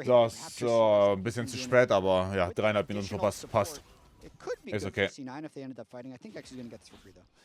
Das ist ein bisschen zu spät, aber ja, 3,5 Minuten verpasst. Passt. Ist okay.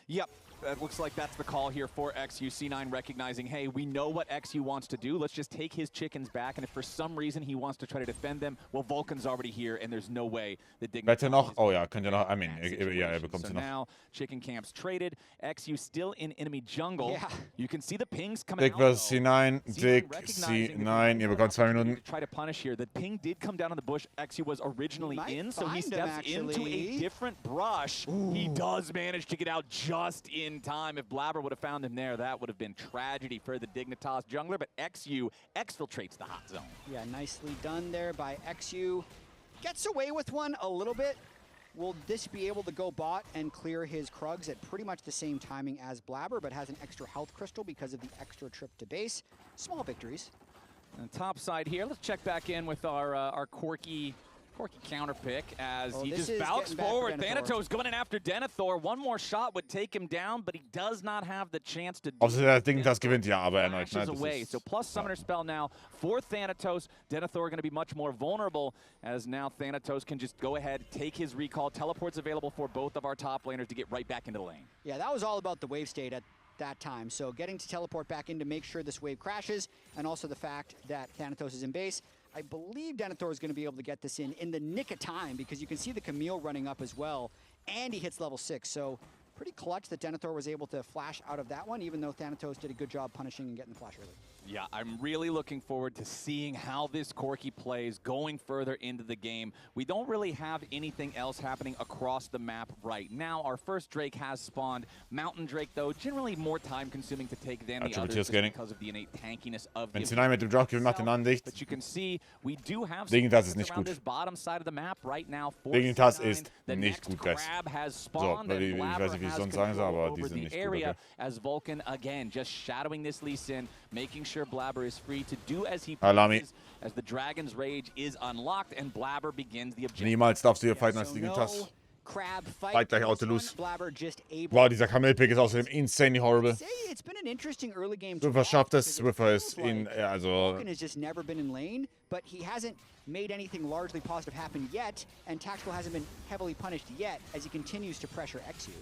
Yep, it looks like that's the call here for XU. C9 recognizing, hey, we know what XU wants to do. Let's just take his chickens back, and if for some reason he wants to try to defend them, well, Vulcan's already here, and there's no way that Wette noch? Oh ja, könnt ihr noch. I mean, ja, bekommt sie noch. Now, chicken camps traded. XU still in enemy jungle. Yeah. You can see the pings coming Dick versus C9. Dick, C9. Ihr bekommt 2 Minuten. Try to punish here. The ping did come down on the bush. XU was originally in, so he steps into a different brush. Ooh. He does manage to get out just in time. If Blabber would have found him there, that would have been tragedy for the Dignitas jungler, but XU exfiltrates the hot zone. Yeah, nicely done there by XU. Gets away with one a little bit. Will this be able to go bot and clear his Krugs at pretty much the same timing as Blabber, but has an extra health crystal because of the extra trip to base? Small victories. And top side here, let's check back in with our quirky counter pick as he just bounced forward. Thanatos going in after Denethor. One more shot would take him down, but he does not have the chance to do it. Dignitas gewinnt, ja, aber erneut. Away. So plus summoner spell now for Thanatos. Denethor going to be much more vulnerable as now Thanatos can just go ahead, take his recall. Teleport's available for both of our top laners to get right back into the lane. Yeah, that was all about the wave state at that time. So getting to teleport back in to make sure this wave crashes, and also the fact that Thanatos is in base. I believe Denethor is going to be able to get this in the nick of time because you can see the Camille running up as well, and he hits level 6. So pretty clutch that Denethor was able to flash out of that one, even though Thanatos did a good job punishing and getting the flash early. Yeah, I'm really looking forward to seeing how this Corki plays going further into the game. We don't really have anything else happening across the map right now. Our first Drake has spawned. Mountain Drake, though, generally more time-consuming to take than the others because of the innate tankiness of the mit dem Drop macht den Andicht. But you can see we do have Dignitas ist nicht around gut. this bottom side of the map right now. Dignitas ist nicht gut, guys. So, ich weiß nicht, wie ich sonst sagen soll, aber die sind nicht gut. Okay. As Vulcan, again, just shadowing this Lee Sin, making sure Blabber is free to do as he pleases, as the Dragon's Rage is unlocked and Blabber begins the objective. Niemals darfst du hier fighten als Dignitas. Fight gleich Autolus. Wow, dieser Camille-Pick ist außerdem insanely horrible. Swiffer schafft es, Swiffer ist in, also... Vulcan has just never been in lane, but he hasn't made anything largely positive happen yet, and Tactical hasn't been heavily punished yet as he continues to pressure XU.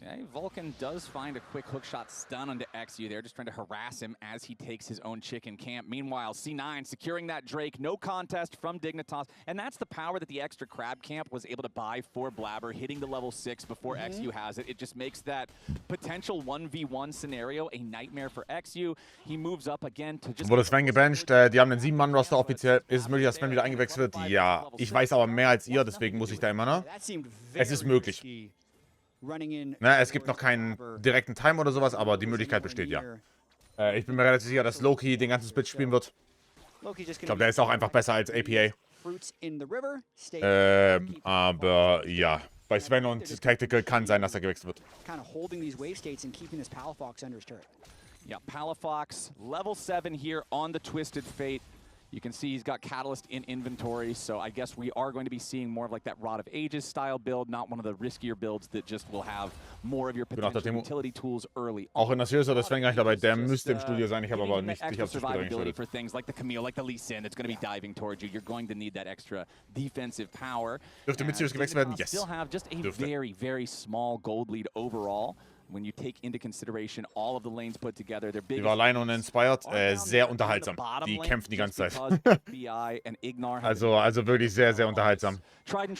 Okay, Vulcan does find a quick hookshot stun onto XU there, just trying to harass him as he takes his own chicken camp. Meanwhile, C9 securing that Drake, no contest from Dignitas, and that's the power that the extra crab camp was able to buy for Blabber, hitting the level 6 before XU has it. It just makes that potential 1v1 scenario a nightmare for XU. He moves up again to just... Wurde Sven gebancht, die haben einen 7-Mann-Roster offiziell. Ist es möglich, dass Sven wieder eingewechselt wird? Ja, ich weiß aber mehr als ihr, deswegen muss ich da immer, ne? Es ist möglich. Na, es gibt noch keinen direkten Time oder sowas, aber die Möglichkeit besteht, ja. Ich bin mir relativ sicher, dass Loki den ganzen Split spielen wird. Ich glaube, der ist auch einfach besser als APA. Aber ja, bei Sven und Tactical kann sein, dass er gewechselt wird. Yeah, Palafox, level 7 here on the Twisted Fate. You can see he's got Catalyst in inventory, so I guess we are going to be seeing more of like that Rod of Ages style build, not one of the riskier builds that just will have more of your potential utility tools early. Auch in der Series oder Sven gar nicht dabei, der müsste im Studio sein, ich habe aber nicht sicher, ob das Spiel eingestellt for things like the Camille, like the Lee Sin, that's going to be diving towards you. You're going to need that extra defensive power. Dürfte mit Series gewechselt werden? Yes. Still have just a very small gold lead overall. When you take into consideration all of the lanes put together, they're big. Die war alleine und inspired, sehr unterhaltsam. Die kämpfen die ganze Zeit. also wirklich sehr unterhaltsam. Warum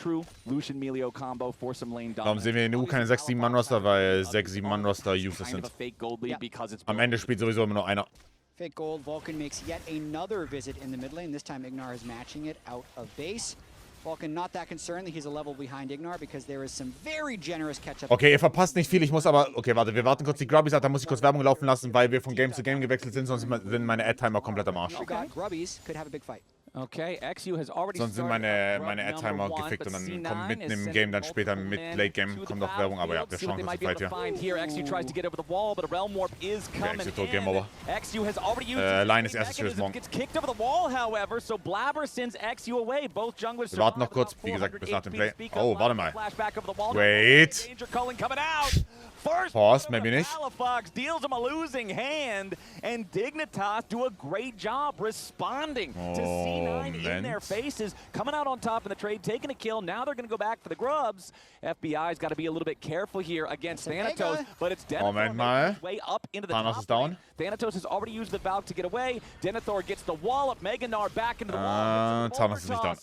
sehen wir in EU keine 6-7-Mann-Roster? Weil 6-7-Mann-Roster useless sind. Am Ende spielt sowieso immer nur einer. Fake Gold, Vulcan makes yet another visit in the mid lane. This time Ignar is matching it out of base. Vulcan not that concerned that he's a level behind Ignar because there is some very generous catch-up. Okay, ihr verpasst nicht viel. Ich muss aber... Okay, warte, wir warten kurz. Die Grubbies hat, da muss ich kurz Werbung laufen lassen, weil wir von Game zu Game gewechselt sind, sonst sind meine Ad-Timer komplett am Arsch. Okay. Grubbies could have a big fight. Okay, XU has already sonst sind meine Ad-Timer gefickt und dann kommt mitten im Game, dann später mit Late-Game kommt noch Werbung, aber ja, wir schauen kurz die Fight hier. XU tries to get over the wall, but a Realm Warp is coming in. XU has already used Line ist erstes Series morgen. Gets kicked over the wall, however, so Blabber sends XU away. Both junglers wir warten noch kurz, wie gesagt, bis nach dem Play. Oh, warte mal. Wait. First Pause, maybe nicht. Palafox deals him a losing hand, and Dignitas do a great job responding to C9 in their faces, coming out on top in the trade, taking a kill. Now they're going to go back for the grubs. FBI's got to be a little bit careful here against Thanatos, but it's Denethor way up into the top lane. Thanatos has already used the Valk to get away. Denethor gets the wall up, Meganar back into the wall. Thanos ist nicht down.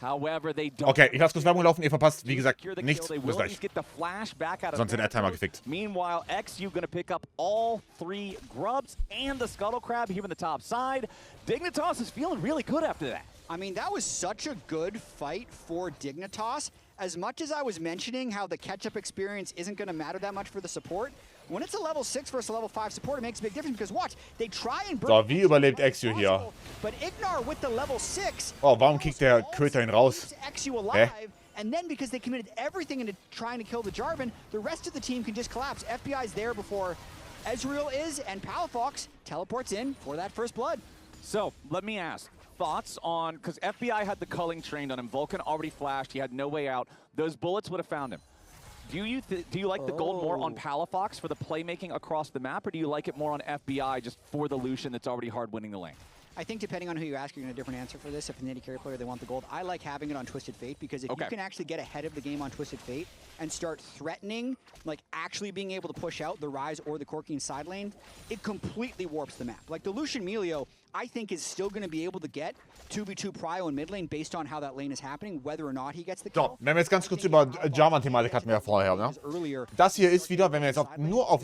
However, they don't. Okay, ich lasse kurz Werbung laufen, ihr verpasst, wie gesagt, nichts. They Bis will gleich. get the flash back out of Sonst den Ad-Timer gefickt. Meanwhile, XU gonna pick up all 3 grubs and the Scuttle Crab here in the top side. Dignitas is feeling really good after that. I mean, that was such a good fight for Dignitas. As much as I was mentioning how the catch-up experience isn't going to matter that much for the support, when it's a level 6 versus a level 5 support, it makes a big difference because watch, they try and So, wie überlebt XU hier? But Ignar with the level 6. Oh, warum kickt der Köter ihn raus? XU alive, and then because they committed everything into trying to kill the Jarvan, the rest of the team can just collapse. FBI's there before Ezreal is, and Palafox teleports in for that first blood. So, let me ask. Thoughts on, because FBI had the culling trained on him, Vulcan already flashed, he had no way out. Those bullets would have found him. Do you like the gold more on Palafox for the playmaking across the map, or do you like it more on FBI just for the Lucian that's already hard winning the lane? I think depending on who you ask, you're going to get a different answer for this. If an AD carry player, they want the gold. I like having it on Twisted Fate because if you can actually get ahead of the game on Twisted Fate and start threatening, like actually being able to push out the Ryze or the Corki in side lane, it completely warps the map. Like the Lucian Melio, I think is still going to be able to get 2v2 Prio in mid lane based on how that lane is happening, whether or not he gets the kill. So, wenn wir jetzt ganz kurz über Jarvan-Thematik hatten wir ja vorher, ne? Das hier ist wieder, wenn wir jetzt nur auf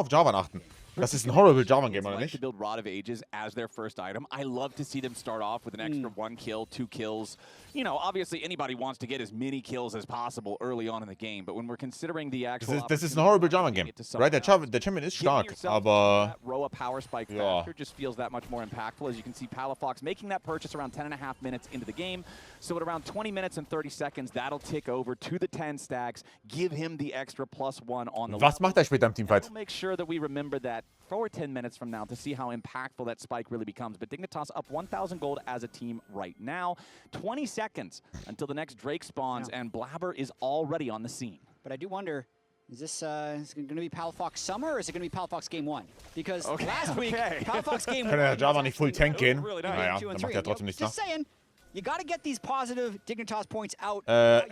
Jarvan achten. Das ist ein horrible Jarvan game, oder nicht? To build Rod of Ages as their first item. I love to see them start off with an extra 1 kill, 2 kills. You know, obviously anybody wants to get as many kills as possible early on in the game, but when we're considering the actual Das ist ein horrible Jarvan game. Right, der Champion ist stark, aber Roa power spike factor just feels that much more impactful. As you can see, Palafox making that purchase around 10.5 minutes into the game. So at around 20 minutes and 30 seconds, that'll tick over to the 10 stacks, give him the extra +1 on the was macht er später im Teamfight? We'll make sure that we remember that for 10 minutes from now to see how impactful that spike really becomes. But Dignitas up 1,000 gold as a team right now. 20 seconds until the next Drake spawns, and Blabber is already on the scene. But I do wonder, is this going to be Palafox Summer, or is it going to be Palafox Game 1? Because last week, Palafox Game 1... Kann der Jarvan nicht Full Tank gehen? Really naja, dann macht er trotzdem nichts nach. Just saying, you got to get these positive Dignitas points out.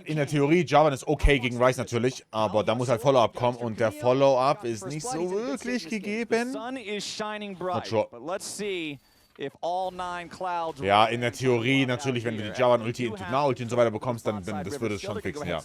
In der Theorie, Jarvan ist okay gegen Ryze natürlich, aber da muss halt Follow-Up kommen und der Follow-Up ist nicht so wirklich gegeben. Sun is shining bright, sure. but let's see if all 9 clouds... Ja, in der Theorie natürlich, wenn du die Jarvan-Ulti, Ulti und so weiter bekommst, dann das würde es schon fixen, ja.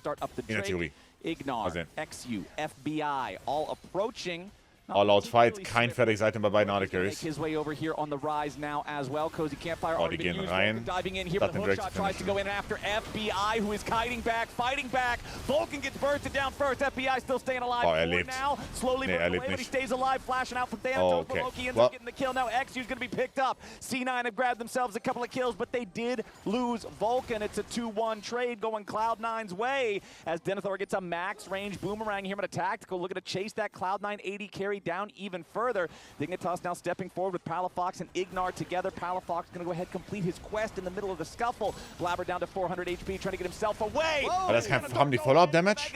In der Theorie. Ignar, XU, FBI, all approaching. All-out Fight, kein Fertigseite bei beiden AD Carries. His way over here on the rise now as well. Cozy Campfire Oh, die gehen rein. diving in here, but the hookshot tries to go in after FBI, who is fighting back. Vulcan gets bursted down first. FBI still staying alive. Oh, lebt. Now, slowly burning away, but he stays alive, flashing out from Thanatos. Okay. Loki ends up getting the kill. Now XU's going to be picked up. C9 have grabbed themselves a couple of kills, but they did lose Vulcan. It's a 2-1 trade going Cloud9's way as Denethor gets a max range boomerang here at a tactical, looking to chase that Cloud9 80 carry down even further. Dignitas now stepping forward with Palafox and Ignar together. Palafox going to go ahead and complete his quest in the middle of the scuffle. Blabber down to 400 HP, trying to get himself away. Aber das haben die Follow-Up-Damage.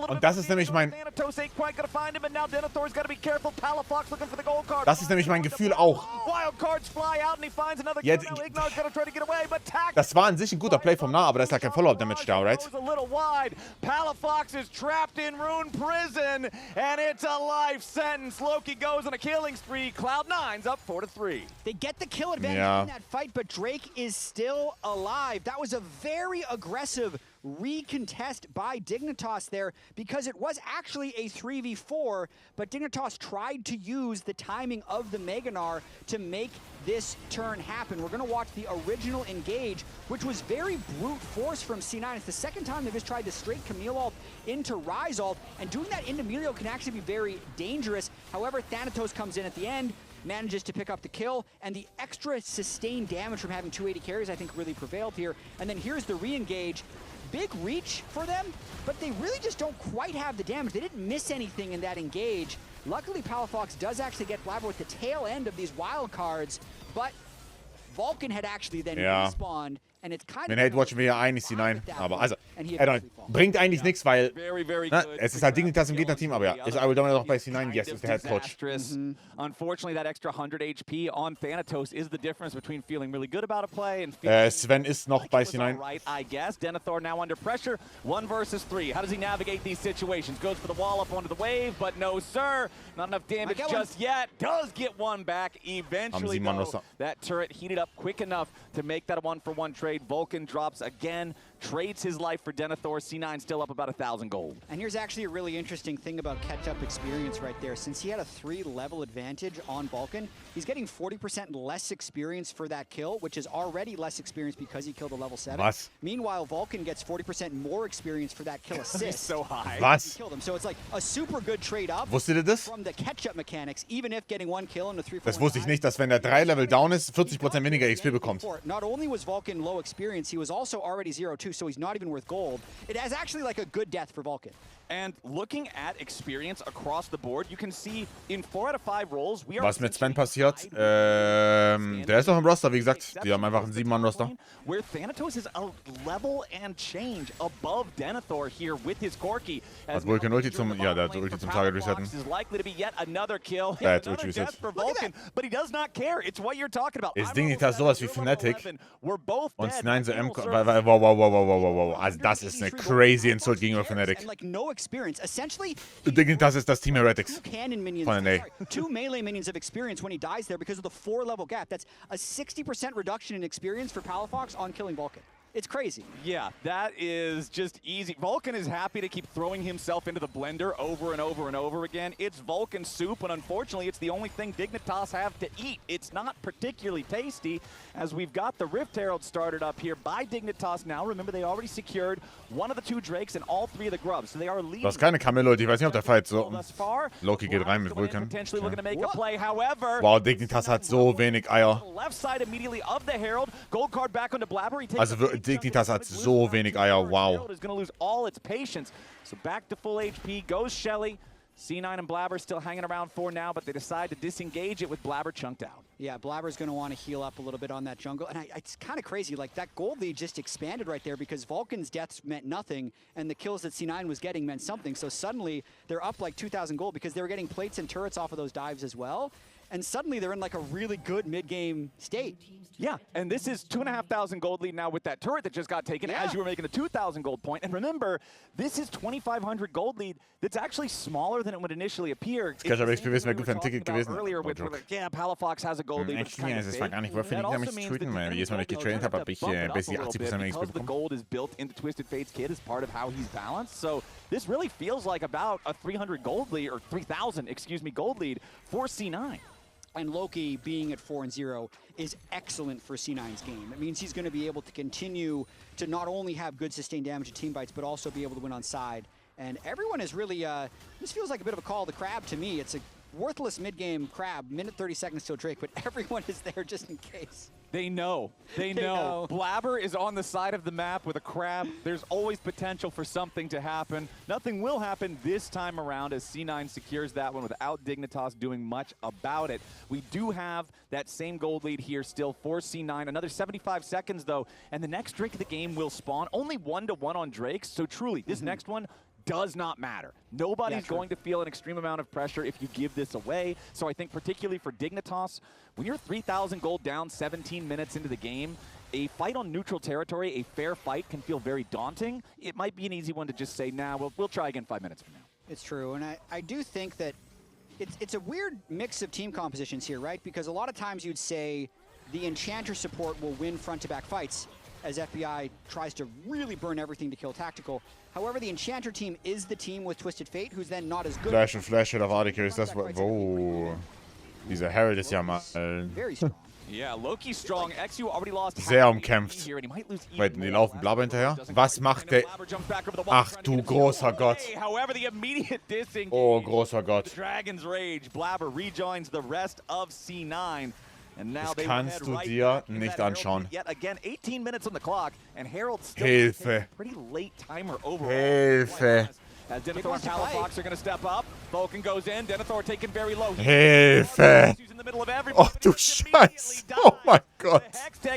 Und das ist nämlich mein... Das ist nämlich mein Gefühl auch. Jetzt, das war an sich ein guter Play vom Nah, aber da ist ja kein Follow-Up-Damage da, right? Palafox is trapped in Rune Prison, and it's a life sentence. Loki goes on a killing spree. Cloud9's up 4-3. They get the kill advantage in that fight, but Drake is still alive. That was a very aggressive recontest by Dignitas there because it was actually a 3v4, but Dignitas tried to use the timing of the Meganar to make this turn happen. We're going to watch the original engage, which was very brute force from C9. It's the second time they've just tried to straight Camille ult into Ryze ult, and doing that into Melio can actually be very dangerous. However, Thanatos comes in at the end, manages to pick up the kill, and the extra sustained damage from having 280 carries I think really prevailed here. And then here's the re-engage. Big reach for them, but they really just don't quite have the damage. They didn't miss anything in that engage. Luckily, Palafox does actually get Blabber with the tail end of these wild cards, but Vulcan had actually then respawned Den Hate watchen wir ja eigentlich hinein. Aber also, bringt eigentlich nichts, weil es ist halt Dignitas im Gegnerteam, aber ja, ist I will dominate noch bei C9, yes, ist der Head Coach. Unfortunately, that extra 100 HP on Thanatos is the difference between feeling really good about a play and feeling Sven ist noch bei C9. right, I guess. Denethor now under pressure. 1 versus 3. How does he navigate these situations? Goes for the wall up onto the wave, but no, sir. Not enough damage just yet. Does get one back eventually, though. That turret heated up quick enough to make that a 1-for-1 trade. Vulcan drops again, trades his life for Denethor. C9 still up about 1,000 gold. And here's actually a really interesting thing about catch-up experience right there. Since he had a 3-level advantage on Vulcan, he's getting 40% less experience for that kill, which is already less experience because he killed a level 7. Was? Meanwhile, Vulcan gets 40% more experience for that kill assist. So high. Was? Killed him. So it's like a super good trade-up. Wusstet ihr das? From the catch-up mechanics, even if getting 1 kill in a 3-4-1. Das wusste ich nicht, dass wenn der 3 Level down ist, 40% weniger XP bekommt. Not only was Vulcan low experience, he was also already 0-2, so he's not even worth gold. It has actually like a good death for Vulcan. And looking at experience across the board, you can see in 4 out of 5 roles, we are... Was mit Sven passiert? Der ist noch im Roster, wie gesagt. Die haben einfach einen 7-Mann-Roster. Where Thanatos is a level and change above Denethor here with his Corki. Hat Vulcan Ulti zum... Ja, der hat Ulti zum Target resetten. Is likely to be yet another kill. Der hat Ulti resettet. For Vulcan, but he does not care. It's what you're talking about. Ist Dignitas sowas wie Fnatic We're both und C9 so M... Wow. Also das ist eine crazy Insult gegenüber Fnatic. And like no experience. Essentially, Dignitas ist das Team Heretics. Von NA. 2 melee minions of experience when he dies there because of the 4-level gap. That's a 60% reduction in experience for Palafox on killing Vulcan. It's crazy. Yeah, that is just easy. Vulcan is happy to keep throwing himself into the blender over and over and over again. It's Vulcan soup, and unfortunately, it's the only thing Dignitas have to eat. It's not particularly tasty, as we've got the Rift Herald started up here by Dignitas now. Remember, they already secured one of the 2 Drakes and all 3 of the Grubs, so they are leading. Das ist keine Kamille, Leute. Ich weiß nicht, ob der Fight so... Loki geht rein mit Vulcan. Potentially looking to make a play. However, wow, Dignitas hat so wenig Eier. left side immediately of the Herald. Gold card back onto Blabber. He takes Also Dignitas hat so wenig Eier, wow. Is going to lose all its patience. So back to full HP goes Shelly. C9 and Blabber still hanging around for now, but they decide to disengage it with Blabber chunked out. Yeah, Blabber's going to want to heal up a little bit on that jungle. And it's kind of crazy. Like, that gold lead just expanded right there because Vulcan's deaths meant nothing, and the kills that C9 was getting meant something. So suddenly, they're up like 2,000 gold because they were getting plates and turrets off of those dives as well. And suddenly, they're in like a really good mid-game state. Yeah, and this is 2,500 gold lead now with that turret that just got taken as you were making the 2,000 gold point. And remember, this is 2,500 gold lead that's actually smaller than it would initially appear. Earlier with yeah, Palafox has a gold lead. Es war gar nicht würfeln, ich mich zu tweeten, weil jedes Mal, wenn ich getraint habe, habe ich basically 80% mehr XP because the bekommen. gold is built into Twisted Fate's kit as part of how he's balanced. So this really feels like about a 300 gold lead, or 3,000, excuse me, gold lead for C9. And Loki being at 4-0 is excellent for C9's game. It means he's going to be able to continue to not only have good sustained damage at team bites, but also be able to win on side. And everyone is really, this feels like a bit of a call to Crab to me. It's a worthless mid-game Crab, minute 30 seconds till Drake, but everyone is there just in case. They know. They know. Blabber is on the side of the map with a Crab. There's always potential for something to happen. Nothing will happen this time around as C9 secures that one without Dignitas doing much about it. We do have that same gold lead here still for C9. Another 75 seconds, though, and the next Drake of the game will spawn. Only 1-to-1 on Drakes, so truly, this next one does not matter. Nobody's going to feel an extreme amount of pressure if you give this away. So I think particularly for Dignitas, when you're 3,000 gold down 17 minutes into the game, a fight on neutral territory, a fair fight, can feel very daunting. It might be an easy one to just say, nah, we'll try again 5 minutes from now. It's true, and I do think that it's a weird mix of team compositions here, right? Because a lot of times you'd say the Enchanter support will win front-to-back fights as FBI tries to really burn everything to kill Tactical. However, the Enchanter team is the team with Twisted Fate, who's then not as good. Flash und Flash auf AD Carries, das war... Oh. Dieser Herald ist ja mal... Very strong. Yeah, Loki's strong. XU already lost. Sehr umkämpft. Wait, die laufen Blabber hinterher. Was macht der... Ach du großer Gott. Oh, großer Gott. Dragon's Rage. Blabber rejoins the rest of C9. Das kannst du dir nicht anschauen. Hilfe. Hilfe. As Denethor and Palafox are going to step up. Vulcan goes in. Denethor taken very low. Hilfe! Oh, du Scheiß! Oh mein Gott!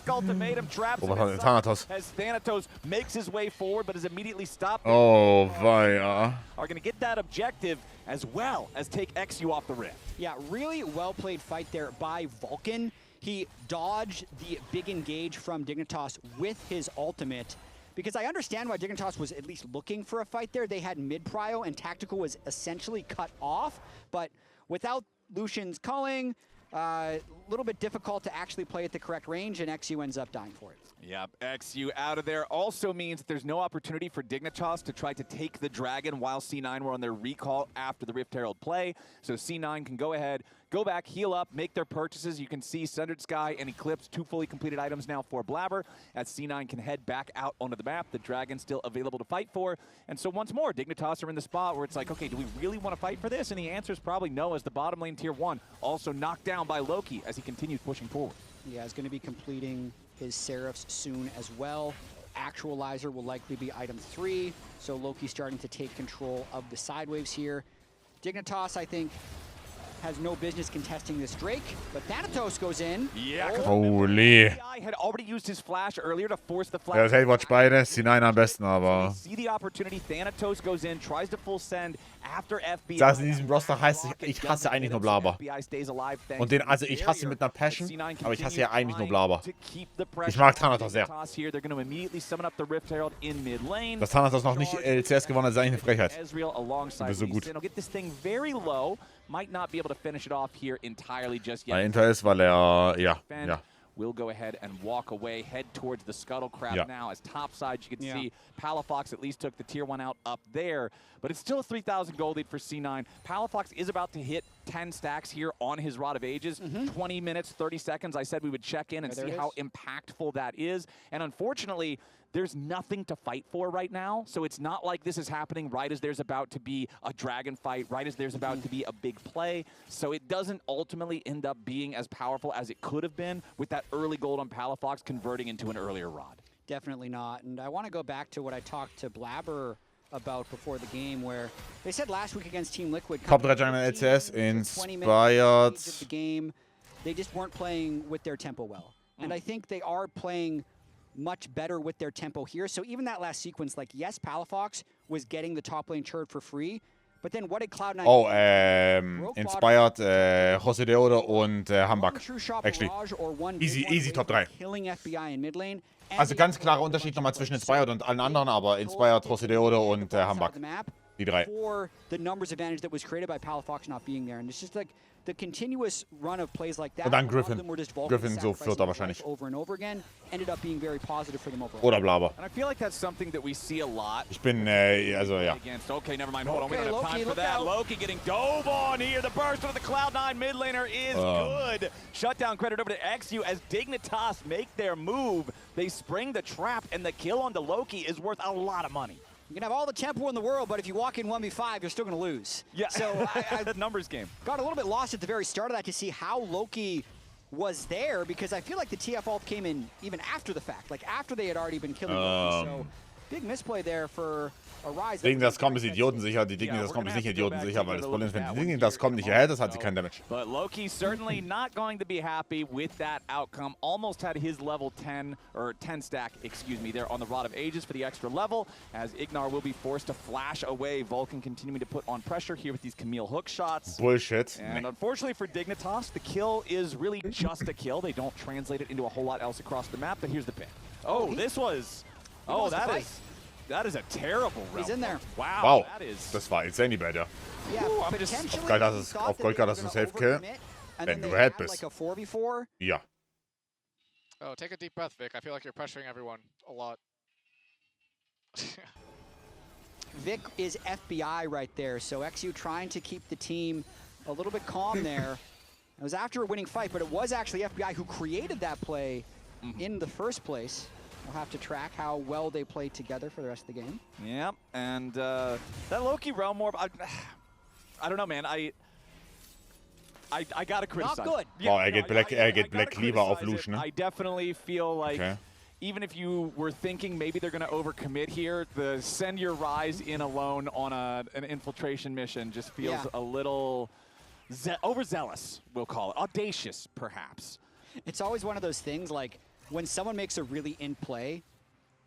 Oh, was hat denn Thanatos? As Thanatos makes his way forward, but is immediately stopped. Oh, weia. Are going to get that objective as well as take XU off the rift. Yeah, really well played fight there by Vulcan. He dodged the big engage from Dignitas with his ultimate. Because I understand why Dignitas was at least looking for a fight there. They had mid-prio and Tactical was essentially cut off. But without Lucian's culling, a little bit difficult to actually play at the correct range, and XU ends up dying for it. Yep, XU out of there also means that there's no opportunity for Dignitas to try to take the Dragon while C9 were on their recall after the Rift Herald play. So C9 can go ahead, go back, heal up, make their purchases. You can see Sundered Sky and Eclipse, 2 fully completed items now for Blabber. As C9 can head back out onto the map, the Dragon's still available to fight for. And so once more, Dignitas are in the spot where it's like, okay, do we really want to fight for this? And the answer is probably no, as the bottom lane tier 1 also knocked down by Loki as he continues pushing forward. Yeah, he's going to be completing his Seraphs soon as well. Actualizer will likely be item 3, so Loki starting to take control of the side waves here. Dignitas, I think, has no business contesting this Drake, but Thanatos goes in. Yeah, Holy. had already used his flash earlier to force the flash. Ja, das Hate-Watch beide. C9 am besten, aber... See the opportunity, Thanatos goes in, tries to full send after FBI. Das in diesem Roster heißt, ich hasse eigentlich nur Blabber. Und den, also ich hasse mit einer Passion, aber ich hasse ja eigentlich nur Blabber. Ich mag Thanatos sehr. Dass Thanatos noch nicht LCS gewonnen hat, ist eigentlich eine Frechheit. Du bist so gut. Might not be able to finish it off here entirely just yet. Weil Inter ist, weil er, ja. Will go ahead and walk away, head towards the Scuttle Crab now. As topside, you can see Palafox at least took the tier 1 out up there, but it's still a 3,000 gold lead for C9. Palafox is about to hit 10 stacks here on his Rod of Ages. 20 minutes, 30 seconds. I said we would check in and see how impactful that is. And unfortunately, there's nothing to fight for right now, so it's not like this is happening right as there's about to be a dragon fight, right as there's about to be a big play, so it doesn't ultimately end up being as powerful as it could have been with that early gold on Palafox converting into an earlier Rod. Definitely not, and I want to go back to what I talked to Blabber about before the game, where they said last week against Team Liquid, Top 3 Jungle LCS, inspired. The game, they just weren't playing with their tempo well, and I think they are playing much better with their tempo here. So even that last sequence, like, yes, Palafox was getting the top lane turret for free, but then what did Cloud9 Inspired, Jose Deode und Hambak. Actually, easy Top 3. Also ganz klarer Unterschied nochmal zwischen Inspired und allen anderen, aber Inspired, Jose Deode und Hambak. Die 3. For the numbers advantage that was created by Palafox not being there. And it's just like the continuous run of plays like that. Und dann Griffin. Griffin so Vierter wahrscheinlich. Over and over again ended up being very positive for them overall. Oder Blabber. And I feel like that's something that we see a lot. Ich bin, also ja. Okay, never mind. Hold on, we don't have time for that. Loki getting dove on here. The burst of the Cloud9 mid laner is good. Shutdown credit over to XU as Dignitas make their move. They spring the trap, and the kill onto Loki is worth a lot of money. You can have all the tempo in the world, but if you walk in 1v5, you're still going to lose. Yeah, so the numbers game. Got a little bit lost at the very start of that to see how Loki was there, because I feel like the TF ult came in even after the fact, like after they had already been killing Loki. So big misplay there for a Rise. Dignitas kommt ist idiotensicher, die Dignitas kommt ist nicht idiotensicher, weil das Problem ist, wenn die Dignitas kommt nicht erhält, das hat sie kein Damage. But Loki certainly not going to be happy with that outcome. Almost had his level 10, or 10 stack, excuse me, there on the Rod of Ages for the extra level, as Ignar will be forced to flash away. Vulcan continuing to put on pressure here with these Camille hook shots. Bullshit. And unfortunately for Dignitas, the kill is really just a kill. They don't translate it into a whole lot else across the map, but here's the pick. Oh, this was... Oh, that is a terrible round. He's in there. Wow. Das war insanely better. Yeah, Auf Gold das ist ein Safe Kill. Wenn du ahead bist. Ja. Oh, take a deep breath, Vic. I feel like you're pressuring everyone a lot. Vic is FBI right there, so XU trying to keep the team a little bit calm there. It was after a winning fight, but it was actually FBI who created that play in the first place. We'll have to track how well they play together for the rest of the game. Yep, and that Loki Realm Orb, I don't know, man. I gotta criticize. Not good. Yeah, Black lieber auf Lucian, ne? I definitely feel like even if you were thinking maybe they're going to overcommit here, the send your Rise in alone on an infiltration mission just feels a little overzealous, we'll call it. Audacious, perhaps. It's always one of those things, like, when someone makes a really in play,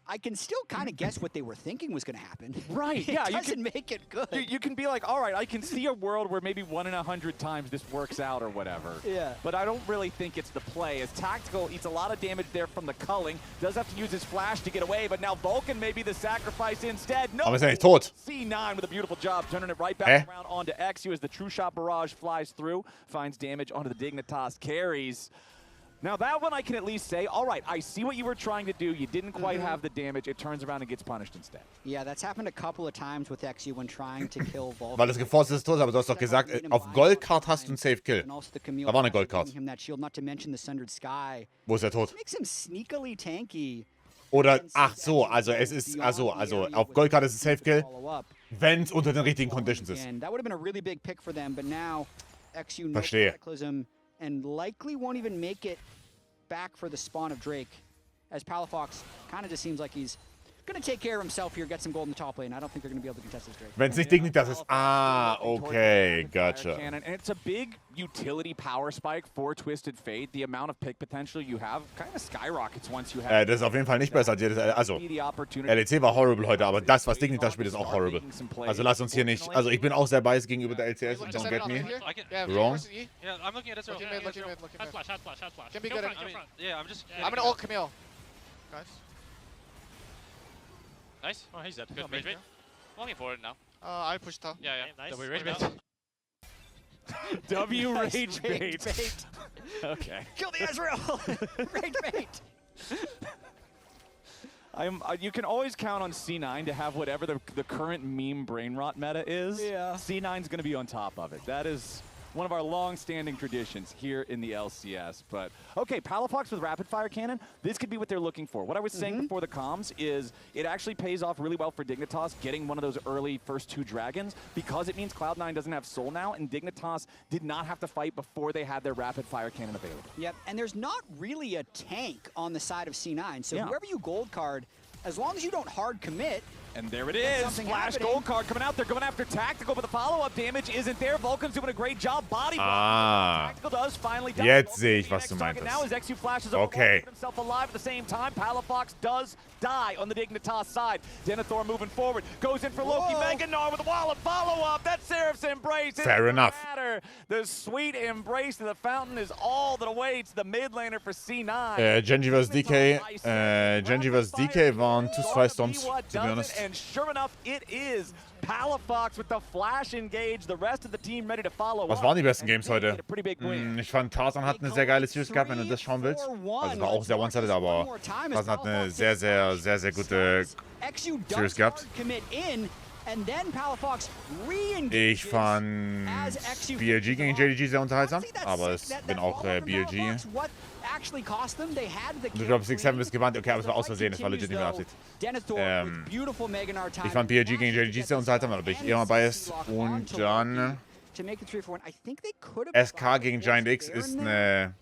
I can still kind of guess what they were thinking was going to happen. Right, yeah. It doesn't make it good. You can be like, all right, I can see a world where maybe 1 in 100 times this works out or whatever. Yeah. But I don't really think it's the play, as Tactical eats a lot of damage there from the culling, does have to use his flash to get away, but now Vulcan may be the sacrifice instead. No. Aber ist er nicht tot? C9 with a beautiful job, turning it right back around onto XU as the True Shot Barrage flies through, finds damage onto the Dignitas carries. Now that one I can at least say, all right, I see what you were trying to do. You didn't quite have the damage. It turns around and gets punished instead. Yeah, that's happened a couple of times with XU when trying to kill Vulcan. Weil das geforcetes Tor ist, aber du hast doch gesagt, auf Goldcard hast du einen Safe Kill. Da war eine Goldcard. Not to mention the Sundered Sky. Wo ist er tot? Makes him sneakily tanky. Oder, ach so, also es ist, also auf Goldcard ist es Safe Kill, wenn es unter den richtigen Conditions ist. That would have been a really big pick for them, but now XU no Verstehe. Cataclysm and likely won't even make it back for the spawn of Drake, as Palafox kind of just seems like he's going to take care of himself here, get some gold in the top lane. I don't think they're going to be able to contest this Drake. Wenn es nicht Dignitas ist. Ah, okay, gotcha. And it's a big utility power spike for Twisted Fate. The amount of pick potential you have kind of skyrockets once you have. Das ist auf jeden Fall nicht besser. Also, LEC war horrible heute, aber das, was Dignitas spielt, ist auch horrible. Also lass uns hier nicht. Also ich bin auch sehr biased gegenüber der LCS. Don't get me wrong. Yeah, I'm looking at this. Looking mid, looking mid. Has flash, has flash, has flash. Can be Go good front, at- go front. Yeah, I'm just. I'm gonna ult Camille. Guys. Nice. Oh, he's dead. Good. Rage bait. Walking forward now. I push top. Yeah, yeah. Nice. W rage bait. W Nice rage bait. Okay. Kill the Ezreal! Rage bait! You can always count on C9 to have whatever the current meme brain rot meta is. Yeah. C9's going to be on top of it. That is one of our long-standing traditions here in the LCS. But, okay, Palafox with Rapid Fire Cannon, this could be what they're looking for. What I was saying before the comms is it actually pays off really well for Dignitas getting one of those early first 2 dragons because it means Cloud9 doesn't have Soul now, and Dignitas did not have to fight before they had their Rapid Fire Cannon available. Yep, and there's not really a tank on the side of C9, so Yeah. whoever you gold card, as long as you don't hard commit, And there it is. something Flash happening. gold card coming out. They're going after Tactical, but the follow-up damage isn't there. Vulcan's doing a great job. Body block. Ah. Tactical does finally die. Jetzt sehe ich, Vulcan was du next target meintest. Now as XU flashes over, Okay. keeping himself alive at the same time. Palafox does die on the Dignitas side. Denethor moving forward. Goes in for Loki. Whoa. Meganar with a wall of follow-up. That's Seraph's embrace. It Fair doesn't enough. matter. The sweet embrace of the fountain is all that awaits the mid laner for C9. Genji vs DK. Genji vs DK waren 2 Firestorms, to be honest. And sure enough, it is Palafox with the flash engage. The rest of the team ready to follow. Was waren die besten Games heute? A pretty big win. Ich fand, Tarzan hat eine sehr geile Series gehabt, wenn du das schauen willst. Also es war auch sehr one-sided, aber Tarzan hat eine sehr, sehr, sehr, sehr gute XU Series does gehabt. hard commit in, and then Palafox re-engages. Ich fand BLG gegen JDG sehr unterhaltsam, aber ich bin auch BLG. Ich glaube, 6-7 ist gewandt. Okay, aber es war aus Versehen, es war legit nicht mehr Absicht. Ich fand BLG gegen JDG sehr unterhaltsam, da bin ich eher mal biased. Und dann SK gegen Giant X ist eine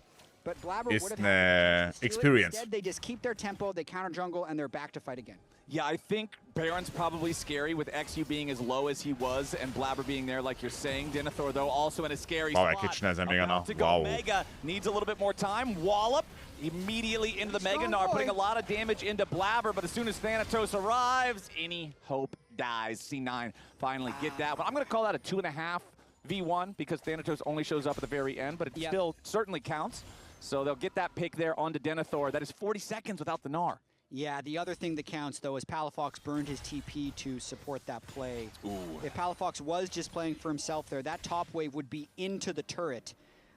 Experience. They just keep their tempo, they counter jungle, and they're back to fight again. Yeah, I think Baron's probably scary with XU being as low as he was and Blabber being there, like you're saying. Denethor, though, also in a scary Wow, er spot. geht schnell sein Mega nach. About to go Wow. Mega needs a little bit more time. Wallop immediately into the Mega Gnar, putting a lot of damage into Blabber, but as soon as Thanatos arrives, any hope dies. C9 finally get that. But I'm going to call that a 2.5 V1 because Thanatos only shows up at the very end, but it still certainly counts. So they'll get that pick there onto Denethor. That is 40 seconds without the Gnar. Yeah, the other thing that counts, though, is Palafox burned his TP to support that play. Ooh. If Palafox was just playing for himself there, that top wave would be into the turret,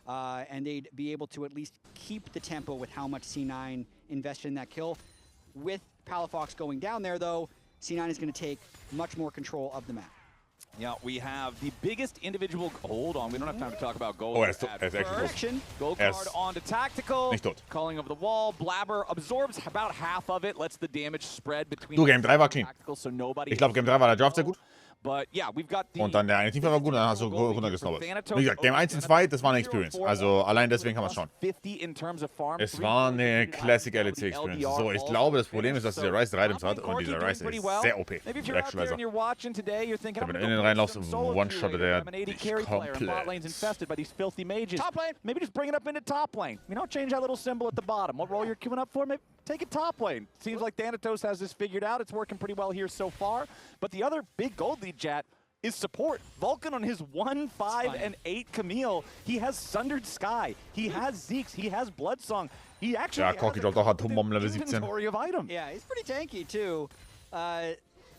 and they'd be able to at least keep the tempo with how much C9 invested in that kill. With Palafox going down there, though, C9 is going to take much more control of the map. Yeah, we have the biggest individual. Hold on, we don't have time to talk about gold. Oh, er ist actually tot. Action. Gold Er card ist onto Tactical. nicht tot. Calling over the wall. Blabber absorbs about half of it, lets the damage spread between. Du, Game 3 war clean. Tactical, so nobody. Ich glaube, Game 3 war der Draft sehr gut. But yeah, we've got the Und dann der eine Teamfight war gut, dann hast du runtergesnobbelt. Wie gesagt, Game 1 und 2, das war eine Experience. Also allein deswegen kann man es schauen. Es war eine Classic LEC Experience. So, ich glaube, das Problem ist, dass dieser Ryze 3 Items hat und dieser Ryze ist sehr OP. Der Actualizer. Wenn du in den reinlaufst, one-shottet der dich komplett. Maybe just bring it up into top lane. You know, change that little symbol at the bottom. What role you're queuing up for, maybe take it top lane. Seems like Thanatos has this figured out. It's working pretty well here so far. But the other big gold lead, Jat, is support. Vulcan on his 1, 5, and 8 Camille. He has Sundered Sky. He has Zeke's. He has Bloodsong. He actually has Corki droppt auch Atombomben Level 17. inventory of items. Yeah, he's pretty tanky too.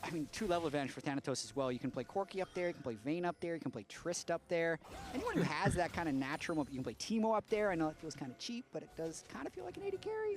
I mean, 2-level advantage for Thanatos as well. You can play Corki up there, you can play Vayne up there, you can play Trist up there. Anyone who has that kind of natural, you can play Teemo up there. I know it feels kind of cheap, but it does kind of feel like an AD carry.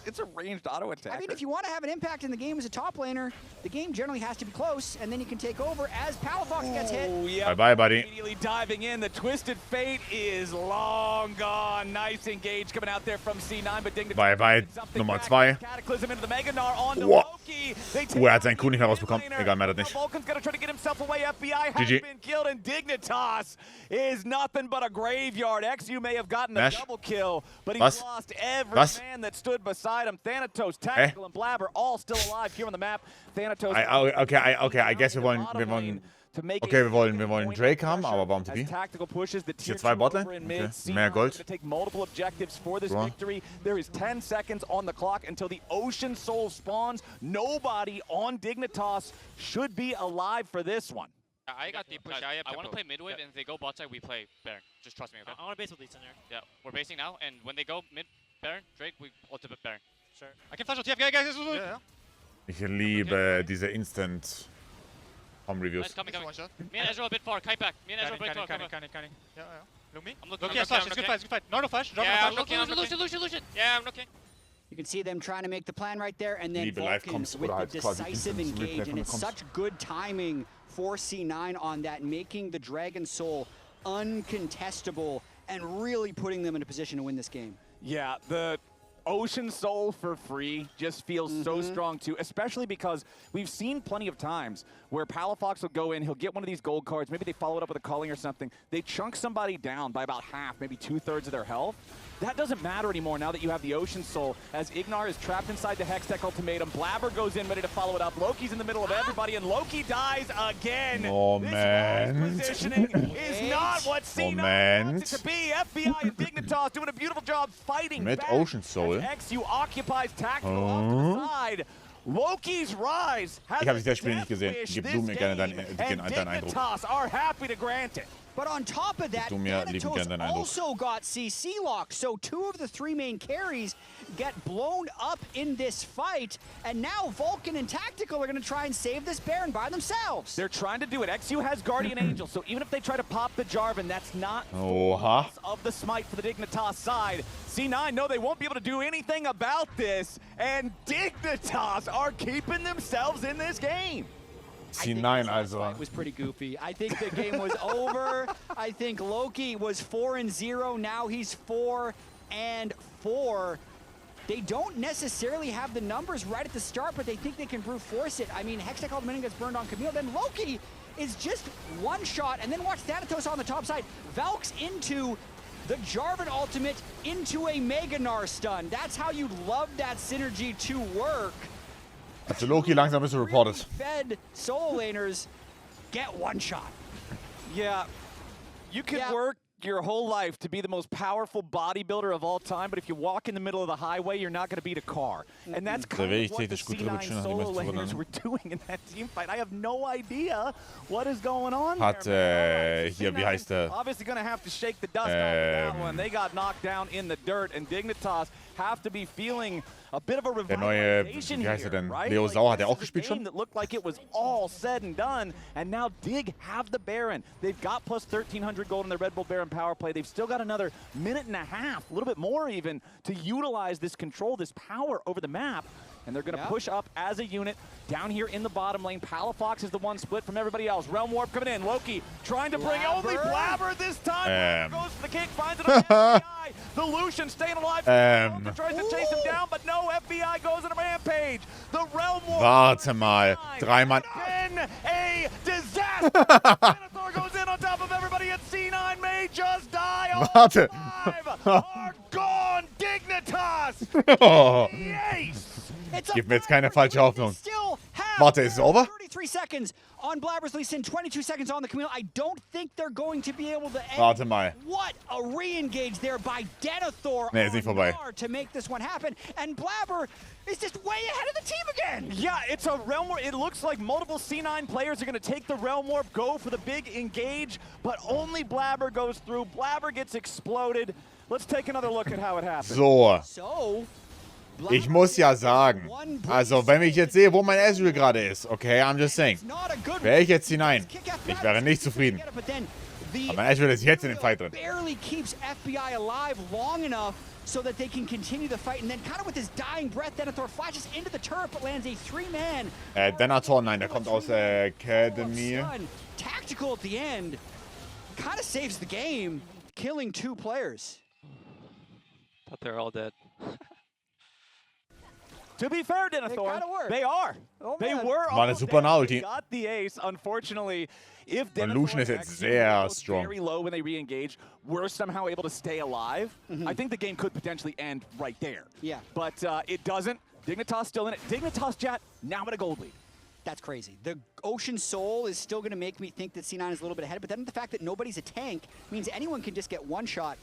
It's a ranged auto attack. I mean, if you want to have an impact in the game as a top laner, the game generally has to be close, and then you can take over as Palafox gets hit. Yeah. Bye-bye, buddy. Immediately diving in, the Twisted Fate is long gone. Nice engage coming out there from C9, but Dignitas Bye-bye, Nummer 2. Cataclysm into the Mega Gnar on the Wow. Loki. They Er hat seinen Kuh nicht mehr rausbekommen. Egal, mehr das nicht. Vulcan's gonna try to get himself away. FBI has GG. been killed, and Dignitas is nothing but a graveyard. XU may have gotten a Nash. double kill, but he's Was? lost every Was? man that stood beside him. Thanatos, Tactical, and Blabber all still alive here on the map. Thanatos. Okay, I guess wir wollen Drake haben, aber warum TP? Hier 2 Botlane? Okay. Mehr Gold. Take multiple objectives for this Cool. victory. There is 10 seconds on the clock until the Ocean Soul spawns. Nobody on Dignitas should be alive for this one. I got deep push. I want to play mid wave, and if they go bot side, we play Baron. Just trust me, okay? I want to base with leads in there. Yeah, we're basing now, and when they go mid Baron, Drake, we ultimate Baron. Sure. I can flash on TF, guys. Yeah. Ich liebe diese Instant Home Reviews. Nice, coming. Me and Ezreal a bit far. Kite back. Me and Ezreal a bit far. Canny. Yeah. Look me. I'm looking. Okay, flash. It's good fight. It's good fight. Nardo flash. Yeah, I'm looking. Lucian. Yeah, I'm looking. You can see them trying to make the plan right there, and then Liebe Live Vulcan Comms with oder the halt quasi decisive Instant Replay engage, von and den it's Comms. such good timing for C9 on that, making the Dragon Soul uncontestable and really putting them in a position to win this game. Yeah, the Ocean Soul for free just feels so strong too, especially because we've seen plenty of times where Palafox will go in, he'll get one of these gold cards, maybe they follow it up with a calling or something, they chunk somebody down by about half, maybe 2/3 of their health. That doesn't matter anymore now that you have the Ocean Soul, as Ignar is trapped inside the Hextech Ultimatum. Blabber goes in ready to follow it up. Loki's in the middle of everybody, and Loki dies again. Moment. This positioning is not what C9 wants it to be. FBI and Dignitas doing a beautiful job fighting Mit back Ocean Soul. as XU occupies Tactical off to the side. Loki's rise has Ich habe das Spiel nicht gesehen. established Gib this du mir gerne game, deinen and Eindruck. Dignitas are happy to grant it. But on top of that, Du mir lieben Thanatos gern deinen Eindruck. also got CC lock, so 2 of the 3 main carries get blown up in this fight, and now Vulcan and Tactical are going to try and save this Baron by themselves. They're trying to do it. XU has Guardian Angel, so even if they try to pop the Jarvan, that's not Oha. of the smite for the Dignitas side. C9 know they won't be able to do anything about this, and Dignitas are keeping themselves in this game. C9 also. It was pretty goofy. I think the game was over. I think Loki was 4-0. Now he's 4-4. They don't necessarily have the numbers right at the start, but they think they can brute force it. I mean, Hextech Ultimatum gets burned on Camille. Then Loki is just one shot, and then watch Thanatos on the top side. Valks into the Jarvan ultimate into a Mega Gnar stun. That's how you'd love that synergy to work. Also Loki langsam bist du reported. Fed solo laners get one shot. Yeah, you can work your whole life to be the most powerful bodybuilder of all time, but if you walk in the middle of the highway, you're not going to beat a car. And that's kind of what the C9 solo laners were doing in that team fight. I have no idea what is going on Hat, there. hier, wie heißt der? Obviously going to have to shake the dust off of that one. They got knocked down in the dirt, and Dignitas have to be feeling a bit of a Der neue, revitalization wie heißt er here, denn? right? Leo Sau, hat er auch this is a gespielt schon? game that looked like it was all said and done, and now Dig have the Baron. They've got plus 1,300 gold in their Red Bull Baron power play. They've still got another minute and a half, a little bit more even, to utilize this control, this power over the map. And they're going to push up as a unit down here in the bottom lane. Palafox is the one split from everybody else. Realm Warp coming in. Loki trying to bring only Blabber this time. Goes for the kick, finds it on the FBI. The Lucian staying alive. Tries to chase him down, but no, FBI goes on a rampage. The Realm Warp. Warte mal. 3 Mann. Been a a disaster. Denethor goes in on top of everybody, and C9 may just die. All Warte. five are gone. Dignitas. Oh. Ace. It's a Gib mir jetzt 5 keine for falsche 3. They Hoffnung. still have Warte, ist es over? 33 seconds on Blabber's Lee Sin, 22 seconds on the Camille. I don't think they're going to be able to end. Warte mal. What a re-engage there by Denethor Nee, ist nicht vorbei. to make this one happen. And Blabber is just way ahead of the team again. Yeah, it's a Realm Warp. It looks like multiple C9 players are going to take the Realm Warp, go for the big engage, but only Blabber goes through. Blabber gets exploded. Let's take another look at how it happened. So. Ich muss ja sagen, also wenn ich jetzt sehe, wo mein Ezreal gerade ist, okay, I'm just saying, wäre ich jetzt hinein, ich wäre nicht zufrieden. Aber mein Ezreal ist jetzt in den Fight drin. Barely keeps FBI alive long enough so that they can continue the fight, and then kind of with his dying breath, Denethor flashes into the turret but lands a 3-man. Denethor, nein, der kommt aus Academy. Tactical at the end, kind of saves the game, killing 2 players. But they're all dead. To be fair, Denethor, they are. They were War eine super Ulti. got the ace. Unfortunately, if Und Lucian ist jetzt sehr strong. very low when they re-engage, were somehow able to stay alive, I think the game could potentially end right there. Yeah. But it doesn't. Dignitas still in it. Dignitas, Jet, now at a gold lead. That's crazy. The Ocean Soul is still going to make me think that C9 is a little bit ahead, but then the fact that nobody's a tank means anyone can just get one shot.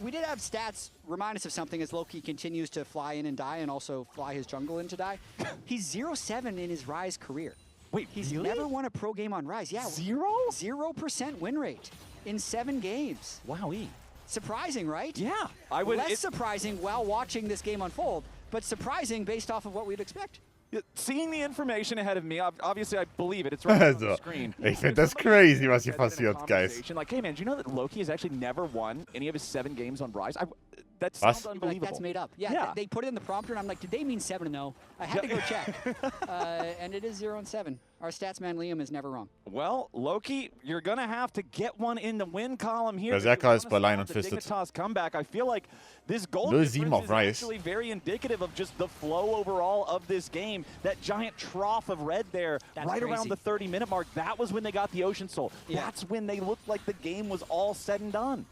We did have stats remind us of something as Loki continues to fly in and die and also fly his jungle in to die. He's 0-7 in his Rise career. Wait, He's really? never won a pro game on Rise. Yeah. 0% win rate in 7 games. Wowee. Surprising, right? Yeah. I would. Less surprising while watching this game unfold, but surprising based off of what we'd expect. Seeing the information ahead of me, obviously I believe it. It's right on the Also, screen. ich finde das crazy, was hier passiert, guys. Like, hey man, do you know that Loki has actually never won any of his 7 games on Rise? That Was? sounds unbelievable. Like, that's made up. Yeah, they put it in the prompter, and I'm like, did they mean 7-0? I had to go check. And it is 0-7. Our stats man Liam is never wrong. Well, Loki, you're going to have to get one in the win column here. Berserker ist bei Line und Fisted. Dignitas comeback. I feel like this goal 0-7 difference auf is Rise. actually very indicative of just the flow overall of this game. That giant trough of red there, That's right crazy. around the 30-minute mark, that was when they got the Ocean Soul. Yeah. That's when they looked like the game was all said and done.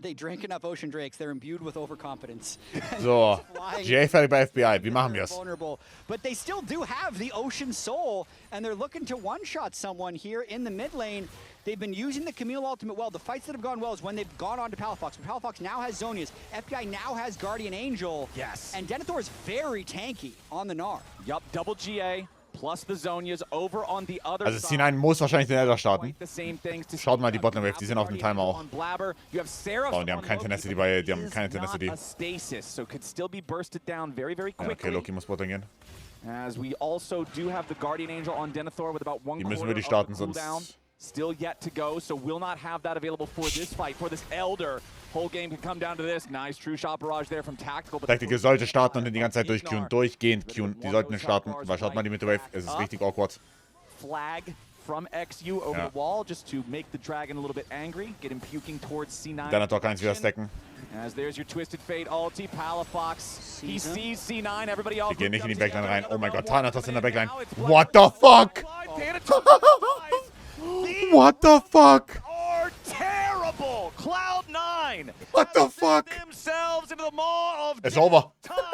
They drank enough Ocean Drakes. They're imbued with overconfidence. So, GA fertig bei FBI. Wie machen wir es? Vulnerable. But they still do have the Ocean Soul, and they're looking to one-shot someone here in the mid lane. They've been using the Camille ultimate well. The fights that have gone well is when they've gone on to Palafox. But Palafox now has Zonia's. FBI now has Guardian Angel. Yes. And Denethor is very tanky on the Gnar. Yup, double GA. Plus the Zonias over on the other Also side. C9 muss wahrscheinlich den Elder starten. Quite the same things to Schaut mal die see. Bottom Wave, die sind auf dem Timer auch. On Blabber. You have Seraph Oh, und die haben on keine Loki, Tenacity but bei, it die haben is keine not Tenacity. a stasis, so could still be bursted down very, very Ja, quickly. okay, Loki muss Bottom gehen. As we also do have the Guardian Angel on Denethor with about one Die müssen quarter wirklich of starten, the cooldown. sonst... Still yet to go, so will not have that available for this fight, for this Elder. Whole game can come down to this. Nice true shot barrage there from Tactical. But Tactical sollte starten und dann die ganze Zeit durchqueuen. Durchgehend queuen. Die sollten nicht starten, weil schaut mal die Mitte Wave. Es ist richtig awkward. Flag from XU over Ja. the wall just to make the Dragon a little bit angry. Get him puking towards C9. Denethor kann es wieder stacken. As there's your Twisted Fate ulti, Palafox. He sees C9, everybody else. Die gehen nicht in die moved up Backline rein. together. Oh mein Gott, Another Thanatos in der one Backline. now. It's What the fuck? These What the fuck? are terrible. Cloud9. What the have sent fuck? themselves into the maw of It's death over. time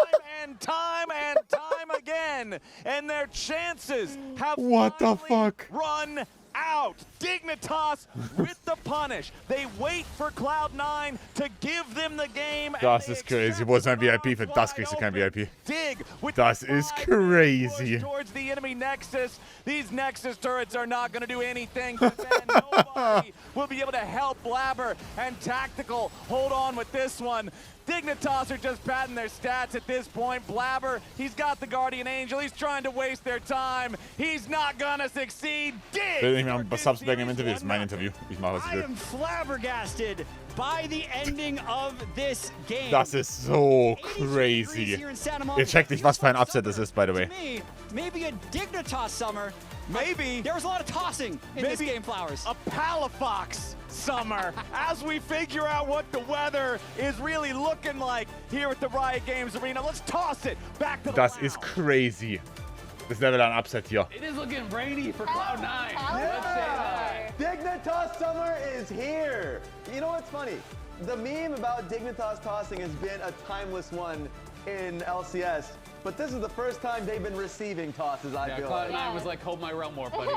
and time and time again. And their chances have What the finally fuck? run out. Dignitas with the punish. They wait for Cloud9 to give them the game. and Das they ist crazy. accept Wo ist ein the VIP? Für arms das wide kriegst du kein open. VIP. Dig with Das the ist 5-minute crazy. push towards the enemy Nexus. These Nexus turrets are not going to do anything, but then nobody will be able to help Blabber and Tactical hold on with this one. Dignitas are just padding their stats at this point. Blabber, he's got the Guardian Angel. He's trying to waste their time. He's not gonna succeed. Dig! Will nicht mehr am Subsback im Interview. Das ist mein Interview. Ich mache, was ich I will. am flabbergasted by the ending of this game. Das ist so 83 degrees crazy. here in Santa Monica. Ihr checkt nicht, was für ein Upset das ist, by the way. To me, maybe a Dignitas summer. Maybe There was a lot of tossing in this game, Flowers. a Palafox summer as we figure out what the weather is really looking like here at the Riot Games Arena. Let's toss it back to the Das Wow. ist crazy. Das wäre wieder ein Upset hier. It is looking brainy for Cloud9. Yeah! Dignitas Summer is here! You know what's funny? The meme about Dignitas tossing has been a timeless one in LCS, but this is the first time they've been receiving tosses, I feel like. Cloud9 was like, hold my realm more, buddy.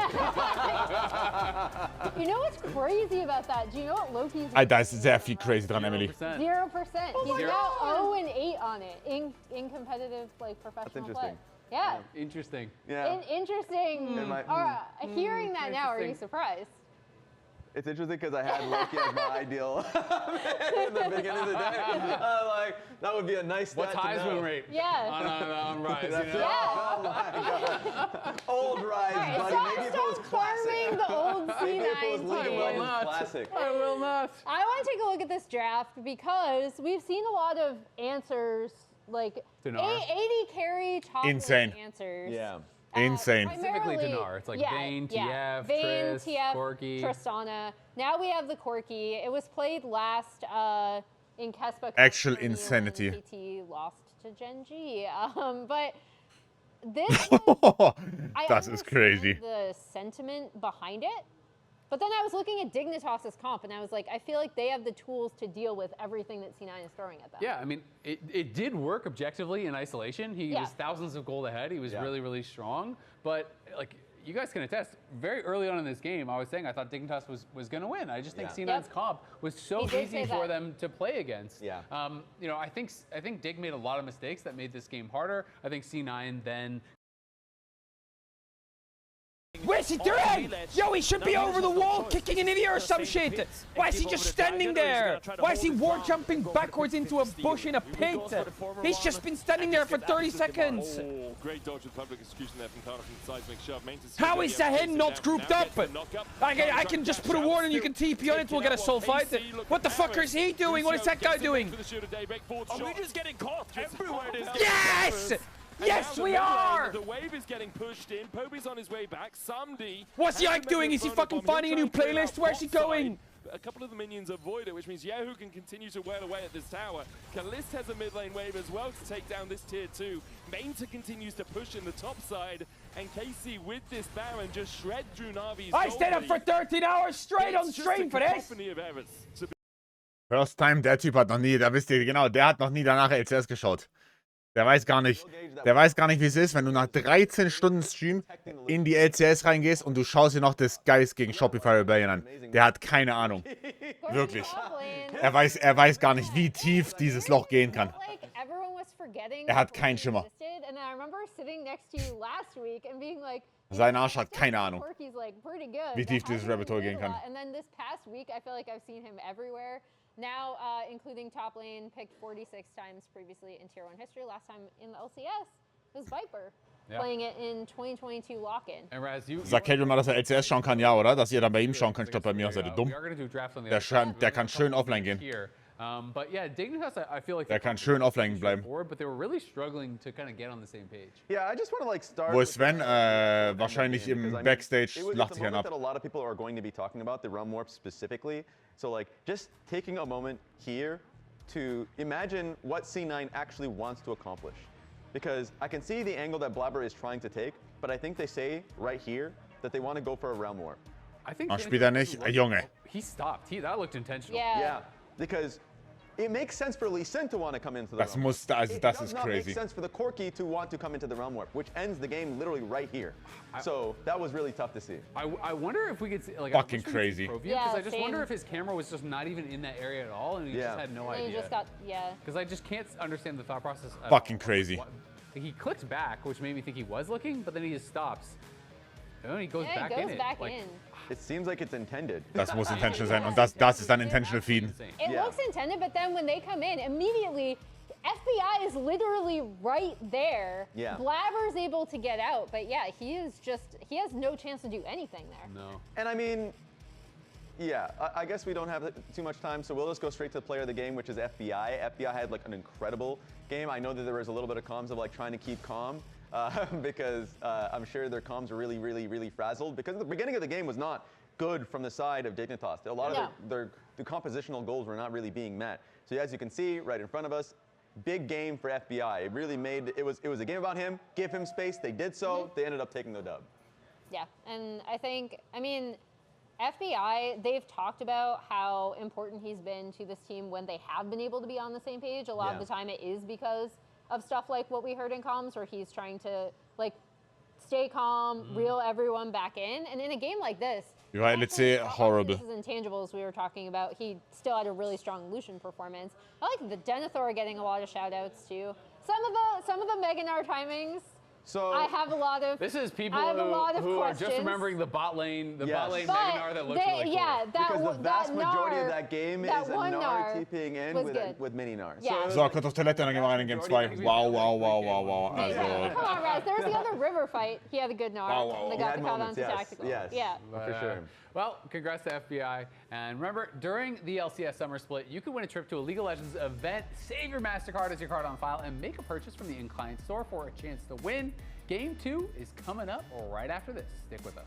You know what's crazy about that? Do you know what Loki's? Da ist sehr viel crazy dran, Emily. 0%. He's now 0-8 on it in competitive like professional play. Yeah. Interesting. Yeah. Interesting. Hearing that now, are you surprised? It's interesting because I had Loki as my ideal in the beginning of the day. Like, that would be a nice stat What's Heisman rate? Yeah. On Rise, you know? Yeah. Oh my God. Old Rise, buddy. Maybe if it was farming the old Maybe if it was C9 League of team. Legends Classic. I will not. I want to take a look at this draft because we've seen a lot of answers, like Dinar. 80 carry top Insane. lane answers. Yeah. Insane. Specifically Primarily- Dinar. It's like Vayne, TF, Vayne, Triss, TF, Corki. Tristana. Now we have the Corki. It was played last in Kespa. Actual California insanity. when KT lost to Gen G. But this one, I Das ist crazy. understand the sentiment behind it. But then I was looking at Dignitas' comp, and I was like, I feel like they have the tools to deal with everything that C9 is throwing at them. Yeah, I mean, it did work objectively in isolation. He was thousands of gold ahead. He was really, really strong. But, like, you guys can attest, very early on in this game, I was saying I thought Dignitas was going to win. I just think C9's comp was so easy for them to play against. Yeah. You know, I think Dig made a lot of mistakes that made this game harder. I think C9 then... Where's he doing? Yo, he should be over the wall kicking an idiot or some shit. Why is he just standing there? Why is he war jumping backwards into a bush in a pit? He's just been standing there for 30 seconds. How is Sahin not grouped up? I can just put a ward and you can TP on it, we'll get a soul fight. What the fuck is he doing? What is that guy doing? Are we just getting caught everywhere? Yes! Yes, we are! The wave is getting pushed in. Poby's on his way back. Samdi. What's Yike doing? Is he fucking finding a new playlist? Where's he going? A couple of the minions avoid it, which means Yahoo can continue to wail away at this tower. Kalist has a mid lane wave as well to take down this tier 2. Mainta continues to push in the top side, and KC with this Baron just shred through Navi's. I stayed up for 13 hours straight on stream for this. First Time, der Typ hat noch nie, da wisst ihr genau, der hat noch nie danach LCS geschaut. Der weiß gar nicht, wie es ist, wenn du nach 13 Stunden Stream in die LCS reingehst und du schaust dir noch das Geist gegen Shopify Rebellion an. Der hat keine Ahnung. Wirklich. Er weiß gar nicht, wie tief dieses Loch gehen kann. Er hat keinen Schimmer. Sein Arsch hat keine Ahnung, wie tief dieses Rabbit Hole gehen kann. Now, including top lane, picked 46 times previously in Tier 1 history. Last time in the LCS was Viper, playing it in 2022 Lock-In. Sag Cable mal, dass er LCS schauen kann, ja, oder? Dass ihr dann bei ihm schauen könnt, statt bei mir. Seid ihr dumm? Der kann schön offline gehen. But yeah, Dignitas, I feel like der kann schön offline bleiben. But they were really struggling to kind of get on the same page. Yeah, I just want to like start. Wo ist Sven? Wahrscheinlich im Backstage lacht sich einen ab. That a lot of people are going to be talking about the realm warp specifically. So like just taking a moment here to imagine what C9 actually wants to accomplish. Because I can see the angle that Blabber is trying to take, but I think they say right here that they want to go for a realm warp. I think spielt nicht? Junge. He stopped. That looked intentional. Yeah, because it makes sense for Lee Sin to want to come into the das realm muss, also das ist crazy. It makes sense for the Corki to want to come into the realm warp, which ends the game literally right here. So that was really tough to see. I wonder if we could see, like, fucking crazy. Because I just wonder if his camera was just not even in that area at all, and he just had no idea. He just got, Because I just can't understand the thought process. Fucking crazy. He clicks back, which made me think he was looking, but then he just stops. And he goes back in it. It seems like it's intended. Das muss intentional sein und das ist dann intentional feeden. It looks intended, but then when they come in, immediately, FBI is literally right there. Yeah. Blabber's able to get out, but yeah, he has no chance to do anything there. No. And I mean, yeah, I guess we don't have too much time, so we'll just go straight to the player of the game, which is FBI. FBI had like an incredible game. I know that there was a little bit of comms of like trying to keep calm. Because I'm sure their comms are really, really, really frazzled. Because the beginning of the game was not good from the side of Dignitas. A lot of their compositional goals were not really being met. So as you can see right in front of us, big game for FBI. It really made, it was a game about him, give him space, they did so, they ended up taking the dub. Yeah, and I mean, FBI, they've talked about how important he's been to this team when they have been able to be on the same page. A lot of the time it is because of stuff like what we heard in comms, where he's trying to, like, stay calm, reel everyone back in. And in a game like this, Right, let's say horrible. This is intangibles we were talking about. He still had a really strong Lucian performance. I like the Denethor getting a lot of shout-outs, too. Some of the Meganar timings, so I have a lot of This is people who are just remembering the bot lane, bot lane Meganar that looks really cool. Yeah, because the vast majority of that game is a Gnar TPing in with mini Gnar. Yeah. So, kommt auf Toilette, dann gehen wir rein in Game 2. Wow. Also, come on, Raz. There was the other river fight. He had a good Gnar. Wow. They got the call down to tactical. Yes. Yeah. For sure. Well, congrats to FBI. And remember, during the LCS Summer Split, you could win a trip to a League of Legends event, save your MasterCard as your card on file, and make a purchase from the in-client store for a chance to win. Game 2 is coming up right after this. Stick with us.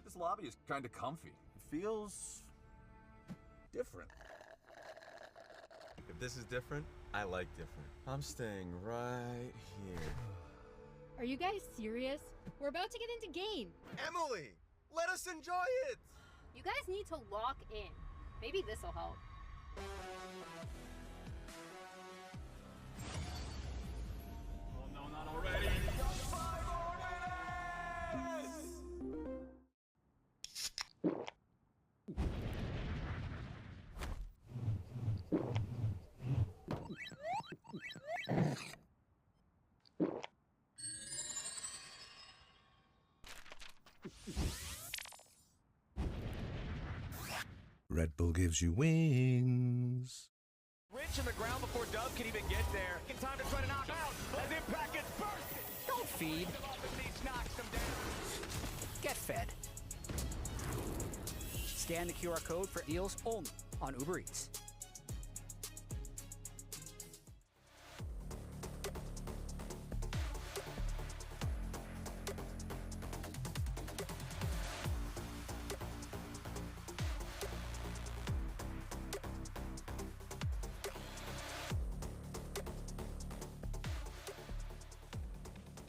This lobby is kind of comfy. It feels different. If this is different, I like different. I'm staying right here. Are you guys serious? We're about to get into game. Emily, let us enjoy it. You guys need to lock in. Maybe this'll help. Oh no, not already. Red Bull gives you wings. Rich in the ground before Dub can even get there. In time to try to knock out as Impact gets bursted. Don't feed. Knocks him down. Get fed. Scan the QR code for deals only on Uber Eats.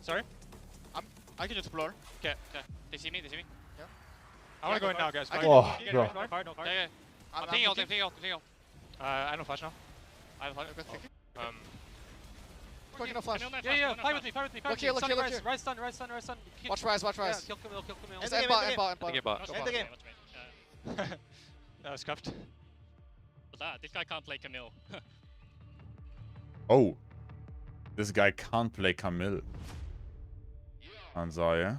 Sorry? I can just explore. Okay. They see me? Yeah. I wanna go in now, guys. Oh, bro. Yeah. I'm taking ult. I have no flash now. I have flash. Quick, no flash. Yeah. Fight with me. Look here. Rise stun. Watch Rise. Yeah, kill me. It's end bot. End the game. That was scuffed. This guy can't play Camille. Oh. This guy can't play Camille. Ansage.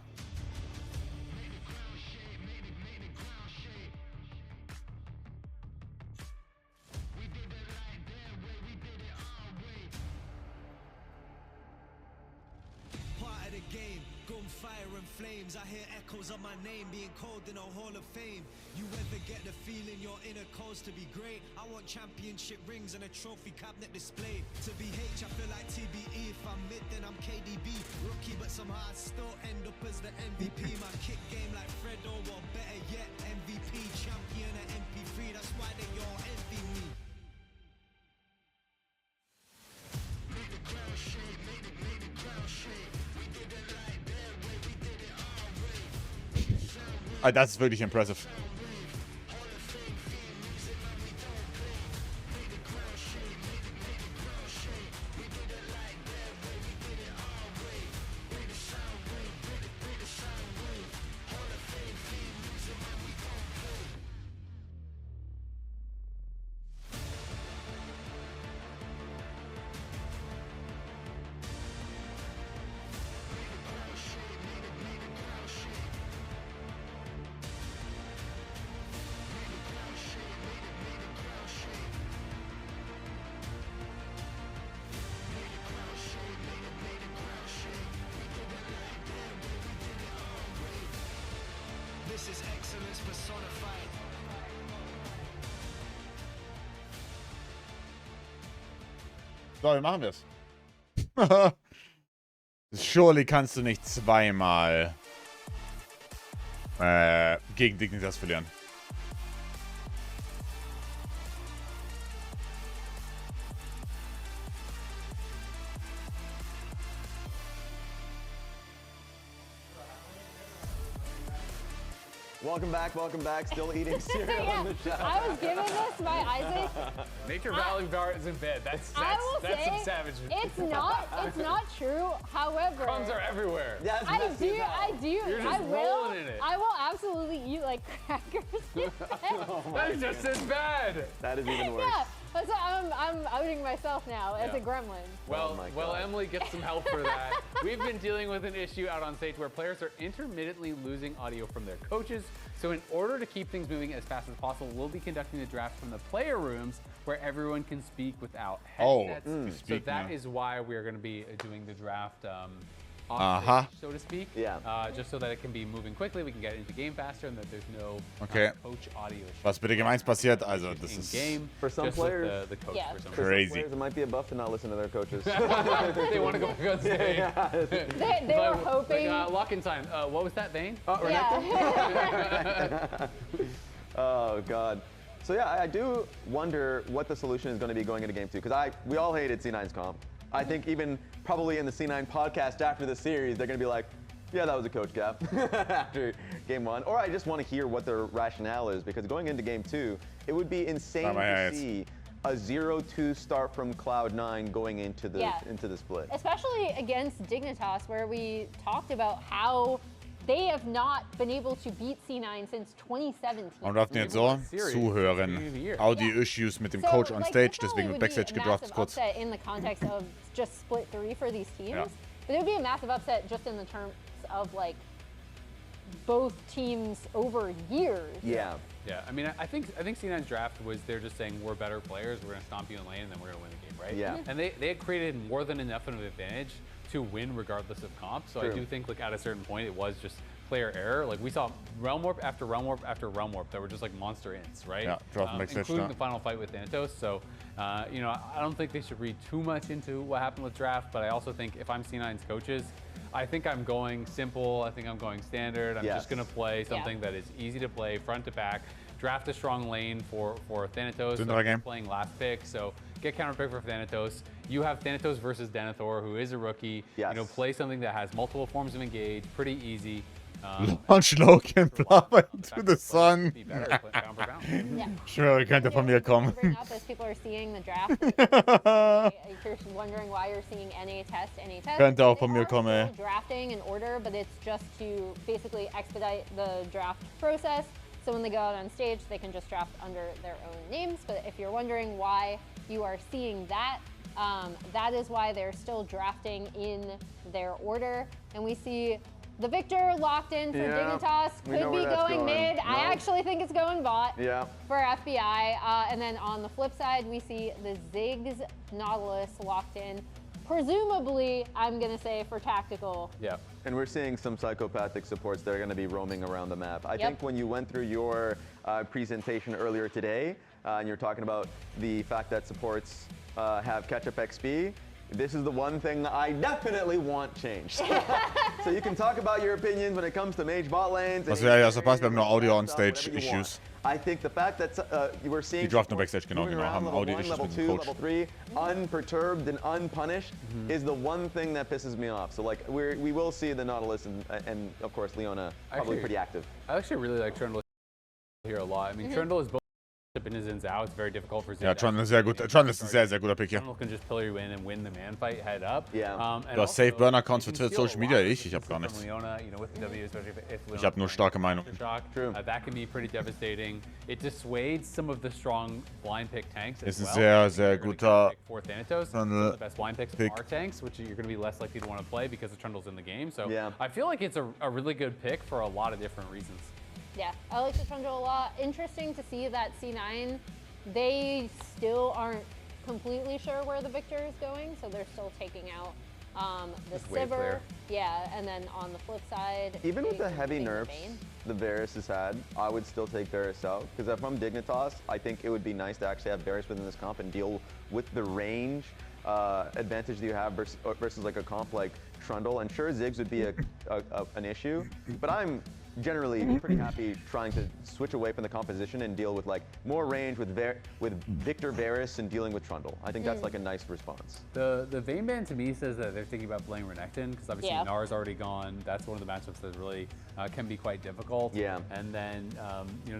Part of the game, gunfire and flames. I hear echoes of my name being called in a Hall of Fame. You ever get the feeling your inner cause to be great? I want championship rings and a trophy cabinet display. To be H, I feel like TBE. If I'm mid, then I'm KDB. Rookie, but somehow I still end up as the MVP. My kick game like Fredo, or better yet, MVP. Champion at MP3, that's why they all envy me. Make the crowd shake, make the crowd shake. We did it like that way, we did it our way. Das ist wirklich impressive. This is excellence personified. So, wie machen wir es? Surely kannst du nicht zweimal gegen Dignitas verlieren. Welcome back, still eating cereal Yeah, in the chat. I was given this by Isaac. Nature Valley Bar is in bed. That's some savage. It's not true. However, crumbs are everywhere. Yeah, I do. You're just rolling in it. I will absolutely eat like crackers. That is just as bad. That is even worse. Yeah, so I'm outing myself now as a gremlin. Well, Emily gets some help for that. We've been dealing with an issue out on stage where players are intermittently losing audio from their coaches. So in order to keep things moving as fast as possible, we'll be conducting the draft from the player rooms where everyone can speak without headsets. So that is why we're going to be doing the draft on stage, so to speak. Yeah. Just so that it can be moving quickly, we can get into game faster, and that there's no coach audio issue. Was bitte gemeins passiert? Also, das ist for some players, the coach for some crazy. Players, it might be a buff to not listen to their coaches. They want to go back on stage. They were hoping. Lock in time. What was that, Vane? Oh, God. So, yeah, I do wonder what the solution is going to be going into Game 2, because we all hated C9's comp. I think even probably in the C9 podcast after the series, they're going to be like, yeah, that was a coach gap after Game 1. Or I just want to hear what their rationale is, because going into Game 2, it would be insane to see a 0-2 start from Cloud9 going into the split. Especially against Dignitas, where we talked about how they have not been able to beat C9 since 2017. Und wir jetzt so zuhören. Audio-Issues mit dem Coach on stage, deswegen wird Backstage gedraftet kurz. Upset in the context of just split 3 for these teams. But it would be a massive upset just in the terms of like both teams over years. Yeah. Yeah, I mean, I think C9's draft was they're just saying we're better players, we're going to stomp you in lane, and then we're going to win the game, right? Yeah. And they had created more than enough of an advantage to win regardless of comp. So I do think like at a certain point it was just player error. Like we saw Realm Warp after Realm Warp after Realm Warp that were just like monster ints, right? Yeah, including the final fight with Thanatos. So, you know, I don't think they should read too much into what happened with draft, but I also think if I'm C9's coaches, I think I'm going simple. I think I'm going standard. I'm just going to play something that is easy to play front to back. Draft a strong lane for Thanatos. So playing last pick, so get counter pick for Thanatos. You have Thanatos versus Denethor, who is a rookie. Yes. You know, play something that has multiple forms of engage, pretty easy. Launch Logan, Lava into the sun. Schwöre, könnte von mir kommen. Bring up as people are seeing the draft. You're wondering why you're seeing NA test. Könnte auch von mir kommen, ey. Drafting in order, but it's just to basically expedite the draft process. So when they go out on stage, they can just draft under their own names. But if you're wondering why you are seeing that, that is why they're still drafting in their order. And we see the Victor locked in for Dignitas. Could be going mid. I actually think it's going bot for FBI. And then on the flip side, we see the Ziggs Nautilus locked in. Presumably, I'm going to say for tactical. Yeah, and we're seeing some psychopathic supports that are going to be roaming around the map. I think when you went through your presentation earlier today, and you're talking about the fact that supports have catch-up XP, this is the one thing I definitely want changed. So you can talk about your opinions when it comes to mage bot lanes. Also, ja, so passt, wir haben nur Audio on stage Issues. I think the fact that you were seeing Die draften nur Backstage, genau, haben Audio Issues level mit 2, dem Coach. level 3, unperturbed and unpunished is the one thing that pisses me off. So like we will see the Nautilus and of course Leona probably pretty active. I actually really like Trundle here a lot. I mean, Trundle is both in and Zin's out. It's very difficult for Zin. Ja, Trundle ist sehr gut. Trundle ist ein sehr, sehr guter Pick hier. Trundle can just pillar you in and win the man fight head up. Yeah. Du hast Safe Burner Accounts für Social Media, ich habe gar nichts. Leona, you know, with the W, especially if Ich habe nur starke Meinung. That can be pretty devastating. It dissuades some of the strong blind pick tanks as Ist ein well. sehr, sehr guter For Thanatos, the best blind picks are tanks, which you're going to be less likely to want to play because the Trundle's in the game. So I feel like it's a really good pick for a lot of different reasons. Yeah, I like the Trundle a lot. Interesting to see that C9, they still aren't completely sure where the Victor is going, so they're still taking out the Sivir. Yeah, and then on the flip side, even with the heavy nerfs the Varus has had, I would still take Varus out. Because if I'm Dignitas, I think it would be nice to actually have Varus within this comp and deal with the range advantage that you have versus like a comp like Trundle. And sure, Ziggs would be an issue, but I'm generally pretty happy trying to switch away from the composition and deal with like more range with Victor Varus and dealing with Trundle. I think that's like a nice response. The Vayne ban to me says that they're thinking about playing Renekton because obviously Nar's already gone. That's one of the matchups that really can be quite difficult. Yeah. And then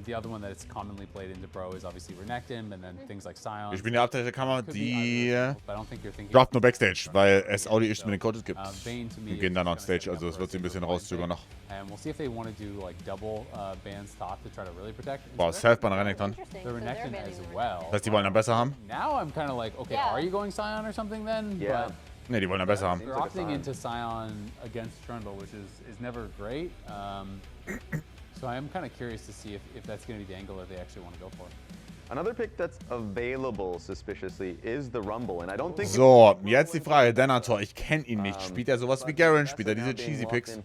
the other one that is commonly played into Pro is obviously Renekton, and then things like Sion. Wir spielen die Update-Kammer, die But I don't think you're thinking droppt nur Backstage, weil es Audio-Issues mit den Codes gibt. Vayne to me Wir gehen dann on Stage, also es wird sie ein bisschen rauszögern noch. And we'll see if they want to do like double bans top to try to really protect. Boah, Self-Ban Renekton. The Renekton as well. Das heißt, die wollen dann besser haben? Now I'm kind of like, okay, are you going Scion or something then? Yeah. Ne, die wollen dann besser haben. They're opting into Scion against Trundle, which is never great. So I am kind of curious to see if that's going to be the angle that they actually want to go for. Another pick that's available suspiciously is the Rumble, and I don't think. So, jetzt die Frage, Denator, ich kenne ihn nicht. Spielt er sowas wie Garen? Spielt er diese Cheesy Picks?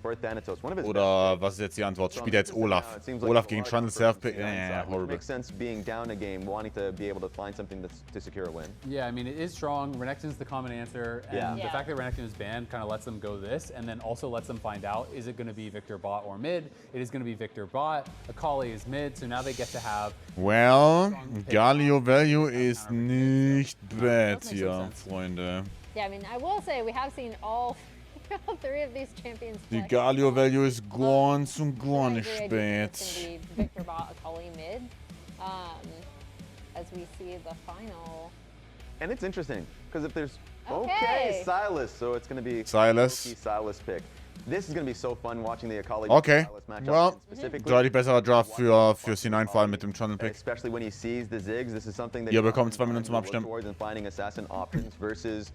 Oder was ist jetzt die Antwort? Spielt er jetzt Olaf? Olaf gegen Trundle Self-Pick? Horrible. Makes sense being down a game, wanting to be able to find something to secure a win. Yeah, I mean, it is strong. Renekton's the common answer, and the fact that Renekton is banned kind of lets them go this, and then also lets them find out, is it going to be Victor bot or mid? It is going to be Victor bot. Akali is mid, so now they get to have... Well, Galio Value ist nicht bad hier, Freunde. Yeah, I mean, I will say we have seen all three of these champions. Die Galio Value ist ganz und gar nicht spät. Victor bot, Akali mid, as we see the final. And it's interesting because if there's Silas, so it's going to be Silas pick. This is going to be so fun watching the Akali Silas matchup. Well, deutlich besserer Draft für C9, vor allem mit dem Trundle-Pick. Especially when he sees the Ziggs, this is something that ihr bekommt 2 Minuten zum Abstimmen. And finding assassin options versus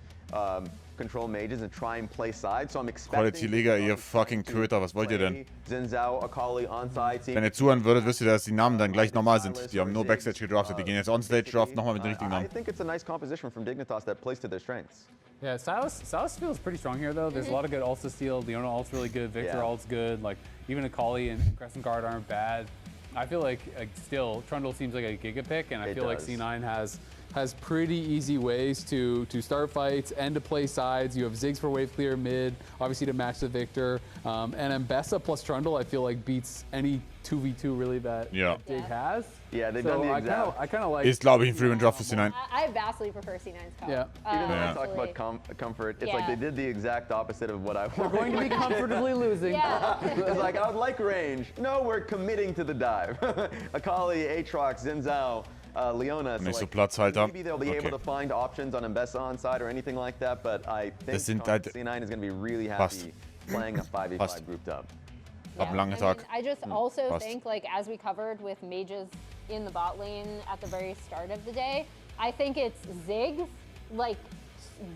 control mages and try and play side. So I'm expecting Quality Liga, ihr fucking Köter, was wollt ihr denn? Zinzao, Akali on side. Wenn ihr zuhören würdet, wisst ihr, dass die Namen dann gleich normal sind. Die haben nur Backstage gedraftet, die gehen jetzt on-stage draft nochmal mit den richtigen Namen. I think it's a nice composition from Dignitas that plays to their strengths. Yeah, Silas feels pretty strong here though. There's a lot of good ults to steal. Leona ult's really good. Victor ult's good. Like even Akali and Crescent Guard aren't bad. I feel like still Trundle seems like a giga pick, and I feel like C9 has pretty easy ways to start fights and to play sides. You have Ziggs for wave clear mid, obviously to match the Victor, and Mbessa plus Trundle I feel like beats any 2v2 really that Dig has. Yeah, they've done the exact. I kind of like. Ist, glaube ich, ein Free-Win Draft für C9. I vastly prefer C9's comp. Yeah. Even though I talked about comfort, it's like they did the exact opposite of what I wanted. We're going to be comfortably losing. It's like, I would like range. No, we're committing to the dive. Akali, Aatrox, Zinzao, Leona. Nicht so Platzhalter. Maybe they'll be able to find options on Mbessa on side or anything like that, but I think C9 is going to be really happy playing a 5v5 grouped up. I just also think, like, as we covered with mages in the bot lane at the very start of the day, I think it's Ziggs, like,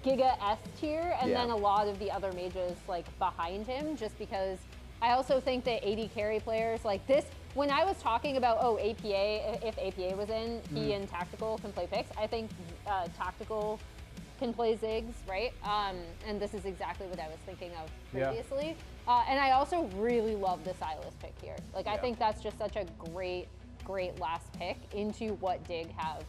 Giga S tier, and then a lot of the other mages, like, behind him, just because I also think that AD carry players like this, when I was talking about, APA, if APA was in, he and Tactical can play picks, I think Tactical can play Ziggs, right? And this is exactly what I was thinking of previously. And I also really love the Silas pick here. Like, I think that's just such a great last pick into what Dig have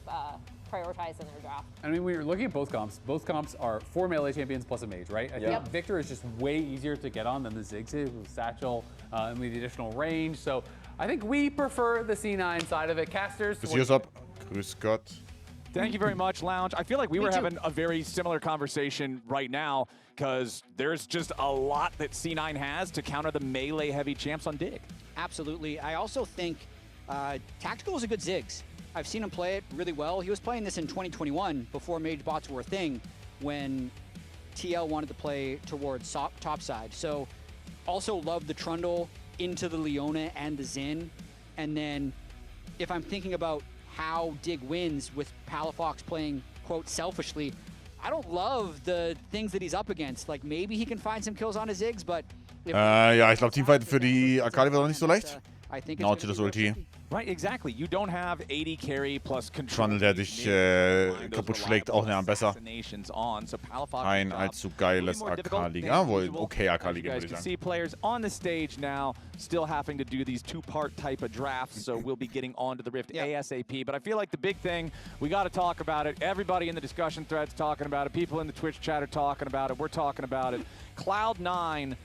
prioritized in their draft. I mean, when you're looking at both comps are 4 melee champions plus a mage, right? I think Victor is just way easier to get on than the Ziggs is with Satchel and with the additional range. So I think we prefer the C9 side of it. Casters. Grüß up. Grüß Gott. Thank you very much, Lounge. I feel like we were having a very similar conversation right now because there's just a lot that C9 has to counter the melee-heavy champs on Dig. Absolutely. I also think Tactical is a good Ziggs. I've seen him play it really well. He was playing this in 2021 before mage bots were a thing when TL wanted to play towards top side. So also love the Trundle into the Leona and the Xin. And then if I'm thinking about how Dig wins with Palafox playing, quote, selfishly, I don't love the things that he's up against. Like, maybe he can find some kills on his Ziggs, but... ja, ich glaube, Teamfight für die Akali wird auch nicht so leicht. Nautilus Ulti. Right, exactly. You don't have 80 carry plus control. Trundle, der dich kaputt schlägt, auch besser. Ein allzu geiles Akali. Ja, wohl okay Akali, würde ich sagen. See players on the stage now still having to do these two-part type of drafts, so we'll be getting onto the Rift ASAP. But I feel like the big thing, we got to talk about it. Everybody in the discussion threads talking about it. People in the Twitch chat are talking about it. We're talking about it. Cloud9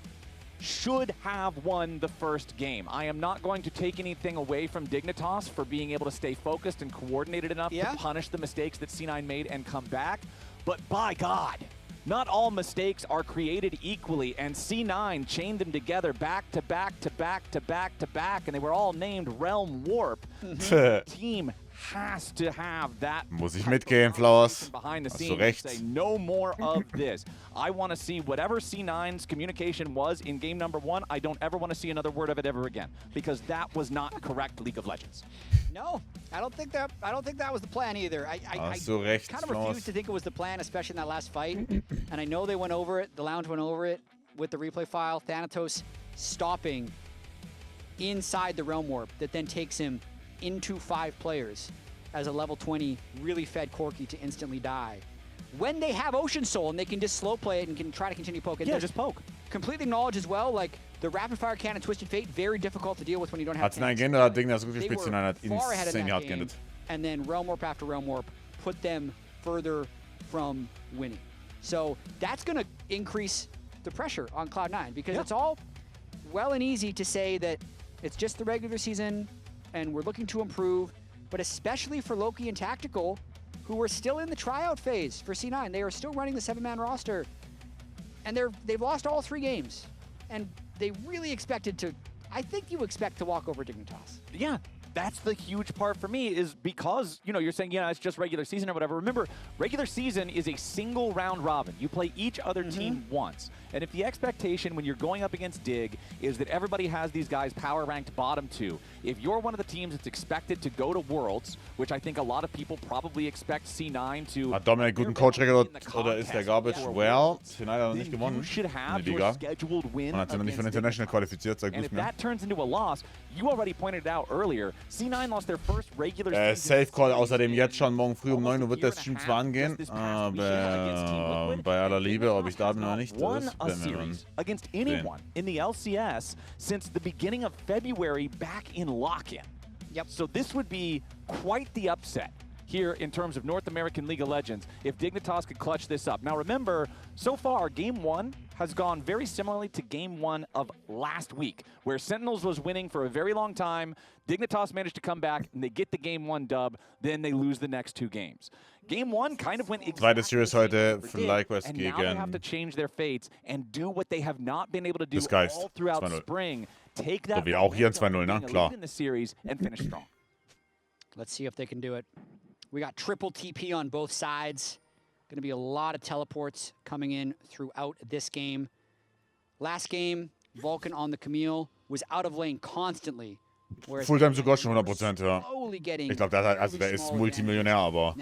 should have won the first game. I am not going to take anything away from Dignitas for being able to stay focused and coordinated enough to punish the mistakes that C9 made and come back. But by God, not all mistakes are created equally, and C9 chained them together back to back to back to back to back, and they were all named Realm Warp. The team has to have that. Muss ich mitgehen, Flowers. Behind the Hast du scenes, recht. say no more of this. I want to see whatever C9's communication was in game number 1. I don't ever want to see another word of it ever again, because that was not correct League of Legends. No, I don't think that was the plan either. I recht, kind of refuse to think it was the plan, especially in that last fight. And I know they went over it. The Lounge went over it with the replay file. Thanatos stopping inside the Realm Warp that then takes him into 5 players as a level 20 really fed Corki to instantly die. When they have Ocean Soul and they can just slow play it and can try to continue poking. Yeah, just poke. Completely acknowledge as well, like the rapid fire cannon Twisted Fate, very difficult to deal with when you don't have Hat ihn geändert, hat Ding das gut gespielt, C9 hat insane hart geändert. And then Realm Warp after Realm Warp put them further from winning. So that's going to increase the pressure on Cloud9 because it's all well and easy to say that it's just the regular season and we're looking to improve, but especially for Loki and Tactical, who are still in the tryout phase for C9. They are still running the 7-man roster, and they've lost all 3 games. And they really expected to, I think you expect to walk over Dignitas. Yeah, that's the huge part for me is because, you know, you're saying, yeah, it's just regular season or whatever. Remember, regular season is a single round robin. You play each other team once. And if the expectation when you're going up against Dig is that everybody has these guys power ranked bottom 2, if you're one of the teams that's expected to go to Worlds, which I think a lot of people probably expect C9 to... Hat Dominik guten Coach-Record oder ist der Garbage? Well, C9 hat noch nicht gewonnen in der Liga. Man hat sich noch nicht für den International qualifiziert, seit gut mir. That turns into a loss. You already pointed it out earlier. C9 lost their first regular season. Safe Call außerdem jetzt schon, morgen früh um 9 Uhr wird der Stream zwar angehen, aber bei aller Liebe, ob ich da bin oder nicht, das series against anyone in the LCS since the beginning of February back in lock-in. Yep. So this would be quite the upset here in terms of North American League of Legends if Dignitas could clutch this up. Now remember, so far Game 1 has gone very similarly to Game 1 of last week, where Sentinels was winning for a very long time, Dignitas managed to come back, and they get the Game 1 dub, then they lose the next 2 games. Game 1 kind of went exactly Series heute für Lyquest and now they have to change their fates and do what they have not been able to do all throughout spring. Take that auch hier 2-0, ne? Klar. in the series and finish strong. Let's see if they can do it. We got triple TP on both sides. Going to be a lot of teleports coming in throughout this game. Last game, Vulcan on the Camille was out of lane constantly. Fulltime sogar schon 100%, ja. Ich glaube, der ist Multimillionär, aber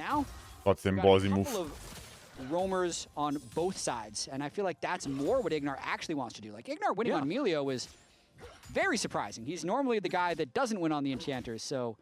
trotzdem ballsy move. Roamers on both sides, and I feel like that's more what Ignar actually wants to do. Like, Ignar winning on Melio is very surprising. He's normally the guy that doesn't win on the Enchanters, so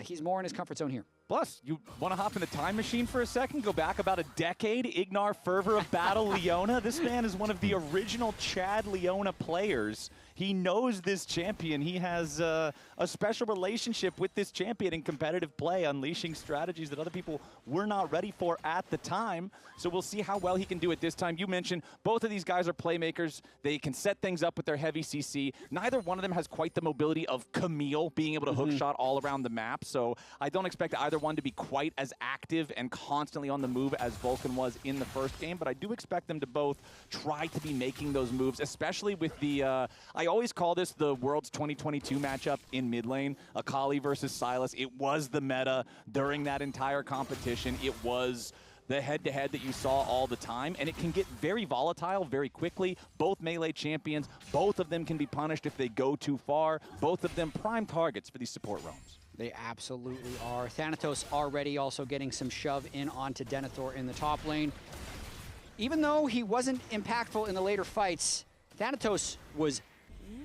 he's more in his comfort zone here. Plus, you want to hop in the time machine for a second? Go back about a decade. Ignar Fervor of Battle Leona. This man is one of the original Chad Leona players. He knows this champion. He has a special relationship with this champion in competitive play, unleashing strategies that other people were not ready for at the time. So we'll see how well he can do it this time. You mentioned both of these guys are playmakers. They can set things up with their heavy CC. Neither one of them has quite the mobility of Camille, being able to hook shot all around the map. So I don't expect either one to be quite as active and constantly on the move as Vulcan was in the first game, but I do expect them to both try to be making those moves, especially with the, I always call this the World's 2022 matchup in mid lane, Akali versus Sylas. It was the meta during that entire competition. It was the head-to-head that you saw all the time, and it can get very volatile very quickly. Both melee champions, both of them can be punished if they go too far. Both of them prime targets for these support roams. They absolutely are. Thanatos already also getting some shove in onto Denethor in the top lane. Even though he wasn't impactful in the later fights, Thanatos was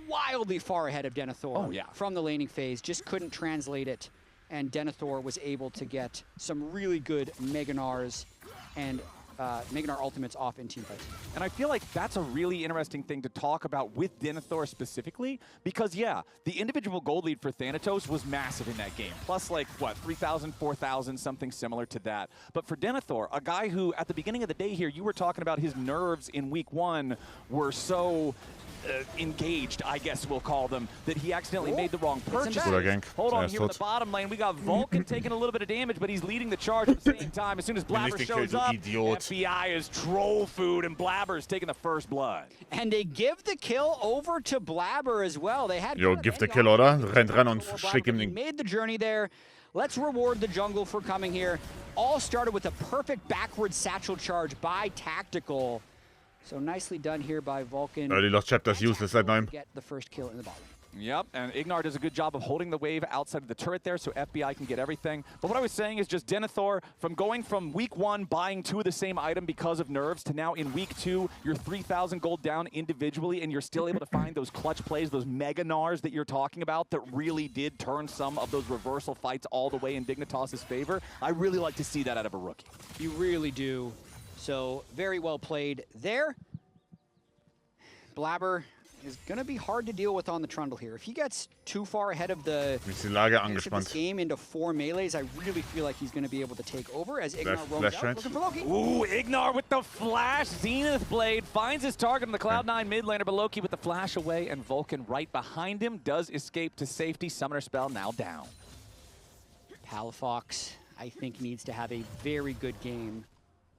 wildly far ahead of Denethor from the laning phase, just couldn't translate it. And Denethor was able to get some really good Meganars and Meganar ultimates off in team fights. And I feel like that's a really interesting thing to talk about with Denethor specifically, because yeah, the individual gold lead for Thanatos was massive in that game. Plus like, what, 3,000, 4,000, something similar to that. But for Denethor, a guy who at the beginning of the day here, you were talking about his nerves in week 1 were so engaged, I guess we'll call them, that he accidentally made the wrong purchase. Hold on, here in the bottom lane, we got Vulcan taking a little bit of damage, but he's leading the charge at the same time. As soon as Blabber shows up, FBI is troll food, and Blabber's taking the first blood. And they give the kill over to Blabber as well. They had give the kill, oder? Rennt ran und schickt ihm den. Made the journey there. Let's reward the jungle for coming here. All started with a perfect backward satchel charge by Tactical. So nicely done here by Vulcan. Early lost chapters useless seit neuem. Get the first kill in the bottom. Yep, and Ignar does a good job of holding the wave outside of the turret there so FBI can get everything. But what I was saying is just Denethor, from going from week 1 buying 2 of the same item because of nerves to now in week 2, you're 3,000 gold down individually and you're still able to find those clutch plays, those mega Gnars that you're talking about that really did turn some of those reversal fights all the way in Dignitas's favor. I really like to see that out of a rookie. You really do. So very well played there. Blabber is going to be hard to deal with on the Trundle here. If he gets too far ahead of the this game into 4 melees, I really feel like he's going to be able to take over as Ignar roams out. Looking for Loki. Ooh, Ignar with the flash. Zenith Blade finds his target on the Cloud9 mid laner, but Loki with the flash away, and Vulcan right behind him does escape to safety. Summoner spell now down. Palafox, I think, needs to have a very good game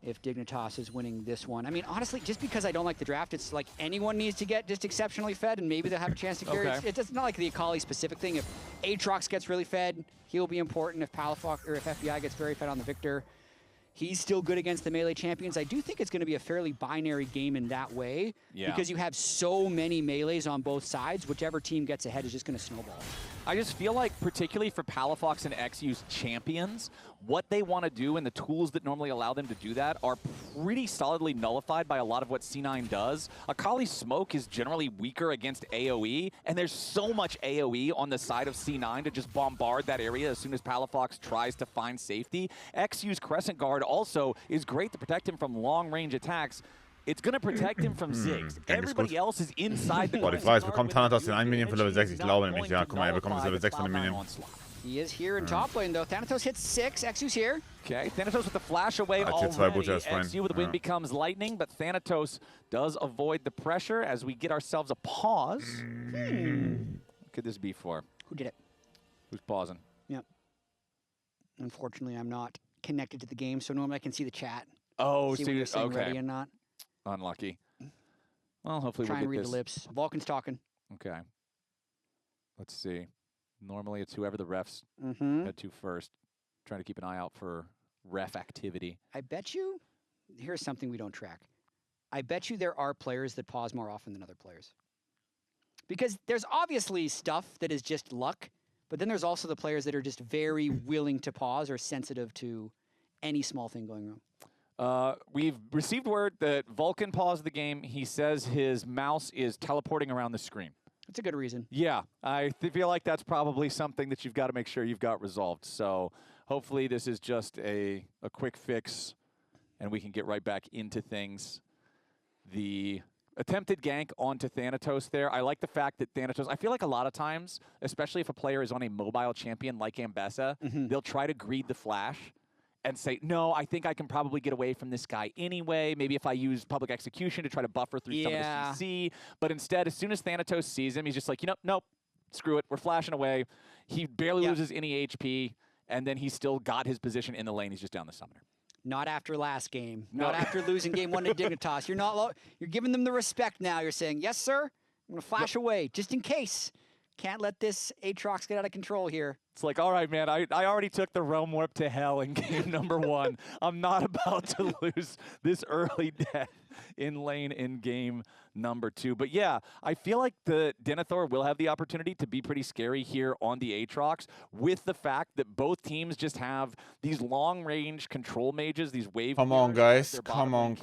if Dignitas is winning this one. I mean, honestly, just because I don't like the draft, it's like anyone needs to get just exceptionally fed, and maybe they'll have a chance to carry. Okay. It's not like the Akali-specific thing. If Aatrox gets really fed, he'll be important. If Palafox or if FBI gets very fed on the Victor, he's still good against the melee champions. I do think it's going to be a fairly binary game in that way, because you have so many melees on both sides. Whichever team gets ahead is just going to snowball. I just feel like, particularly for Palafox and XU's champions, what they want to do and the tools that normally allow them to do that are pretty solidly nullified by a lot of what C9 does. Akali's smoke is generally weaker against AoE, and there's so much AoE on the side of C9 to just bombard that area as soon as Palafox tries to find safety. XU's Crescent Guard also is great to protect him from long-range attacks. It's going to protect him from Ziggs. Everybody else is inside the Boah, die Frage ist, bekommt Thanatos den einen Minion für Level 6? Ich glaube nämlich, ja. Guck mal, er bekommt das Level 6 von dem Minion. He is here in top lane, though. Thanatos hits 6. XU's here. Okay, Thanatos with the flash away already. XU with the wind becomes lightning, but Thanatos does avoid the pressure as we get ourselves a pause. What could this be for? Who did it? Who's pausing? Yep. Unfortunately, I'm not connected to the game, so normally I can see the chat. Oh, see when you're saying ready and not. Unlucky. Well, hopefully Try we'll and get read this. the lips. Vulcan's talking. Okay. Let's see. Normally it's whoever the refs head to first. Trying to keep an eye out for ref activity. I bet you, here's something we don't track. I bet you there are players that pause more often than other players. Because there's obviously stuff that is just luck, but then there's also the players that are just very willing to pause or sensitive to any small thing going wrong. We've received word that Vulcan paused the game. He says his mouse is teleporting around the screen. That's a good reason. Yeah, I feel like that's probably something that you've got to make sure you've got resolved. So hopefully this is just a quick fix, and we can get right back into things. The attempted gank onto Thanatos there. I like the fact that Thanatos, I feel like a lot of times, especially if a player is on a mobile champion like Ambessa, they'll try to greed the flash and say, no, I think I can probably get away from this guy anyway. Maybe if I use public execution to try to buffer through some of the CC. But instead, as soon as Thanatos sees him, he's just like, nope, screw it. We're flashing away. He barely loses any HP, and then he's still got his position in the lane. He's just down the summoner. Not after last game. Not after losing game 1 to Dignitas. You're giving them the respect now. You're saying, yes, sir, I'm going to flash away just in case. Can't let this Aatrox get out of control here. It's like, all right, man, I already took the Realm Warp to hell in game number 1. I'm not about to lose this early death in lane in game number 2. But yeah, I feel like the Denethor will have the opportunity to be pretty scary here on the Aatrox, with the fact that both teams just have these long-range control mages, these wave. Come on, guys. Come on.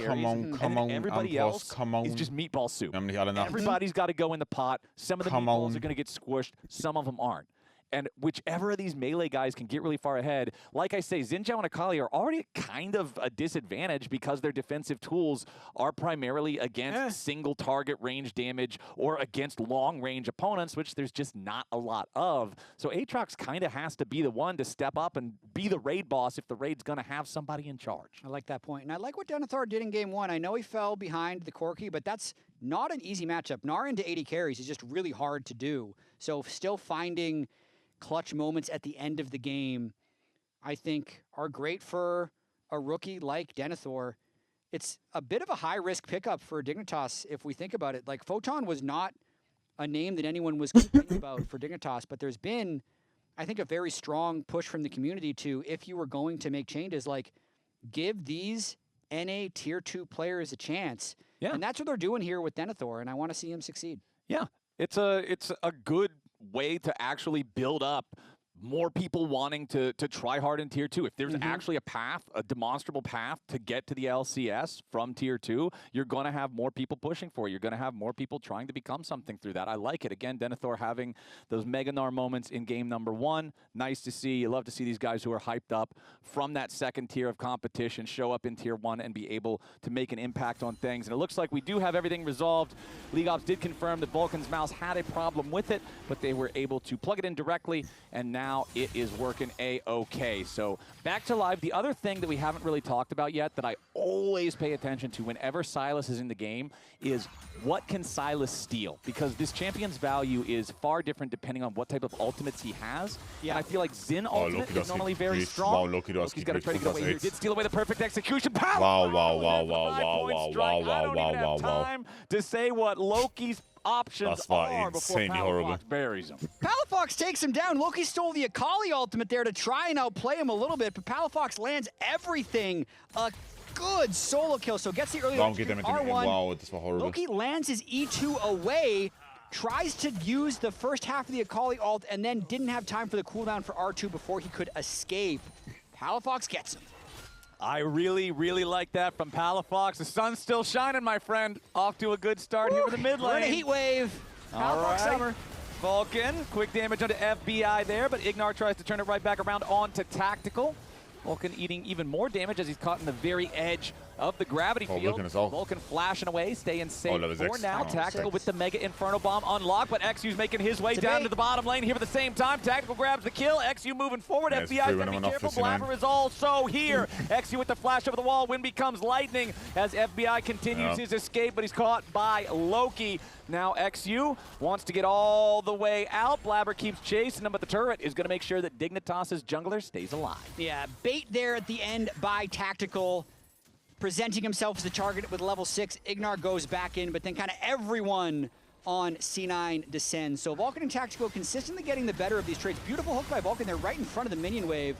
Everybody else is just meatball soup. Everybody's got to go in the pot. Some of the meatballs are going to get squished. Some of them aren't. And whichever of these melee guys can get really far ahead, like I say, Xin Zhao and Akali are already kind of a disadvantage because their defensive tools are primarily against single target range damage or against long range opponents, which there's just not a lot of. So Aatrox kind of has to be the one to step up and be the raid boss if the raid's going to have somebody in charge. I like that point. And I like what Denethor did in game 1. I know he fell behind the Corki, but that's not an easy matchup. Gnar into 80 carries is just really hard to do. So still finding clutch moments at the end of the game, I think, are great for a rookie like Denethor. It's a bit of a high-risk pickup for Dignitas if we think about it. Like, Photon was not a name that anyone was complaining about for Dignitas, but there's been, I think, a very strong push from the community to, if you were going to make changes, like, give these NA Tier 2 players a chance. Yeah. And that's what they're doing here with Denethor, and I want to see him succeed. Yeah, it's a good way to actually build up more people wanting to try hard in Tier 2. If there's actually a path, a demonstrable path to get to the LCS from Tier 2, you're going to have more people pushing for it. You're going to have more people trying to become something through that. I like it. Again, Denethor having those Mega Gnar moments in game number 1. Nice to see. You love to see these guys who are hyped up from that second tier of competition show up in Tier 1 and be able to make an impact on things. And it looks like we do have everything resolved. League Ops did confirm that Vulcan's mouse had a problem with it, but they were able to plug it in directly, and now it is working A-OK. So back to live. The other thing that we haven't really talked about yet that I always pay attention to whenever Sylas is in the game is what can Sylas steal? Because this champion's value is far different depending on what type of ultimates he has. Yeah. And I feel like Xin ultimate is normally very strong. Wow, Loki Loki's got to try to get away here. Did steal away the perfect execution. Power! Wow. Time to say what Loki's options are before Palafox buries him. Palafox takes him down. Loki stole the Akali ultimate there to try and outplay him a little bit, but Palafox lands everything. A good solo kill, so gets the early R1. Wow, this was horrible. Loki lands his E2 away, tries to use the first half of the Akali ult, and then didn't have time for the cooldown for R2 before he could escape. Palafox gets him. I really, really like that from Palafox. The sun's still shining, my friend. Off to a good start here in the mid lane. We're in a heat wave. Palafox summer. Vulcan, quick damage onto FBI there, but Ignar tries to turn it right back around onto Tactical. Vulcan eating even more damage as he's caught in the very edge of the gravity field. Vulcan flashing away, staying safe for now. Tactical with the Mega Inferno Bomb unlocked, but XU's making his way down to the bottom lane here at the same time. Tactical grabs the kill. XU moving forward. FBI's going to be careful. Blabber is also here. XU with the flash over the wall. Wind becomes lightning as FBI continues his escape, but he's caught by Loki. Now XU wants to get all the way out. Blabber keeps chasing him, but the turret is going to make sure that Dignitas' jungler stays alive. Yeah, bait there at the end by Tactical, presenting himself as the target with level 6. Ignar goes back in, but then kind of everyone on C9 descends. So Vulcan and Tactical consistently getting the better of these trades. Beautiful hook by Vulcan. They're right in front of the minion wave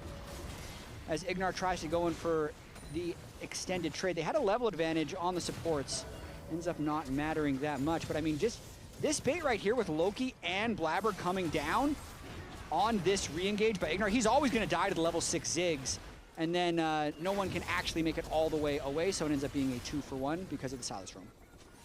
as Ignar tries to go in for the extended trade. They had a level advantage on the supports. Ends up not mattering that much. But I mean, just this bait right here with Loki and Blabber coming down on this re-engage by Ignar. He's always going to die to the level 6 Ziggs. And then no one can actually make it all the way away, so it ends up being a 2-for-1 because of the Sylas roam.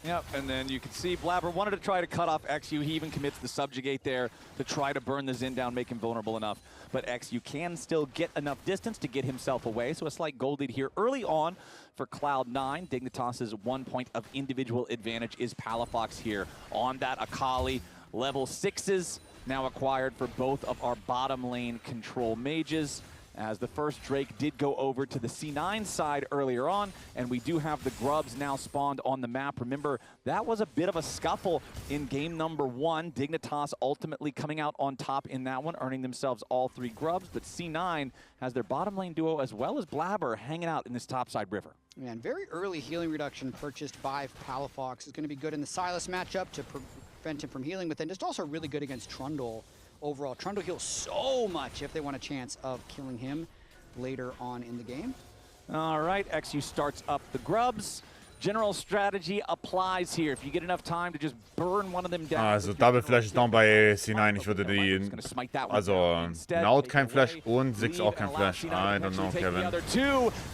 Yep, and then you can see Blabber wanted to try to cut off XU. He even commits the subjugate there to try to burn the Xin down, make him vulnerable enough. But XU can still get enough distance to get himself away, so a slight gold lead here early on for Cloud9. Dignitas' 1 point of individual advantage is Palafox here on that Akali. Level 6s now acquired for both of our bottom lane control mages, as the first Drake did go over to the C9 side earlier on, and we do have the Grubs now spawned on the map. Remember, that was a bit of a scuffle in game number 1. Dignitas ultimately coming out on top in that one, earning themselves all 3 Grubs, but C9 has their bottom lane duo as well as Blabber hanging out in this topside river. Man, very early healing reduction purchased by Palafox is going to be good in the Sylas matchup to prevent him from healing, but then just also really good against Trundle. Overall, Trundle heals so much if they want a chance of killing him later on in the game. All right, XU starts up the Grubs, General strategy applies here. If you get enough time to just burn one of them down. Also Double Flash ist down bei C9. Ich würde die... Also Naut kein Flash und Ziggs auch kein Flash. I don't know, Kevin.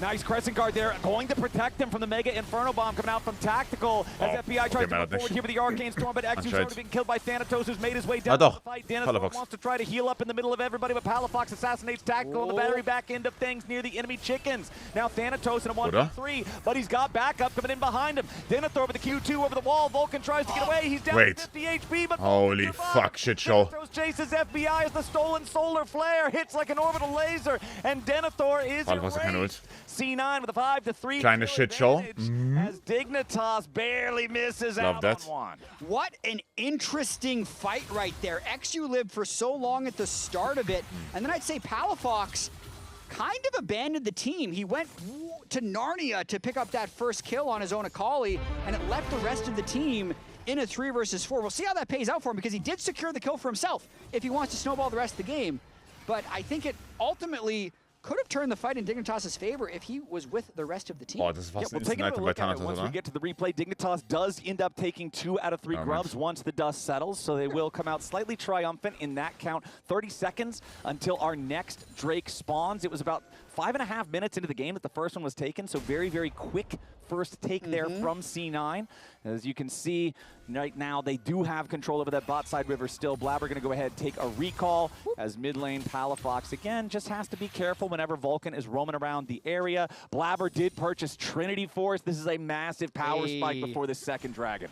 Nice crescent guard there. Going to protect him from the Mega Inferno Bomb coming out from Tactical. As FBI tries to move forward here with the Arcane Storm, but X's already been killed by Thanatos, who's made his way down to the fight. Denethor wants to try to heal up in the middle of everybody, but Palafox assassinates Tactical on the battery back end of things near the enemy chickens. Now Thanatos in a 1v3, but he's got backup coming in behind him. Denethor with the Q2 over the wall. Vulcan tries to get away. He's down to 50 HP, but holy fuck, shit show. Thanatos chases FBI as the stolen solar flare hits like an orbital laser, and Denethor is erased. C9 with a 5-3 kleine shit show. As Dignitas barely misses out on one. What an interesting fight right there. XU lived for so long at the start of it, and then I'd say Palafox kind of abandoned the team. He went to Narnia to pick up that first kill on his own Akali, and it left the rest of the team in a 3 versus 4. We'll see how that pays out for him, because he did secure the kill for himself if he wants to snowball the rest of the game. But I think it ultimately could have turned the fight in Dignitas' favor if he was with the rest of the team. Oh, das ist fast we'll take another look at it once we get to the replay. Dignitas does end up taking 2 out of 3 grubs once the dust settles, so they will come out slightly triumphant in that count. 30 seconds until our next Drake spawns. It was about 5.5 minutes into the game that the first one was taken, so very, very quick first take there from C9. As you can see, right now they do have control over that bot side river still. Blabber gonna go ahead and take a recall as mid lane Palafox, again, just has to be careful whenever Vulcan is roaming around the area. Blabber did purchase Trinity Force. This is a massive power spike before the second dragon.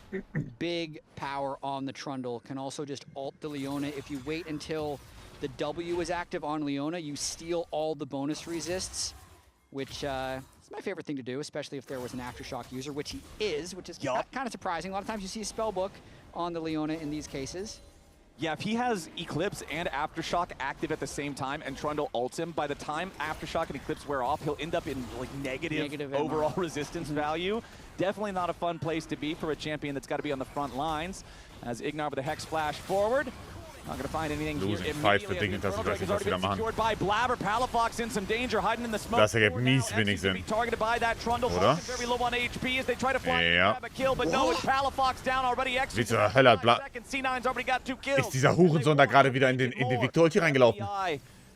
Big power on the Trundle. Can also just ult the Leona. If you wait until the W is active on Leona, you steal all the bonus resists, which is my favorite thing to do, especially if there was an Aftershock user, which he is, which is kind of surprising. A lot of times you see a Spellbook on the Leona in these cases. Yeah, if he has Eclipse and Aftershock active at the same time and Trundle ults him, by the time Aftershock and Eclipse wear off, he'll end up in like negative overall resistance value. Definitely not a fun place to be for a champion that's got to be on the front lines. As Ignar with a Hex Flash forward. Not gonna find anything here. Fight für Dignitas, ich weiß nicht, was sie da machen. Blabber, Palafox in some danger, hiding in the smoke. Das ergibt mies wenig Sinn. Targeted by that Trundle, very low on HP as they try to fly grab a kill, but no, it's Palafox down already. Wie zur Hölle hat C9's already got 2 kills. Ist dieser Hurensohn da gerade wieder in den Victor-Ulti reingelaufen?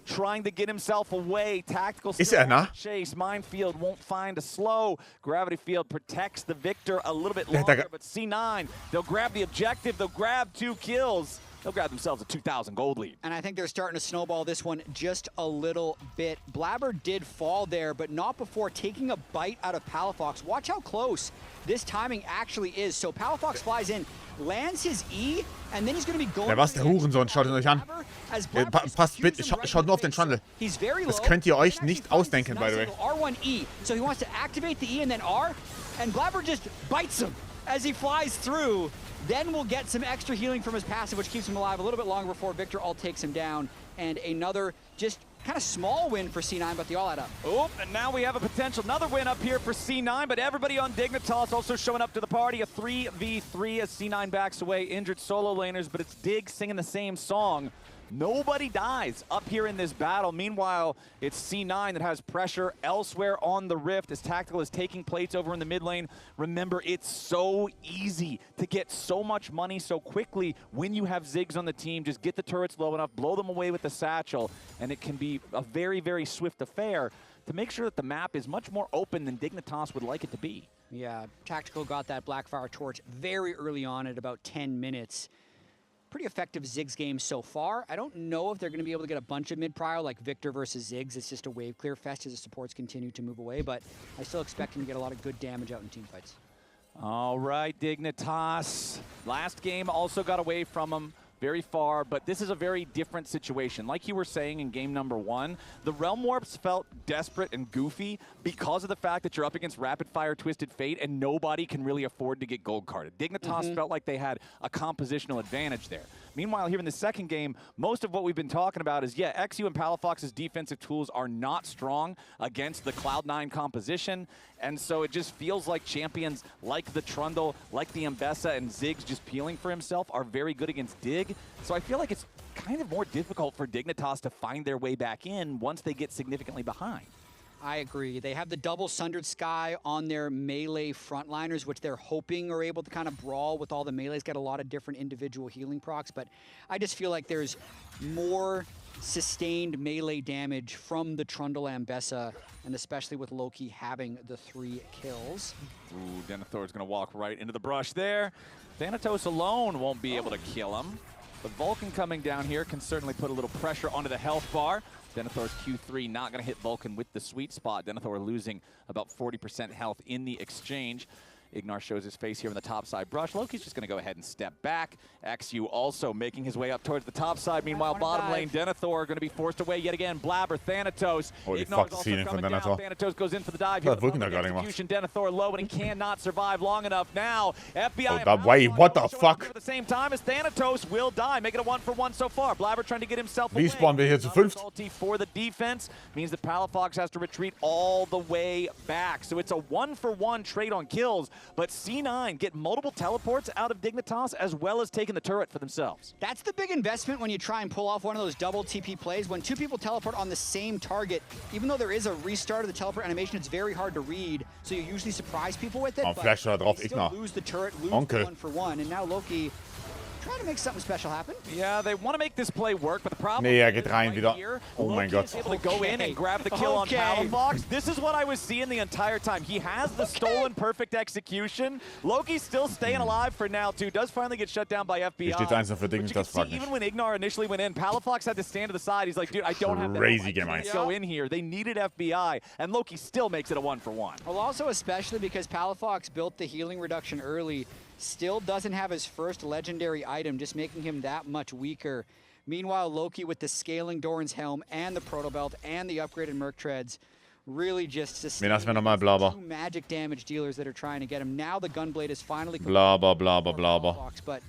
Trying to get himself away. Tactical chase. Minefield won't find a slow. Gravity Field protects the Victor a little bit longer, but C9, they'll grab the objective, they'll grab 2 kills. They'll grab themselves a 2,000 gold lead. And I think they're starting to snowball this one just a little bit. Blabber did fall there, but not before taking a bite out of Palafox. Watch how close this timing actually is. So Palafox flies in, lands his E, and then he's going to be going... Ja, was, der Hurensohn, schaut ihn euch an. Passt bitte, schaut nur auf den Trundle. Das könnt ihr euch nicht ausdenken, by the way. R1E, so he wants to activate the E and then R, and Blabber just bites him as he flies through. Then we'll get some extra healing from his passive, which keeps him alive a little bit longer before Victor All takes him down. And another just kind of small win for C9, but they all add up. Oh, and now we have a potential another win up here for C9, but everybody on Dignitas also showing up to the party. A 3v3 as C9 backs away, injured solo laners, but it's Dig singing the same song. Nobody dies up here in this battle. Meanwhile, it's C9 that has pressure elsewhere on the Rift as Tactical is taking plates over in the mid lane. Remember, it's so easy to get so much money so quickly when you have Ziggs on the team. Just get the turrets low enough, blow them away with the satchel, and it can be a very, very swift affair to make sure that the map is much more open than Dignitas would like it to be. Yeah, Tactical got that Blackfire Torch very early on at about 10 minutes. Pretty effective Ziggs game so far. I don't know if they're going to be able to get a bunch of mid-prio like Victor versus Ziggs. It's just a wave clear fest as the supports continue to move away, but I still expect him to get a lot of good damage out in team fights. All right, Dignitas. Last game also got away from him very far, but this is a very different situation. Like you were saying in game number 1, the Realm Warps felt desperate and goofy because of the fact that you're up against Rapid Fire Twisted Fate and nobody can really afford to get gold carded. Dignitas felt like they had a compositional advantage there. Meanwhile, here in the second game, most of what we've been talking about is, yeah, XU and Palafox's defensive tools are not strong against the Cloud9 composition, and so it just feels like champions like the Trundle, like the Mbessa, and Ziggs just peeling for himself are very good against Dig. So I feel like it's kind of more difficult for Dignitas to find their way back in once they get significantly behind. I agree. They have the double Sundered Sky on their melee frontliners, which they're hoping are able to kind of brawl with all the melees, get a lot of different individual healing procs, but I just feel like there's more sustained melee damage from the Trundle Ambessa, and especially with Loki having the 3 kills. Ooh, Denethor's gonna walk right into the brush there. Thanatos alone won't be able to kill him, but Vulcan coming down here can certainly put a little pressure onto the health bar. Denethor's Q3 not going to hit Vulcan with the sweet spot. Denethor losing about 40% health in the exchange. Ignar shows his face here on the top side brush. Loki's just going to go ahead and step back. XU also making his way up towards the top side. Meanwhile, bottom lane, Denethor going to be forced away yet again. Blabber, Thanatos. Ignar's also coming down. Thanatos goes in for the dive. Execution, Denethor low, and he cannot survive long enough now. FBI. Wait, what the fuck? At the same time as Thanatos will die, making it a 1-for-1 so far. Blabber trying to get himself away. Respawnen wir hier zu 5. For the defense means that Palafox has to retreat all the way back. So it's a 1-for-1 trade on kills, but C9 get multiple teleports out of Dignitas as well as taking the turret for themselves. That's the big investment when you try and pull off one of those double TP plays. When 2 people teleport on the same target, even though there is a restart of the teleport animation, it's very hard to read, so you usually surprise people with it. Flash da drauf, still Ignar. lose the turret, lose the 1-for-1, and now Loki trying to make something special happen. Yeah, they want to make this play work, but the problem Nee, geht rein wieder. Oh mein Gott. able to go in and grab the kill on Palafox. This is what I was seeing the entire time. He has the stolen perfect execution. Loki's still staying alive for now, too. Does finally get shut down by FBI. Hier steht 1 für Dignitas, frag Even when Ignar initially went in, Palafox had to stand to the side. He's like, dude, I don't have Crazy that. game, I can't go in here. They needed FBI, and Loki still makes it a 1-for-1. Well, also especially because Palafox built the healing reduction early, still doesn't have his first legendary item, just making him that much weaker. Meanwhile, Loki with the scaling Doran's Helm and the Proto Belt and the upgraded Merc Treads really just sustaining 2 magic damage dealers that are trying to get him. Now the Gunblade is finally Blabber. But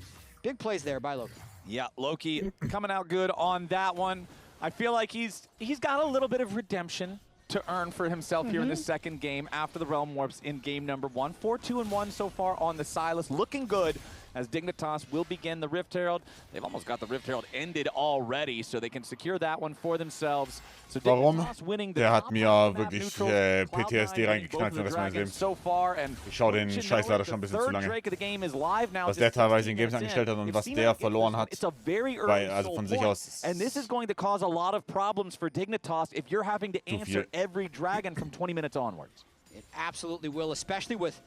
big plays there by Loki. Yeah, Loki coming out good on that one. I feel like he's got a little bit of redemption to earn for himself here in the second game after the Realm Warps in game number 1. 4-2-1 so far on the Silas. Looking good as Dignitas will begin the Rift Herald. They've almost got the Rift Herald ended already, so they can secure that one for themselves. So Warum? winning Der hat mir wirklich PTSD reingeknallt für den Rest meines Lebens. Ich schaue den Scheiß leider schon ein bisschen zu lange. Was der teilweise in Games angestellt hat und was der verloren hat, also von sich aus. And this is going to cause a lot of problems for Dignitas if you're having to answer every dragon from 20 minutes onwards. It absolutely will, especially with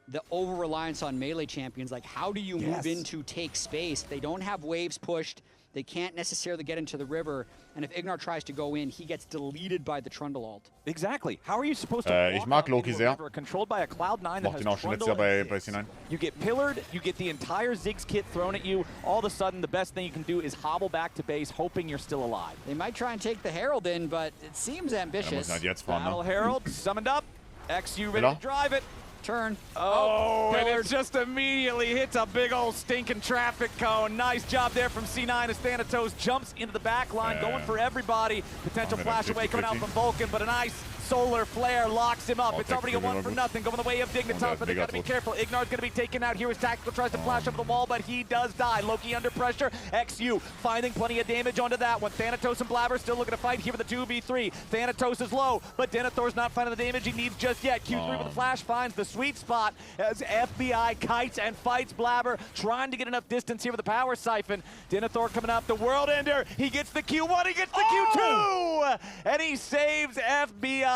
the over-reliance on melee champions. Like, how do you move in to take space? They don't have waves pushed. They can't necessarily get into the river. And if Ignar tries to go in, he gets deleted by the Trundle ult. Exactly. How are you supposed to Ich mag Loki sehr. Controlled by a Cloud9 that Mochte ihn auch schon letztes Jahr bei C9. You get pillared, you get the entire Ziggs kit thrown at you. All of a sudden, the best thing you can do is hobble back to base, hoping you're still alive. They might try and take the Herald in, but it seems ambitious. Battle Herald summoned up. XU ready to drive it. Turn. Oh, and it just immediately hits a big old stinking traffic cone. Nice job there from C9 as Thanatos jumps into the back line, going for everybody. Potential flash away coming out from Vulcan, but a nice solar flare locks him up. It's already a 1-for-0 going the way of Dignitas, but they got to be careful. Ignar's going to be taken out here as Tactical tries to flash over the wall, but he does die. Loki under pressure. XU finding plenty of damage onto that one. Thanatos and Blabber still looking to fight here with the 2v3. Thanatos is low, but Denethor's not finding the damage he needs just yet. Q3 with the flash finds the sweet spot as FBI kites and fights Blabber, trying to get enough distance here with the power siphon. Denethor coming up, the World Ender. He gets the Q1, he gets the Q2, and he saves FBI.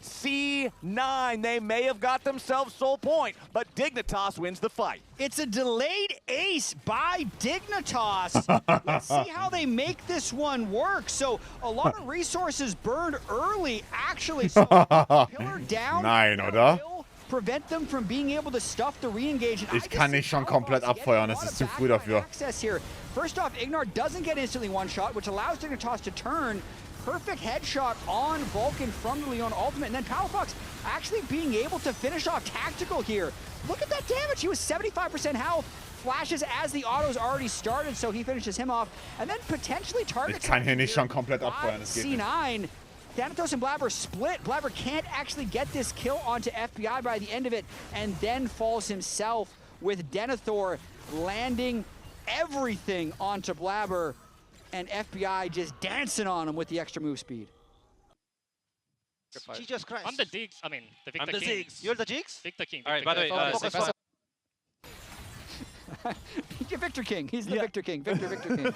C9, they may have got themselves soul point, but Dignitas wins the fight. It's a delayed ace by Dignitas. Let's see how they make this one work. So a lot of resources burned early, actually. So pillar down. Nein, oder? Prevent them from being able to stuff the re-engage. Ich kann nicht schon komplett abfeuern, es ist zu früh dafür. First off, Ignar doesn't get instantly one-shot, which allows Dignitas to turn. Perfect headshot on Vulcan from the Leon ultimate, and then Palafox actually being able to finish off Tactical here. Look at that damage. He was 75% health. Flashes as the auto's already started, so he finishes him off, and then potentially targets. Ich kann hier nicht schon komplett abfeuern, es geht nicht. C9. Thanatos and Blabber split. Blabber can't actually get this kill onto FBI by the end of it, and then falls himself with Denethor landing everything onto Blabber, and FBI just dancing on him with the extra move speed. Jesus Christ. I'm the Diggs. I mean, the Victor I'm the King. Ziggs. You're the Jigs? Victor King. All right, by the way, Victor King. He's the Victor King. Victor King.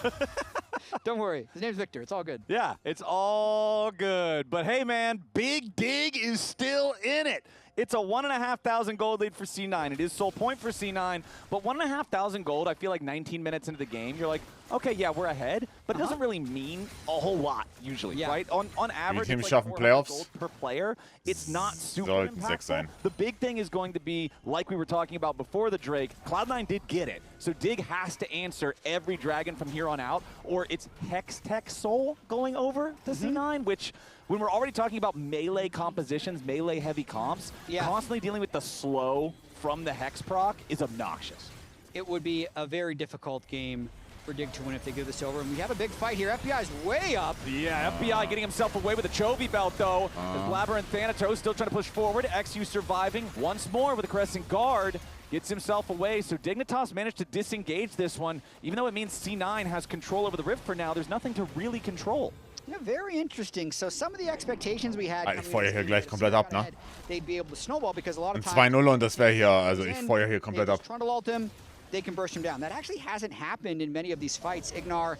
Don't worry. His name's Victor. It's all good. Yeah, it's all good. But hey, man, Big Dig is still in it. It's a 1,500 gold lead for C9. It is sole point for C9, but 1,500 gold, I feel like 19 minutes into the game, you're like, okay, yeah, we're ahead, but it doesn't really mean a whole lot usually, right? On average, it's like 400 gold per player. It's not super impactful. The big thing is going to be, like we were talking about before the Drake, Cloud9 did get it. So Dig has to answer every dragon from here on out, or it's Hex Tech Soul going over to C9, which, when we're already talking about melee compositions, melee heavy comps, constantly dealing with the slow from the Hex proc is obnoxious. It would be a very difficult game for Dig to win if they give this over. And we have a big fight here. FBI's way up. Yeah, FBI getting himself away with a Chovy belt, though. As Blabber and Thanatos still trying to push forward. XU surviving once more with a Crescent Guard. Gets himself away, so Dignitas managed to disengage this one. Even though it means C9 has control over the Rift for now, there's nothing to really control. Yeah, very interesting. So some of the expectations we had. Ich feuer hier gleich komplett ab, ne? They'd be able to snowball because a lot of Ein times 2-0 und das wäre hier, also ich feuer hier komplett ab. Trundle ult him, they can burst him down. That actually hasn't happened in many of these fights. Ignar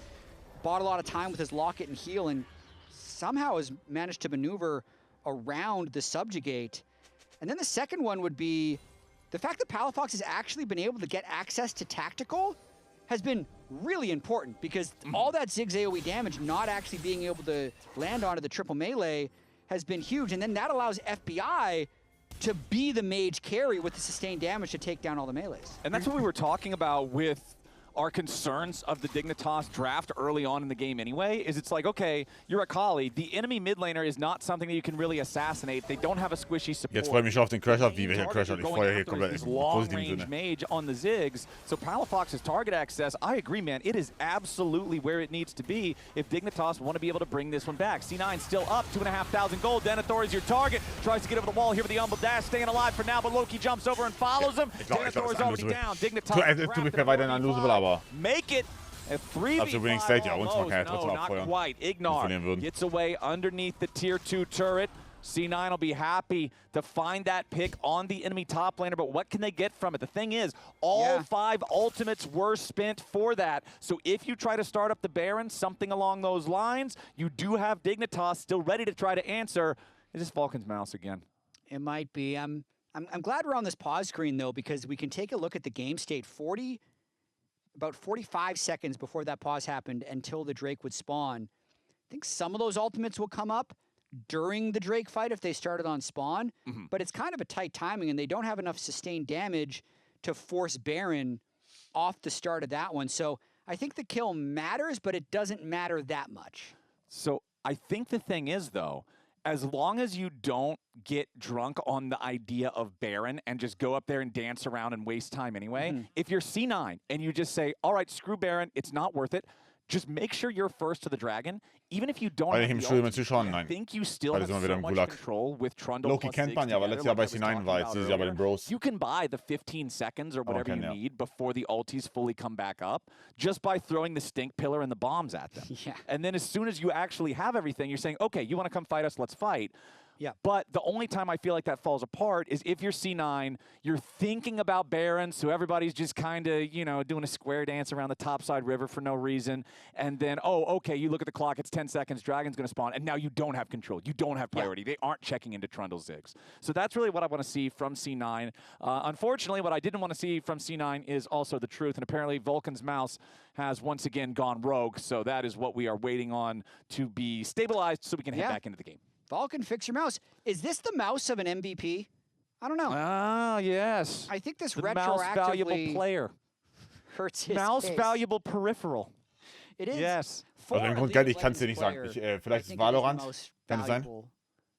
bought a lot of time with his locket and heal and somehow has managed to maneuver around the subjugate. And then the second one would be the fact that Palafox has actually been able to get access to tactical has been really important because all that Ziggs AoE damage not actually being able to land onto the triple melee has been huge. And then that allows FBI to be the mage carry with the sustained damage to take down all the melees. And that's what we were talking about with our concerns of the Dignitas draft early on in the game anyway, is it's like, okay, you're a Kali. The enemy mid laner is not something that you can really assassinate. They don't have a squishy support. Jetzt freue ich mich auf den Crasher, wie wir hier Crasher. Ich feuer hier komplett im positiven Sinne. Mage on the Ziggs. So Palafox's target access, I agree, man. It is absolutely where it needs to be if Dignitas want to be able to bring this one back. C9 still up, 2,500 gold. Denethor is your target. Tries to get over the wall here with the Humble Dash, staying alive for now, but Loki jumps over and follows him. Denethor is already down. Dignitas make it a 3v5 almost. No, not quite. Ignar gets away underneath the tier 2 turret. C9 will be happy to find that pick on the enemy top laner, but what can they get from it? The thing is, all 5 ultimates were spent for that. So if you try to start up the Baron, something along those lines, you do have Dignitas still ready to try to answer. Is this Falcon's mouse again? It might be. I'm glad we're on this pause screen, though, because we can take a look at the game state. About 45 seconds before that pause happened until the Drake would spawn. I think some of those ultimates will come up during the Drake fight if they started on spawn, but it's kind of a tight timing and they don't have enough sustained damage to force Baron off the start of that one. So I think the kill matters, but it doesn't matter that much. So I think the thing is, though, as long as you don't get drunk on the idea of Baron and just go up there and dance around and waste time anyway, if you're C9 and you just say, all right, screw Baron, it's not worth it, just make sure you're first to the dragon. Even if you don't have the ult, I think you still have so much control with Trundle. Loki kennt man ja, weil letztes Jahr bei C9 war, jetzt ist ja bei den Bros. You can buy the 15 seconds or whatever you need before the ultis fully come back up just by throwing the stink pillar and the bombs at them. And then as soon as you actually have everything, you're saying, okay, you want to come fight us, let's fight. But the only time I feel like that falls apart is if you're C9, you're thinking about Baron, so everybody's just kind of, you know, doing a square dance around the topside river for no reason. And then, oh, okay, you look at the clock, it's 10 seconds, Dragon's going to spawn, and now you don't have control. You don't have priority. They aren't checking into Trundle Ziggs. So that's really what I want to see from C9. Unfortunately, what I didn't want to see from C9 is also the truth, and apparently Vulcan's mouse has once again gone rogue, so that is what we are waiting on to be stabilized so we can head back into the game. Vulcan, fix your mouse. Is this the mouse of an MVP? I don't know. Ah, yes. I think this the retroactively mouse valuable player. Hurts his mouse case. Valuable peripheral. It is. Yes. Also im Grund, ich kann es dir nicht sagen. Vielleicht ist Valorant. Kann es sein?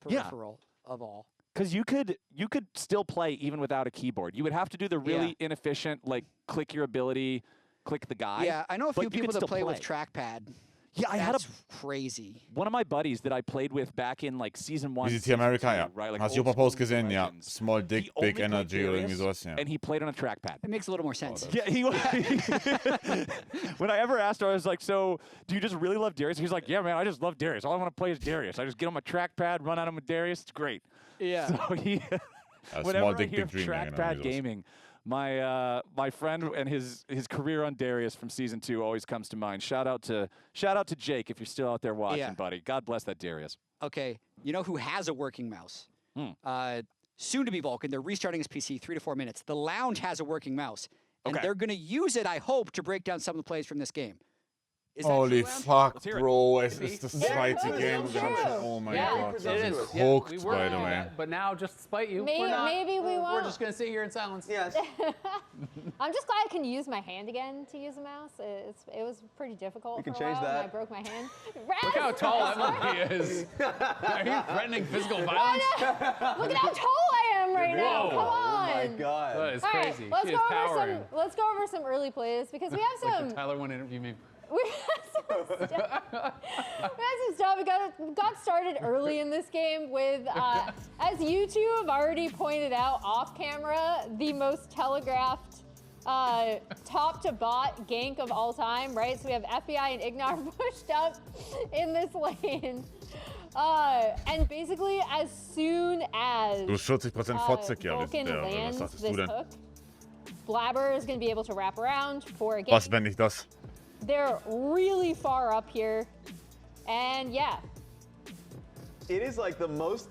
Peripheral of all. Because you could still play even without a keyboard. You would have to do the really inefficient, like, click your ability, click the guy. Yeah, I know a few people that play with trackpad. Yeah, I had crazy. One of my buddies that I played with back in like Season 1. Visitiert Amerika, ja. Right, like Hast du ein paar Posts gesehen? Ja. Small Dick, Big Energy oder irgendwie sowas, ja. And he played on a trackpad. It makes a little more sense. Yeah, when I ever asked her, I was like, so do you just really love Darius? He's like, yeah, man, I just love Darius. All I want to play is Darius. I just get on my trackpad, run at him with Darius. It's great. Yeah. So he, whenever Small I Dick, hear Big Dream, trackpad gaming, my friend and his career on Darius from Season 2 always comes to mind. Shout out to Jake if you're still out there watching, buddy. God bless that Darius. Okay, you know who has a working mouse? Soon to be Vulcan. They're restarting his PC 3 to 4 minutes. The Lounge has a working mouse, and they're going to use it, I hope, to break down some of the plays from this game. Holy fuck, bro. Es ist das zweite Game. Oh my God. It is. Hooked, by the way. But now, just to spite you, Maybe we won't. We're just going to sit here in silence. Yes. I'm just glad I can use my hand again to use a mouse. It was pretty difficult You can for a change while that. when I broke my hand. Look how tall Emily is. Are you threatening physical violence? Look at how tall I am right now. Come on. Oh my God. That is All right, crazy. let's She go is over powering. let's go over some early plays because we have Like some. the Tyler won't interview me. We had some stuff. We got started early in this game with, as you two have already pointed out off camera, the most telegraphed top to bot gank of all time, right? So we have FBI and Ignar pushed up in this lane. And basically, as soon as Du bist 40% fotzig, ja. Vulcan Was lands sagtest this du denn? hook, Blabber is going to be able to wrap around for a gank. Was, wenn nicht das? They're really far up here. And yeah. It is like the most,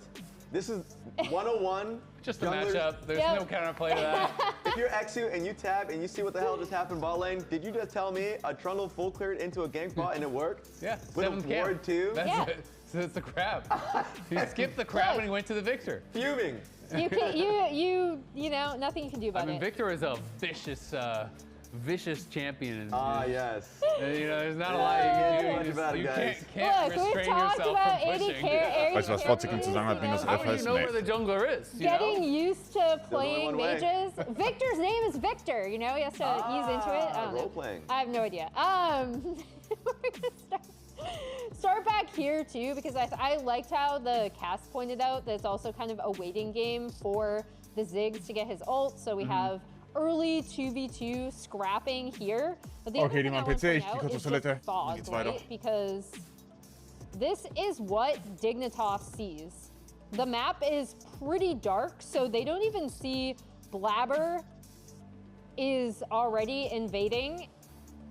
this is 101. Just a matchup. There's no counterplay to that. If you're Exu and you tab and you see what the hell just happened bot lane, did you just tell me a Trundle full cleared into a gank bot and it worked? Yeah. With a ward too? That's it. So it's the crab. He skipped the crab and he went to the Victor. Fuming. You know, nothing you can do about it. I mean, Victor is a vicious champion. Yes. You know, there's not a lot you can do. You can't restrain yourself from pushing. Weißt du, was fotzig im Zusammenhang hat? Minus How F do you heißt know where the jungler is? You Getting know? used to playing mages. Victor's name is Victor, you know? He has to ease into it. I don't know. Role-playing. I have no idea. We're gonna start back here too, because I liked how the cast pointed out that it's also kind of a waiting game for the Ziggs to get his ult. So we have early 2v2 scrapping here. But the other thing I want to point out is just fog, right? Because this is what Dignitas sees. The map is pretty dark, so they don't even see Blabber is already invading.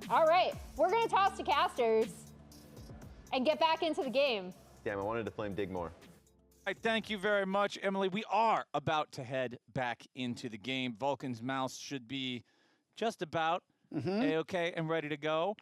All right, we're gonna toss to casters and get back into the game. Damn, I wanted to flame dig more. Thank you very much, Emily. We are about to head back into the game. Vulcan's mouse should be just about A-okay and ready to go.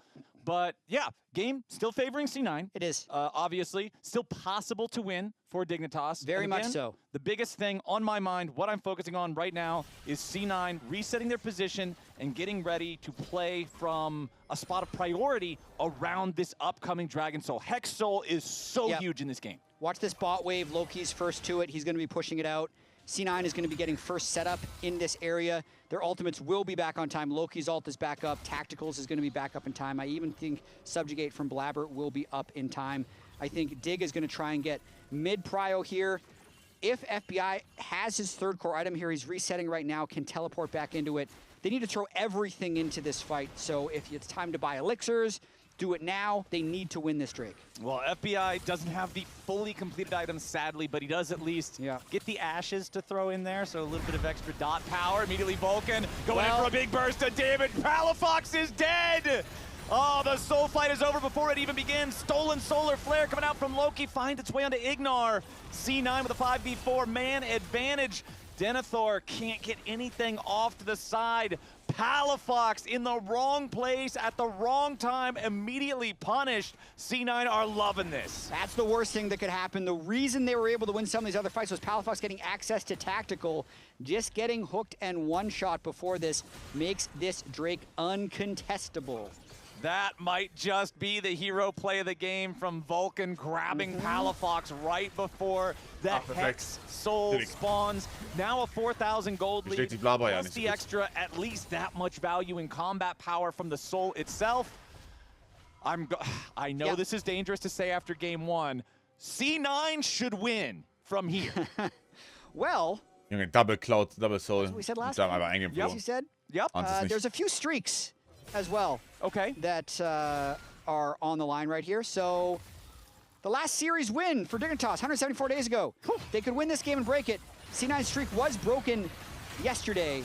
But yeah, game still favoring C9. It is. Obviously, still possible to win for Dignitas. Very And much again, so. The biggest thing on my mind, what I'm focusing on right now, is C9 resetting their position and getting ready to play from a spot of priority around this upcoming Dragon Soul. Hex Soul is so huge in this game. Watch this bot wave. Loki's first to it. He's going to be pushing it out. C9 is going to be getting first setup in this area. Their ultimates will be back on time. Loki's ult is back up. Tacticals is going to be back up in time. I even think Subjugate from Blabber will be up in time. I think Dig is going to try and get mid-prio here. If FBI has his third core item here, he's resetting right now, can teleport back into it. They need to throw everything into this fight. So if it's time to buy elixirs, do it now. They need to win this Drake. Well, FBI doesn't have the fully completed items, sadly, but he does at least get the ashes to throw in there, so a little bit of extra dot power. Immediately Vulcan going in for a big burst of damage. Palafox is dead! Oh, the soul fight is over before it even begins. Stolen solar flare coming out from Loki finds its way onto Ignar. C9 with a 5v4 man advantage. Denethor can't get anything off to the side. Palafox in the wrong place at the wrong time, immediately punished. C9 are loving this. That's the worst thing that could happen. The reason they were able to win some of these other fights was Palafox getting access to tactical. Just getting hooked and one-shot before this makes this Drake uncontestable. That might just be the hero play of the game from Vulcan, grabbing Palafox right before the Hex Soul spawns. Now a 4,000 gold lead, plus the extra, at least that much value in combat power from the Soul itself. I know this is dangerous to say after game 1. C9 should win from here. Well, Junge, Double Cloud, Double Soul. we said last Da haben wir time. eingeflogen. Yes, you said? Yep. There's a few streaks as well. Okay. That are on the line right here. So the last series win for Dignitas 174 days ago. They could win this game and break it. C9's streak was broken yesterday.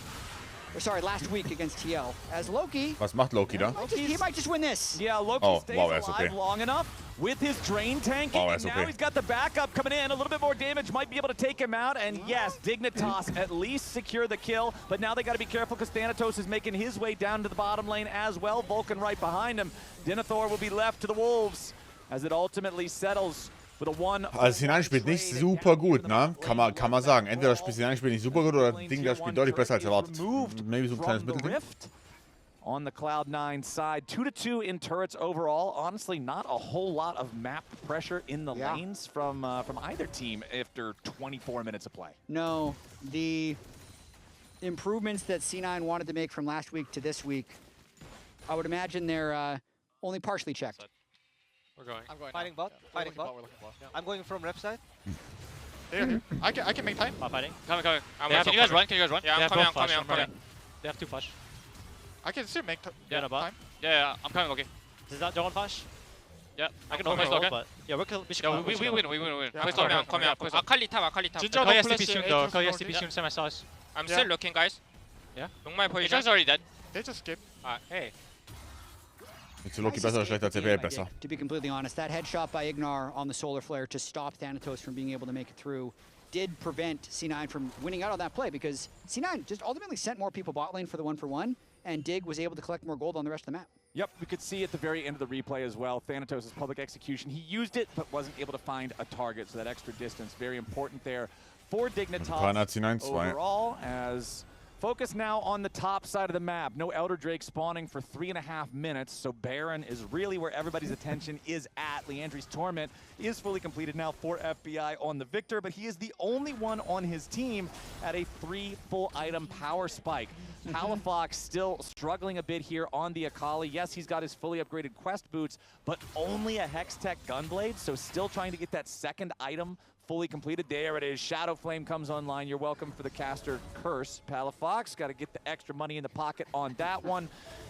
Or sorry, last week against TL. As Loki. Was macht Loki da? He might just win this. Yeah, Loki stays er ist alive okay. long enough with his drain tanking. Er And ist now okay. he's got the backup coming in. A little bit more damage might be able to take him out. And yes, Dignitas at least secure the kill. But now they got to be careful because Thanatos is making his way down to the bottom lane as well. Vulcan right behind him. Denethor will be left to the Wolves as it ultimately settles. Also C9 spielt nicht super gut, ne? Kann man sagen. Entweder spielt C9 spielt nicht super gut oder Ding, der spielt deutlich besser als erwartet. Maybe so ein kleines Mittelding. On the Cloud9 side, 2-2 in turrets overall. Honestly, not a whole lot of map pressure in the lanes from either team after 24 minutes of play. No, the improvements that C9 wanted to make from last week to this week, I would imagine they're only partially checked. We're going. I'm going. Fighting bot. Yeah, Fighting bot. We're looking bot. Yeah. I'm going from left side. There. I can make time. Fighting. Coming. Can you guys run? Can you guys run? Yeah, I'm coming. They have 2 flash. I can still make time. No bot. time. Yeah, I'm coming, okay. Is that John flash? Yeah, I can hold my slogan. But yeah, we win. Please slow down. Coming up. Akali top. 진짜 Korea no STP soon flash, though. eight Korea flash, STP yeah. soon, semi-sauce. I'm Yeah. still looking, guys. Yeah. Longmai position. It's already dead. They just skip. Hey. Ist Loki besser oder schlechter als CPL besser? To be completely honest, that headshot by Ignar on the Solar Flare to stop Thanatos from being able to make it through did prevent C9 from winning out on that play because C9 just ultimately sent more people bot lane for the 1-for-1, and Dig was able to collect more gold on the rest of the map. Yep, we could see at the very end of the replay as well, Thanatos' public execution. He used it, but wasn't able to find a target, so that extra distance, very important there for Dignitas overall, as focus now on the top side of the map. No Elder Drake spawning for 3.5 minutes, so Baron is really where everybody's attention is at. Leandri's Torment is fully completed now for FBI on the Victor, but he is the only one on his team at a 3 full item power spike. Palafox still struggling a bit here on the Akali. Yes, he's got his fully upgraded quest boots, but only a Hextech Gunblade, so still trying to get that second item fully completed. There it is. Shadow Flame comes online. You're welcome for the caster curse. Palafox got to get the extra money in the pocket on that one,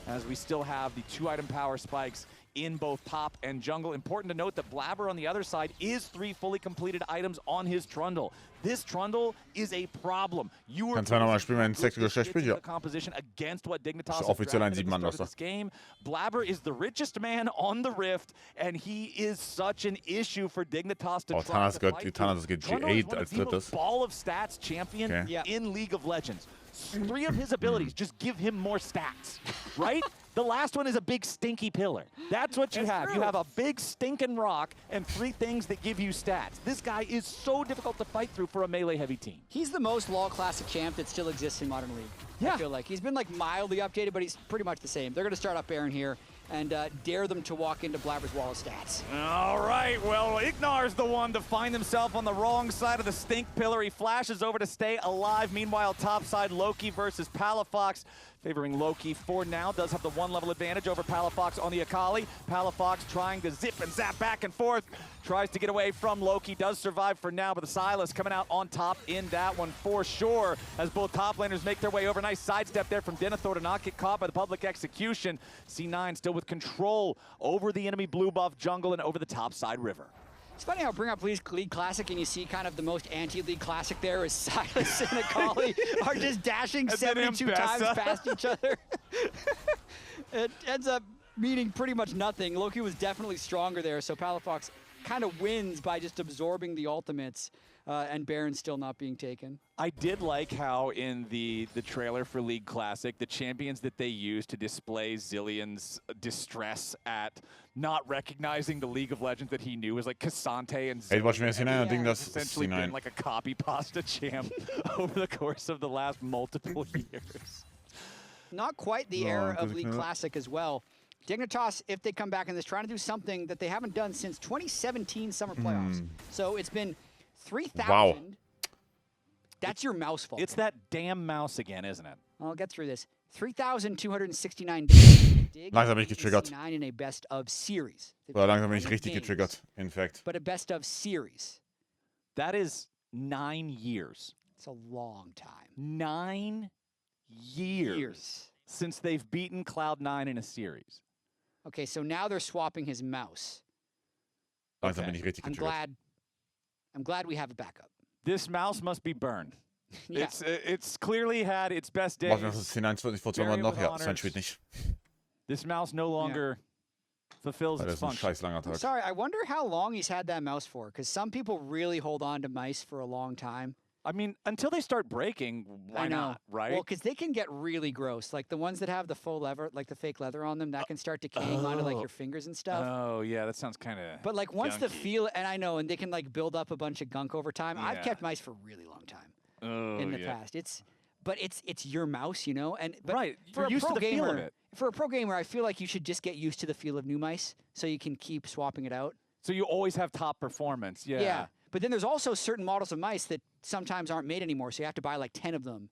as we still have the 2-item power spikes in both top and jungle. Important to note that Blabber on the other side is 3 fully completed items on his Trundle. This Trundle is a problem. Kannst du nochmal spielen, wenn ein Sektor schlecht spielt? Ja. Composition against what Dignitas ist offiziell ein 7-Mann-Roster. this game. Blabber is the richest man on the Rift, and he is such an issue for Dignitas to try to fight. Thanatos geht G8 als drittes. Ball of stats champion in League of Legends. 3 of his abilities just give him more stats, right? The last one is a big stinky pillar. That's what you have. You have a big stinking rock and 3 things that give you stats. This guy is so difficult to fight through for a melee heavy team. He's the most LoL Classic champ that still exists in Modern League. I feel like he's been like mildly updated, but he's pretty much the same. They're going to start up Baron here and dare them to walk into Blabber's wall of stats. All right, well, Ignar's the one to find himself on the wrong side of the stink pillar. He flashes over to stay alive. Meanwhile, topside, Loki versus Palafox. Favoring Loki for now, does have the 1-level advantage over Palafox on the Akali. Palafox trying to zip and zap back and forth. Tries to get away from Loki, does survive for now, but the Silas coming out on top in that one for sure, as both top laners make their way over. Nice sidestep there from Denethor to not get caught by the public execution. C9 still with control over the enemy blue buff jungle and over the top side river. It's funny how I bring up League Classic and you see kind of the most anti-League Classic there is Silas and Akali are just dashing 72 times past each other. It ends up meaning pretty much nothing. Loki was definitely stronger there, so Palafox kind of wins by just absorbing the ultimates. And Baron still not being taken. I did like how in the trailer for League Classic, the champions that they used to display Zillion's distress at not recognizing the League of Legends that he knew was like Cassante and Ey, du wolltest mir das hinein, Ding, das essentially ist been like a copy pasta champ over the course of the last multiple years. Not quite the era of League Classic as well. Dignitas, if they come back in this, trying to do something that they haven't done since 2017 Summer Playoffs. So it's been 3,000. Wow. That's your mouse fault. It's that damn mouse again, isn't it? I'll get through this. 3,269 days. Langsam bin ich getriggert. In a best of series. Oder langsam bin ich richtig getriggert, in fact. But a best of series. That is 9 years. It's a long time. 9 years since they've beaten Cloud9 in a series. Okay, so now they're swapping his mouse. Langsam bin ich richtig getriggert. I'm glad we have a backup. This mouse must be burned. Yeah. It's clearly had its best days. Was das ist 10-21 vor 2 Monaten noch? Ja, sein spielt nicht. This mouse no longer fulfills Das its ist ein function. scheiß langer Tag. Sorry, I wonder how long he's had that mouse for, because some people really hold on to mice for a long time. I mean, until they start breaking, why not, right? Well, because they can get really gross. Like the ones that have the faux leather, like the fake leather on them, that can start decaying onto like your fingers and stuff. Oh, yeah, that sounds kind of But like once the gunky. feel, and I know, and they can like build up a bunch of gunk over time. I've kept mice for a really long time in the past. But it's your mouse, you know? And but right, for you're a used pro to the gamer, feel of it. For a pro gamer, I feel like you should just get used to the feel of new mice so you can keep swapping it out. So you always have top performance, yeah. But then there's also certain models of mice that sometimes aren't made anymore, so you have to buy like 10 of them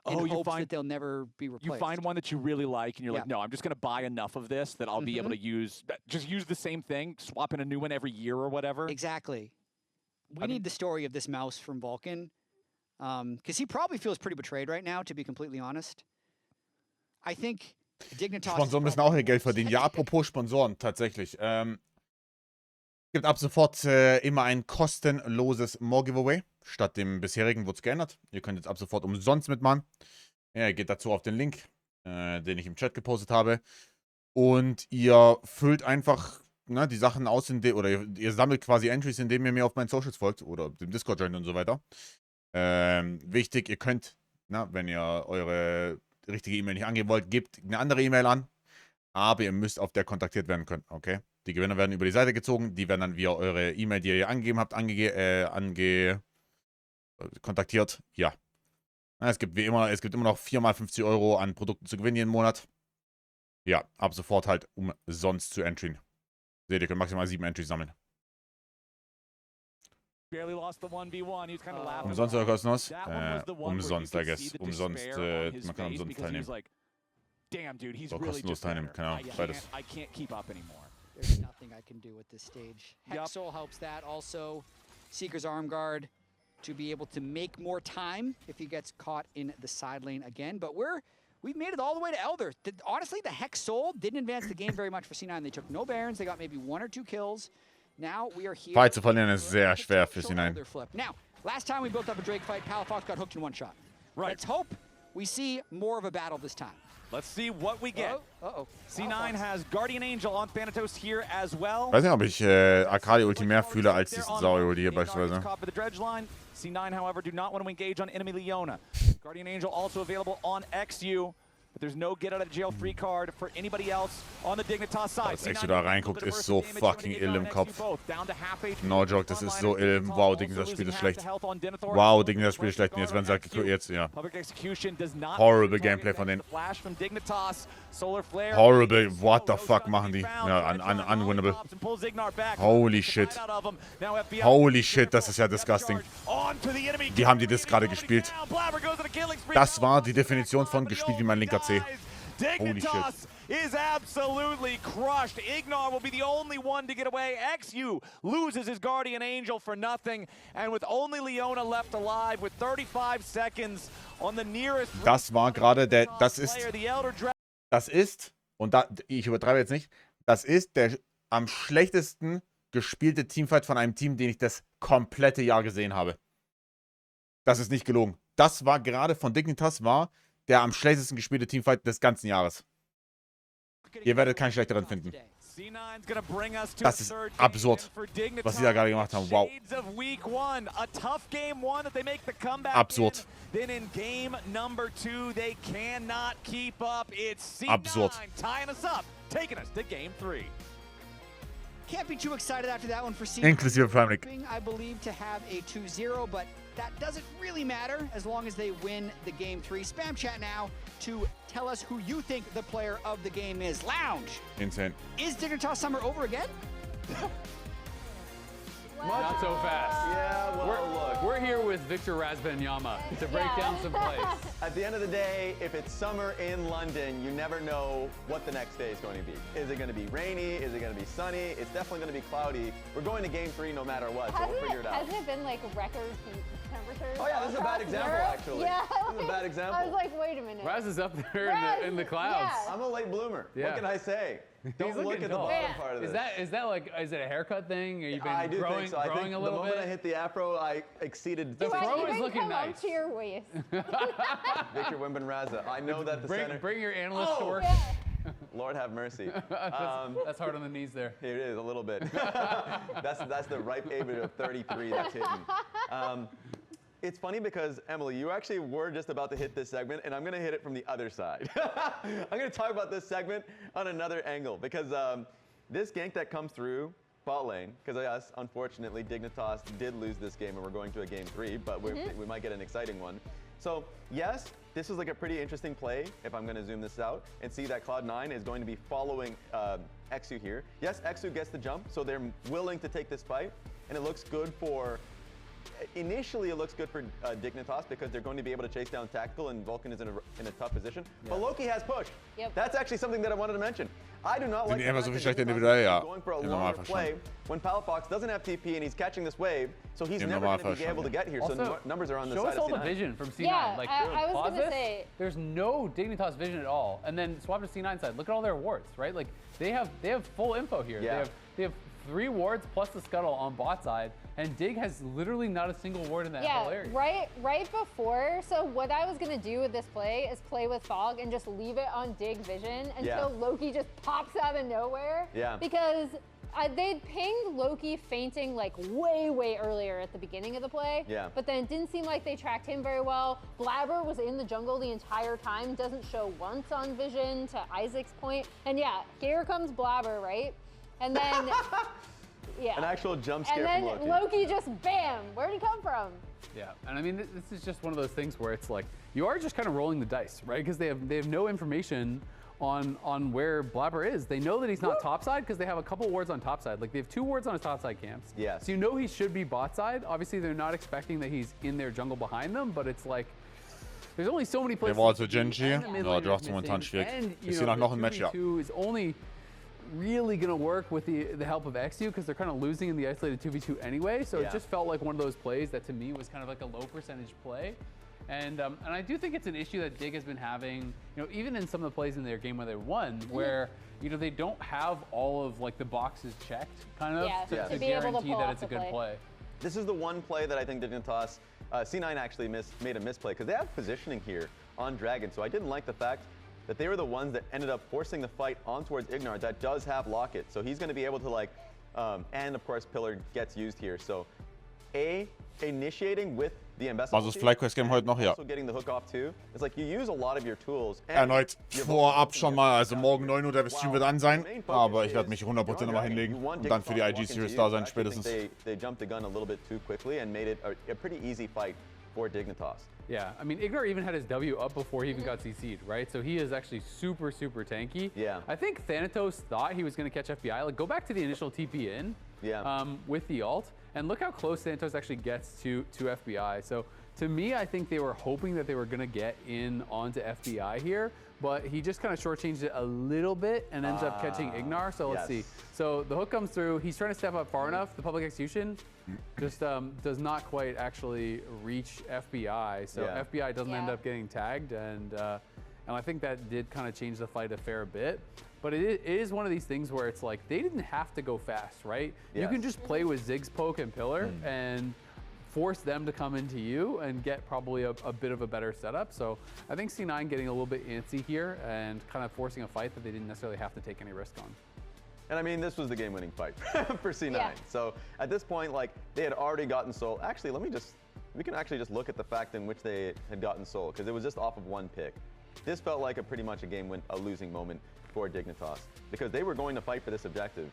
in hopes that they'll never be replaced. You find one that you really like, and you're like, no, I'm just going to buy enough of this that I'll be able to use, just use the same thing, swap in a new one every year or whatever. Exactly. We need the story of this mouse from Vulcan, because he probably feels pretty betrayed right now, to be completely honest. I think Dignitas... Sponsoren müssen auch ihr Geld verdienen. Ja, apropos Sponsoren, tatsächlich. Es gibt ab sofort immer ein kostenloses More-Giveaway. Statt dem bisherigen wurde es geändert. Ihr könnt jetzt ab sofort umsonst mitmachen. Ja, ihr geht dazu auf den Link, den ich im Chat gepostet habe. Und ihr füllt einfach die Sachen aus, oder ihr sammelt quasi Entries, indem ihr mir auf meinen Socials folgt oder dem Discord joint und so weiter. Wichtig, ihr könnt, wenn ihr eure richtige E-Mail nicht angeben wollt, gebt eine andere E-Mail an. Aber ihr müsst auf der kontaktiert werden können, okay? Die Gewinner werden über die Seite gezogen, die werden dann via eure E-Mail, die ihr angegeben habt, kontaktiert. Ja. Es gibt wie immer, immer noch 4 mal 50 € an Produkten zu gewinnen jeden Monat. Ja, ab sofort halt umsonst zu entryen. Seht ihr, könnt maximal 7 Entries sammeln. Umsonst oder kostenlos? Umsonst, I guess. Umsonst, man kann umsonst teilnehmen. Damn, dude, he's So, really kostenlos just teilnehmen, keine Ahnung, beides. I can't keep up anymore. There's nothing I can do at this stage. Hexol helps that. Also, Seeker's Arm Guard to be able to make more time if he gets caught in the side lane again. But we've made it all the way to Elder. Honestly, the Hex Soul didn't advance the game very much for C9. They took no Barons. They got maybe 1 or 2 kills. Now we are here. Fight zu verlieren ist sehr schwer für C9. Now, last time we built up a Drake fight, Palafox got hooked in 1 shot. Right. Let's hope we see more of a battle this time. Let's see what we get. C9 has Guardian Angel on Thanatos here as well. Weiß nicht, ob ich Akali-Ulti mehr fühle als dieses Sauri-Ulti hier beispielsweise. C9, however, do not want to engage on enemy Leona. Guardian Angel also available on XU. But there's no get out of jail free card for anybody else on the Dignitas side. Dass Exo da reinguckt, ist so fucking ill im Kopf. No joke, das ist so ill. Wow, Dignitas Spiel ist schlecht. Wow, Dignitas Spiel ist schlecht. Und jetzt werden sie halt jetzt, ja. Horrible Gameplay von denen. Horrible, what the fuck machen die? Ja, unwinnable. Holy shit. Holy shit, das ist ja disgusting. Wie haben die das gerade gespielt? Das war die Definition von gespielt wie mein linker C. Holy shit. Is absolutely crushed. Ignar will be the only one to get away. XU loses his Guardian Angel for nothing. And with only Leona left alive with 35 seconds on the nearest... Das war gerade der... Das ist... Und ich übertreibe jetzt nicht. Das ist der am schlechtesten gespielte Teamfight von einem Team, den ich das komplette Jahr gesehen habe. Das ist nicht gelogen. Das war gerade von Dignitas der am schlechtesten gespielte Teamfight des ganzen Jahres. Ihr werdet keinen schlechteren finden. Das ist absurd, was sie da gerade gemacht haben. Wow. Absurd. Absurd. Can't be too excited after that one for C9. Inklusive Prime League. I believe to have a 2-0, but that doesn't really matter as long as they win the game 3. Spam chat now to tell us who you think the player of the game is. Lounge. Insane. Is Dignitas Summer over again? Not so fast. Yeah, well, look. We're here with Victor Razbanyama to break down some plays. At the end of the day, if it's summer in London, you never know what the next day is going to be. Is it going to be rainy? Is it going to be sunny? It's definitely going to be cloudy. We're going to game 3 no matter what, so we'll figure it out. Hasn't it been like record heat temperatures? Oh yeah, this is a bad example actually. Yeah, this is a bad example. I was like, wait a minute. Raz is up there in the clouds. Yeah. I'm a late bloomer. Yeah. What can I say? Don't look at the bottom part of this. Is that like, is it a haircut thing? Are you been I do growing, think so. I growing think a little the moment bit? I hit the afro, I exceeded. The fro is looking come nice. up to your waist. Victor Wembanyama. I know that the center. Bring your analyst to work. Yeah. Lord have mercy. That's hard on the knees there. It is a little bit. that's the ripe age of 33 that's hitting. It's funny because, Emily, you actually were just about to hit this segment, and I'm going to hit it from the other side. I'm going to talk about this segment on another angle because this gank that comes through bot lane, because yes, unfortunately, Dignitas did lose this game, and we're going to a game 3, but we might get an exciting one. So, yes, this is like a pretty interesting play, if I'm going to zoom this out, and see that Cloud9 is going to be following Exu here. Yes, Exu gets the jump, so they're willing to take this fight, and it looks good for... Initially, it looks good for Dignitas because they're going to be able to chase down Tactical, and Vulcan is in a tough position. Yeah. But Loki has push. Yep. That's actually something that I wanted to mention. I do not like die einfach so viel schlechter individuell, ja. going for a Im longer Normalfall play schon. when Palafox doesn't have TP and he's catching this wave, so he's Im never going Normalfall to be schon, able to get here. Also, so numbers are on the show side us all of the C9. vision from C9. Yeah, like, I was pause gonna this. say. There's no Dignitas vision at all. And then swap to C9 side. Look at all their wards, right? Like they have full info here. Yeah. They have 3 wards plus the scuttle on bot side, and Dig has literally not a single ward in that whole area. Right before. So what I was gonna do with this play is play with Fog and just leave it on Dig vision until Loki just pops out of nowhere. Yeah. Because they'd pinged Loki fainting like way earlier at the beginning of the play. Yeah. But then it didn't seem like they tracked him very well. Blabber was in the jungle the entire time, doesn't show once on vision, to Isaac's point. And yeah, here comes Blabber, right? And then, yeah. An actual jump scare and from then Loki. just bam, where'd he come from? Yeah, and I mean, this is just one of those things where it's like, you are just kind of rolling the dice, right? Because they have no information on where Blabber is. They know that he's not topside because they have a couple wards on topside. Like they have 2 wards on his topside camps. Yes. So you know he should be bot side. Obviously, they're not expecting that he's in their jungle behind them, but it's like, there's only so many places. Der war also Genji. Ja, du hast momentan schwierig. Ich sehe noch ein Matchup. 2v2 is only really going to work with the help of Exu because they're kind of losing in the isolated 2v2 anyway. So it just felt like one of those plays that to me was kind of like a low percentage play. And I do think it's an issue that Dig has been having, even in some of the plays in their game where they won, where they don't have all of like the boxes checked, kind of to guarantee that it's a good play. This is the one play that I think Dignitas, C9 actually made a misplay because they have positioning here on Dragon. So I didn't like the fact that they were the ones that ended up forcing the fight on towards Ignar that does have Locket. So he's going to be able to like, and of course Pillar gets used here. So initiating with the Ambassador. Also das Flyquest-Game heute noch, ja. Also getting the hook off too. It's like you use a lot of your tools. Erneut vorab schon mal, also morgen 9 Uhr, der Stream wird an sein, aber ich werde mich 100% nochmal hinlegen und dann für die IG-Series da sein spätestens. They jumped the gun a little bit too quickly and made it a pretty easy fight for Dignitas. Yeah, I mean, Ignar even had his W up before he even got CC'd, right? So he is actually super tanky. Yeah. I think Thanatos thought he was going to catch FBI. Like, go back to the initial TP in with the ult, and look how close Thanatos actually gets to FBI. So to me, I think they were hoping that they were going to get in onto FBI here, but he just kind of shortchanged it a little bit and ends up catching Ignar. So let's see. So the hook comes through. He's trying to step up far enough. The public execution just does not quite actually reach FBI. So FBI doesn't end up getting tagged, and I think that did kind of change the fight a fair bit. But it is one of these things where it's like they didn't have to go fast, right? You can just play with Ziggs, Poke, and Pillar and force them to come into you and get probably a bit of a better setup. So I think C9 getting a little bit antsy here and kind of forcing a fight that they didn't necessarily have to take any risk on. And I mean, this was the game-winning fight for C9. Yeah. So at this point, like, they had already gotten soul. Actually, we can actually just look at the fact in which they had gotten soul, because it was just off of one pick. This felt like pretty much a losing moment for Dignitas, because they were going to fight for this objective.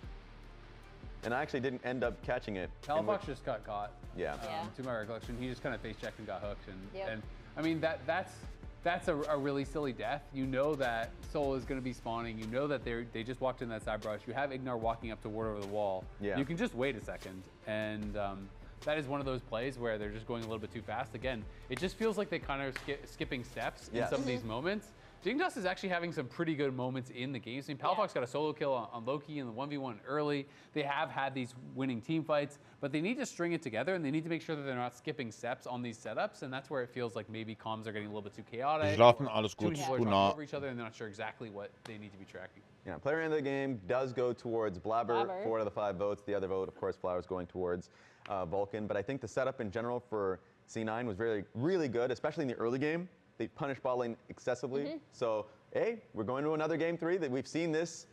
And I actually didn't end up catching it. Palafox just got caught. Yeah. To my recollection, he just kind of face checked and got hooked. And I mean, that's that's a really silly death. You know that Soul is going to be spawning. You know that they just walked in that side brush. You have Ignar walking up to ward over the wall. Yeah. You can just wait a second. And that is one of those plays where they're just going a little bit too fast. Again, it just feels like they kind of skipping steps in some of these moments. Dignitas is actually having some pretty good moments in the games. I mean, Palafox got a solo kill on Loki in the 1v1 early. They have had these winning team fights, but they need to string it together, and they need to make sure that they're not skipping steps on these setups, and that's where it feels like maybe comms are getting a little bit too chaotic. Schlafen, alles gut. People are talking over each other, and they're not sure exactly what they need to be tracking. Yeah, player end of the game does go towards Blabber. 4 out of the 5 votes. The other vote, of course, Flower's going towards Vulcan. But I think the setup in general for C9 was really good, especially in the early game. They punished bot lane excessively. So, hey, we're going to another game 3 that we've seen this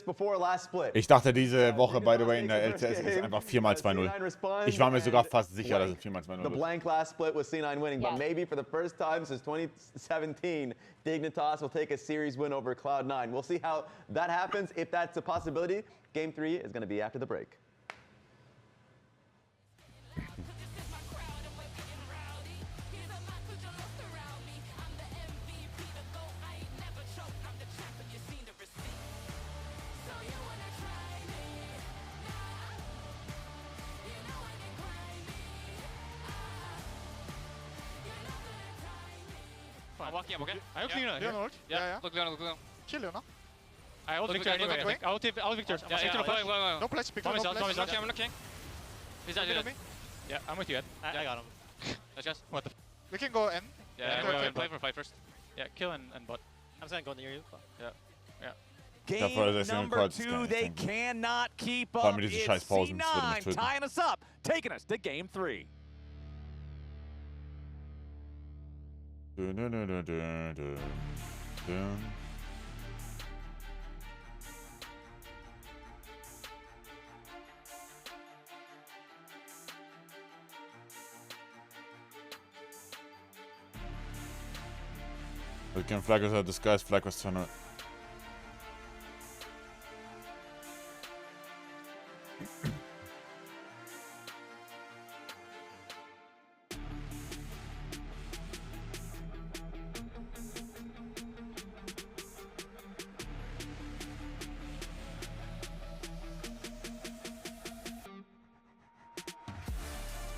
before last split. Ich dachte diese Woche, by the way, in der LCS ist einfach 4x2-0. Ich war mir sogar fast sicher, dass es 4x2-0 The blank last split was C9 winning, but maybe for the first time since 2017, Dignitas will take a series win over Cloud9. We'll see how that happens, if that's a possibility. Game 3 is going to be after the break. I'm walking, I'm okay. I ult Leona. Leona ult? Yeah. Look Leona, look Leona. Kill Leona. I ult Victor anyway, I think. I ult Victor. Yeah. No place, Victor, no place. I'm looking. He's dead. Yeah, I'm with you, Ed. I got him. Let's just. What the? We can go in. Yeah, play for fight first. Yeah, kill and bot. I'm saying go near you. Yeah. Game number 2, they cannot keep up. It's C9 tying us up, taking us to game 3. Vulcan flag was a disguise flag was 2-0.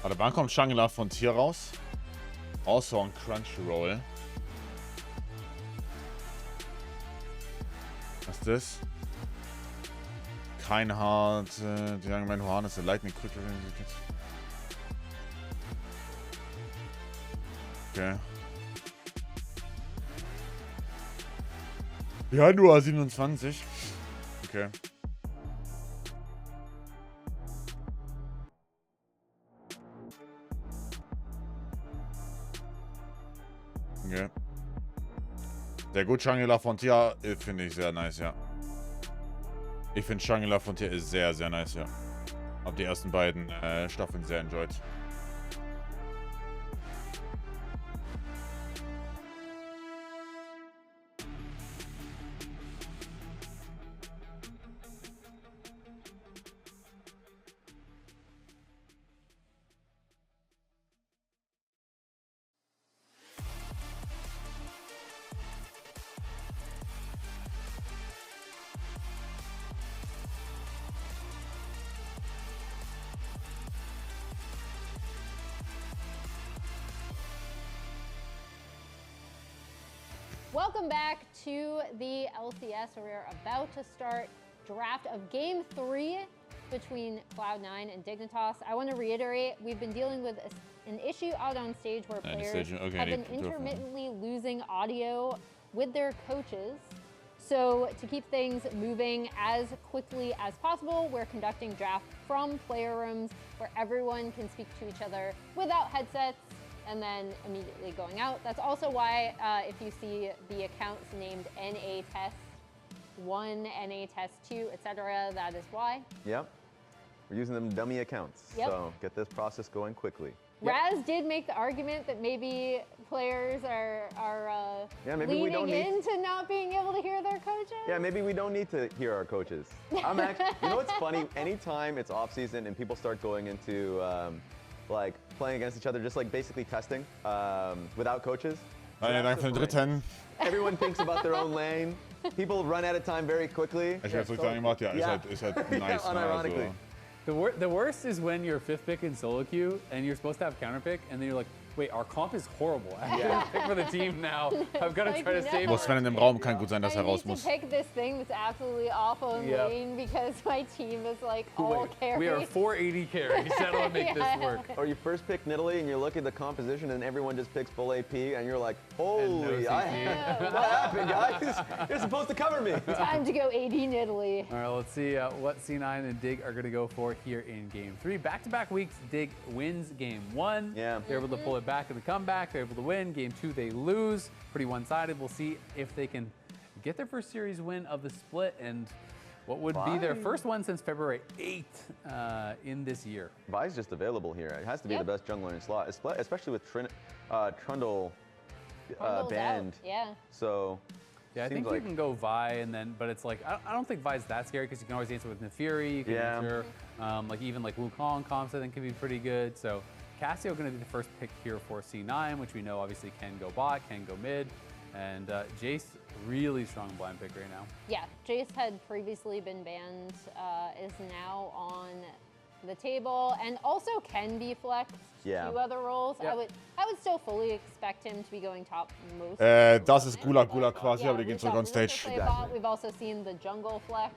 Warte, wann kommt Shangela von Tier raus? Also on Crunchyroll. Was ist das? Kein Hard, the young man who harnessed the lightning quickly. Okay. Januar 27. Okay. Okay. Sehr gut, Shangela Frontier finde ich sehr nice, ja. Ich finde Shangela Frontier ist sehr, sehr nice, ja. Hab die ersten beiden Staffeln sehr enjoyed. Welcome back to the LCS, where we're about to start draft of Game 3 between Cloud9 and Dignitas. I want to reiterate, we've been dealing with an issue out on stage where players have been intermittently losing audio with their coaches. So to keep things moving as quickly as possible, we're conducting draft from player rooms where everyone can speak to each other without headsets and then immediately going out. That's also why if you see the accounts named NA Test 1, NA Test 2, etc., that is why. Yep. We're using them dummy accounts. Yep. So get this process going quickly. Raz did make the argument that maybe players are leaning into not being able to hear their coaches. Yeah, maybe we don't need to hear our coaches. I'm actually, you know what's funny? Anytime it's off season and people start going into like playing against each other, just like basically testing without coaches, Dank für den dritten. Everyone thinks about their own lane. People run out of time very quickly. Ich hab's richtig gemacht, ja. Ist halt nice. Unironically. The worst is when you're 5th pick in solo queue and you're supposed to have counter pick and then you're like, wait, our comp is horrible. I have to pick for the team now. I've got to try to save. Muss Sven in dem Raum, kann gut sein, dass er raus muss. I need to pick this thing that's absolutely awful in lane because my team is like all carry. We are 480 carries. That'll make this work. Or you first pick Nidalee and you look at the composition and everyone just picks full AP and you're like, holy, what happened, guys? You're supposed to cover me. Time to go AD Nidalee. All right, let's see what C9 and Dig are going to go for here in Game 3. Back-to-back weeks, Dig wins Game 1. Yeah. They're able to pull it back in the comeback. They're able to win. Game 2, they lose. Pretty one-sided. We'll see if they can get their first series win of the split and what would be their first one since February 8th in this year. Vi's just available here. It has to be the best jungler in slot, especially with Trundle banned. Yeah. So. Yeah, I think you can go Vi and then, but it's like, I don't think Vi's that scary because you can always answer with Nefiri. You can answer, like even like Wukong comps I think can be pretty good. So Cassio going to be the first pick here for C9, which we know obviously can go bot, can go mid. And Jace, really strong blind pick right now. Yeah, Jace had previously been banned, is now on the table, and also can be flexed to other roles. I would still fully expect him to be going top most. Das ist Gulag quasi, aber die gehen zurück on stage. We've also seen the jungle flex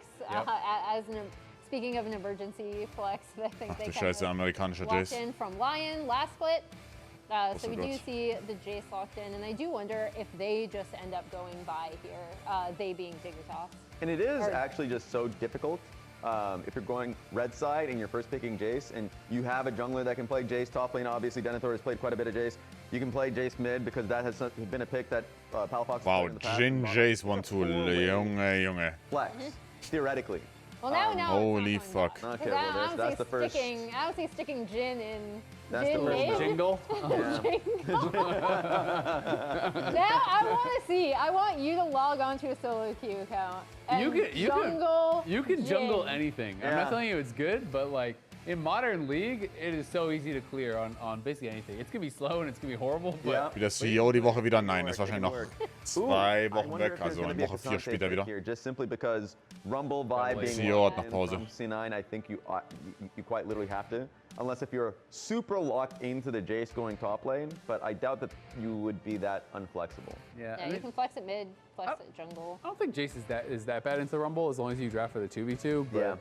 speaking of an emergency flex, I think they Scheiße, amerikanischer Jace. in from Lion last split. So we do see the Jace locked in, and I do wonder if they just end up going by here, they being Dignitas. And it is actually just so difficult if you're going red side and you're first picking Jace, and you have a jungler that can play Jace top lane. Obviously, Denethor has played quite a bit of Jace. You can play Jace mid because that has been a pick that Palafox has played in the past. Jin Jace 1-2, Junge. Flex, theoretically. Well, now holy fuck. Okay, well, that's the first. I don't see sticking Jin in. That's Jin the first mid. Jingle. Now I want to see. I want you to log on to a solo queue account. And You can jungle Jin. anything. I'm not telling you it's good, but like in modern league, it is so easy to clear on basically anything. It's gonna be slow and it's gonna be horrible. But Wie der CEO die Woche wieder? Nein, ist wahrscheinlich noch 2 Wochen weg, also in Woche 4 spielt er wieder. Just simply because Rumble vibe being CEO hat noch Pause. C9, I think you quite literally have to. Unless if you're super locked into the Jace going top lane, but I doubt that you would be that unflexible. Yeah, you can flex it mid, flex it jungle. I don't think Jace is that bad into the Rumble as long as you draft for the 2v2. But,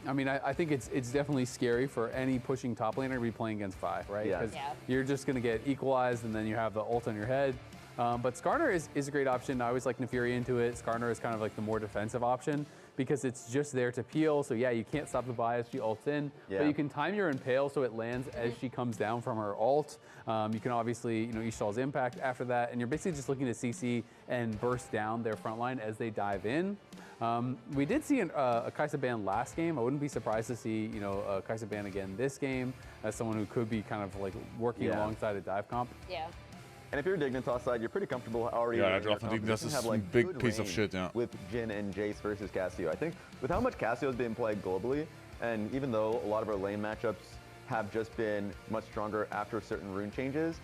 I mean, I think it's definitely scary for any pushing top laner to be playing against Vi, right? Because you're just going to get equalized and then you have the ult on your head. But Skarner is a great option. I always like Nefiri into it. Skarner is kind of like the more defensive option because it's just there to peel. So yeah, you can't stop the Vi as she ults in, but you can time your impale so it lands as she comes down from her ult. You can obviously, Ishtal's impact after that, and you're basically just looking to CC and burst down their front line as they dive in. We did see a Kai'Sa ban last game. I wouldn't be surprised to see, a Kai'Sa ban again this game as someone who could be kind of like working alongside a dive comp. Yeah. And if you're Dignitas side, you're pretty comfortable already. Ja, der Draft von Dignitas ist ein big piece of shit, ja. With Jin and Jace versus Cassio. I think with how much Cassio has been played globally, and even though a lot of our lane matchups have just been much stronger after certain rune changes,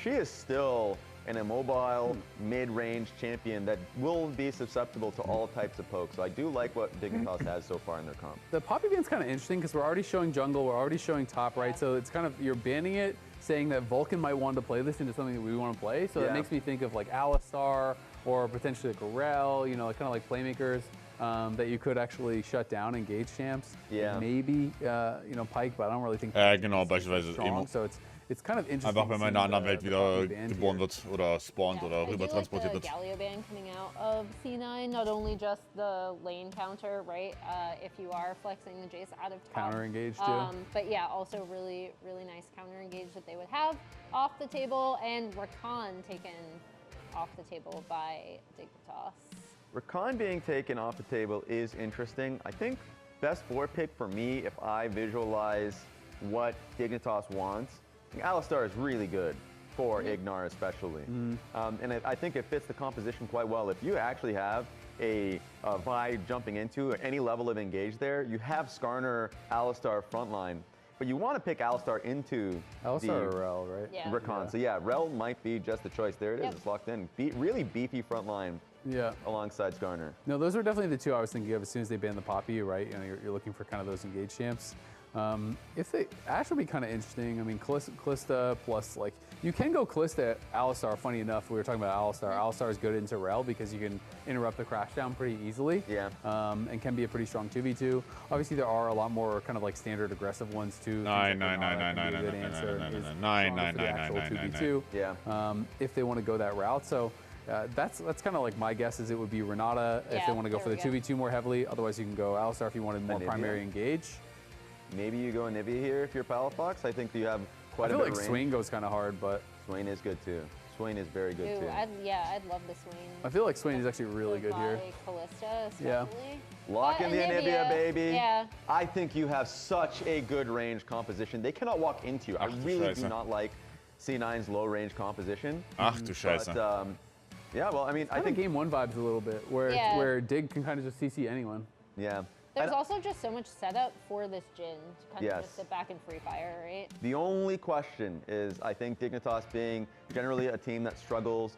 she is still an immobile, mid-range champion that will be susceptible to all types of pokes. So I do like what Dignitas has so far in their comp. The Poppy ban's kind of interesting because we're already showing jungle, we're already showing top right, so it's kind of, you're banning it, saying that Vulcan might want to play this into something that we want to play. So that makes me think of like Alistar or potentially like Aurel, kind of like playmakers that you could actually shut down, engage champs. Yeah. Maybe, Pike, but I don't really think Genau, beispielsweise strong. So it's kind of interesting. Einfach wenn man in einer anderen Welt wieder geboren wird oder spawnt oder rüber transportiert wird. The Galio ban coming out of C9, not only just the lane counter, right? If you are flexing the Jace out of top. Counter engage too. But yeah, also really, really nice counter engage that they would have off the table, and Rakan taken off the table by Dignitas. Rakan being taken off the table is interesting. I think best 4 pick for me if I visualize what Dignitas wants. Alistar is really good for Ignar especially. And I think it fits the composition quite well. If you actually have a Vi jumping into any level of engage there, you have Skarner, Alistar frontline. but you want to pick Alistar into Alistar or Rel, right? Yeah. Rakan. So yeah, Rel might be just the choice. There it is. It's locked in. Really beefy front line. Yeah. Alongside Skarner. No, those are definitely the two I was thinking of as soon as they ban the Poppy, right? You know, you're looking for kind of those engaged champs. If they Ashe would be kind of interesting. I mean, Kalista plus like you can go Kalista Alistar. Funny enough, we were talking about Alistar. Alistar is good into Rel because you can interrupt the crash down pretty easily. Yeah. And can be a pretty strong 2v2. Obviously, there are a lot more kind of like standard aggressive ones too. Nine. Yeah. If they want to go that route, so. That's kind of like my guess is it would be Renata if they want to go for the 2v2 more heavily. Otherwise, you can go Alistar if you wanted more primary engage. Maybe you go Anivia here if you're Palafox. I think you have quite a bit of range. I feel like Swain goes kind of hard, but... Swain is good too. Swain is very good too. I'd love the Swain. I feel like Swain is actually really good here. Kalista, especially. Lock in the Anivia, baby. Yeah. I think you have such a good range composition. They cannot walk into you. I really do not like C9's low range composition. Ach du Scheiße. But, yeah, well, I mean, I think game one vibes a little bit, where Dig can kind of just CC anyone. Yeah. There's also just so much setup for this Jhin to kind of just sit back and free fire, right? The only question is, I think Dignitas being generally a team that struggles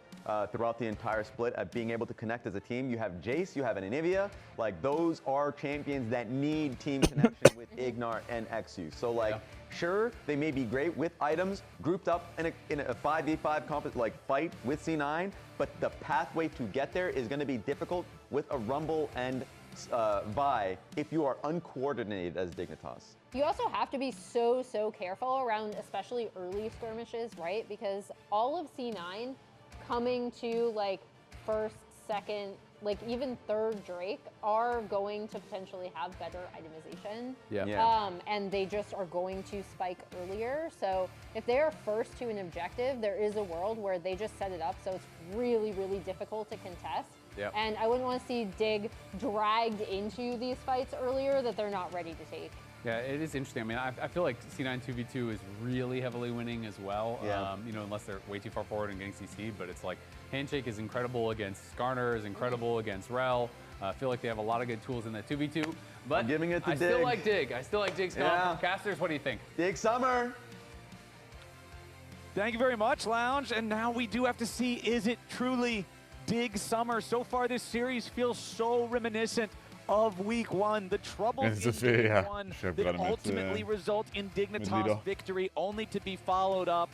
throughout the entire split at being able to connect as a team. You have Jace, you have an Anivia. Like, those are champions that need team connection with Ignar and Xu. So, like, sure, they may be great with items grouped up in a 5v5 fight with C9, but the pathway to get there is going to be difficult with a Rumble and Vi if you are uncoordinated as Dignitas. You also have to be so careful around especially early skirmishes, right? Because all of C9 coming to like first, second, like even third Drake are going to potentially have better itemization. And they just are going to spike earlier. So if they are first to an objective, there is a world where they just set it up so it's really difficult to contest. And I wouldn't want to see Dig dragged into these fights earlier that they're not ready to take. Yeah, it is interesting. I mean, I feel like C9 2v2 is really heavily winning as well. You know, unless they're way too far forward and getting CC'd. But it's like Handshake is incredible against Skarner, is incredible against Rel. I feel like they have a lot of good tools in that 2v2. But I'm giving it to Dig. Still like Dig. I still like Dig's comp. Casters, what do you think? Dig Summer. Thank you very much, Lounge. And now we do have to see, is it truly Dig Summer? So far, this series feels so reminiscent of week one. The troubles in week one that ultimately result in Dignitas' victory, only to be followed up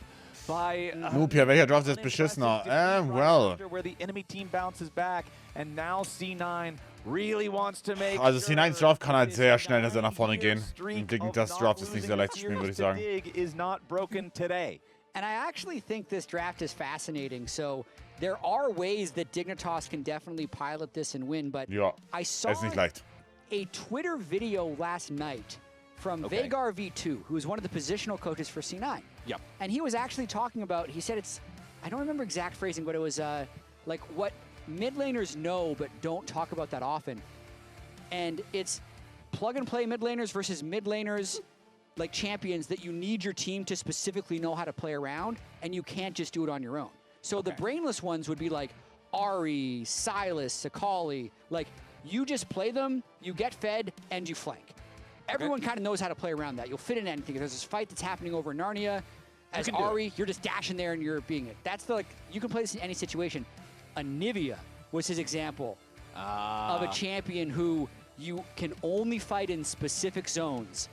by Nupia, welcher Draft ist beschissener? Well. Where the enemy team bounces back, and now C9 really wants to make Also C9's Draft kann halt sehr schnell nach vorne gehen. Und Dignitas Draft ist nicht sehr leicht zu spielen, würde ich sagen. Dig is not broken today. And I actually think this draft is fascinating. So there are ways that Dignitas can definitely pilot this and win, but I saw a Twitter video last night from Vagar V2, who is one of the positional coaches for C9. And he was actually talking about, he said it's, I don't remember exact phrasing, but it was like what mid laners know but don't talk about that often. And it's plug and play mid laners versus mid laners like champions that you need your team to specifically know how to play around, and you can't just do it on your own. So the brainless ones would be like Ari, Silas, Sakali. Like, you just play them, you get fed, and you flank. Everyone kind of knows how to play around that. You'll fit in anything. There's this fight that's happening over Narnia. As Ari, you're just dashing there and you're being it. That's the, like, you can play this in any situation. Anivia was his example of a champion who you can only fight in specific zones.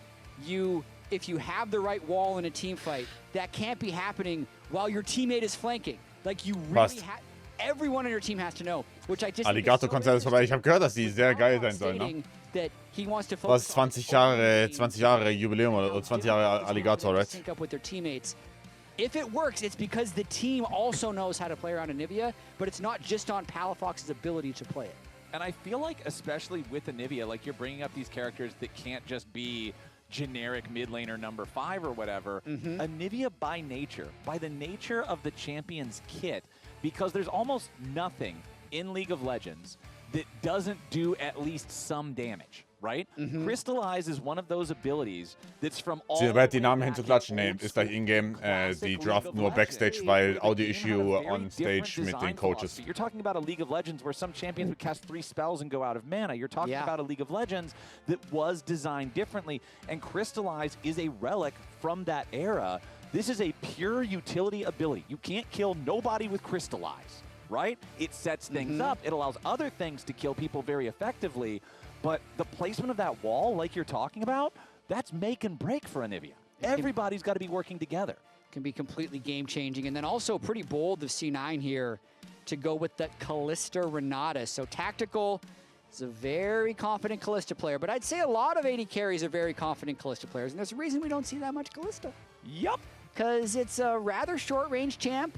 If you have the right wall in a team fight, that can't be happening while your teammate is flanking. Like, you really have, everyone on your team has to know, which I just Alligator-Konzert ist vorbei. Ich habe gehört, dass die sehr geil sein sollen, ne? That he wants to Was 20 Jahre Jubiläum oder 20 Jahre Alligator, right? Sync up with their teammates. If it works, it's because the team also knows how to play around Anivia, but it's not just on Palafox's ability to play it. And I feel like, especially with Anivia, like, you're bringing up these characters that can't just be generic mid laner number 5 or whatever. Anivia by nature, by the nature of the champion's kit, because there's almost nothing in League of Legends that doesn't do at least some damage. right? Crystallize is one of those abilities that's from all Sie bereit, die Namen hinzuklatschen. Nee, ist gleich in-game. Die draften nur Backstage, weil Audio-Issue on stage mit den Coaches. You're talking about a League of Legends where some champions would cast 3 spells and go out of mana. You're talking about a League of Legends that was designed differently, and Crystallize is a relic from that era. This is a pure utility ability. You can't kill nobody with Crystallize, right? It sets things up. It allows other things to kill people very effectively. But the placement of that wall, like you're talking about, that's make and break for Anivia. Everybody's got to be working together. Can be completely game-changing. And then also pretty bold of C9 here to go with that Kalista Renata. So Tactical is a very confident Kalista player, but I'd say a lot of AD carries are very confident Kalista players, and there's a reason we don't see that much Kalista. Yup. Because it's a rather short-range champ.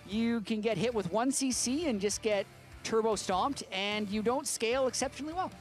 You can get hit with 1 CC and just get turbo stomped, and you don't scale exceptionally well.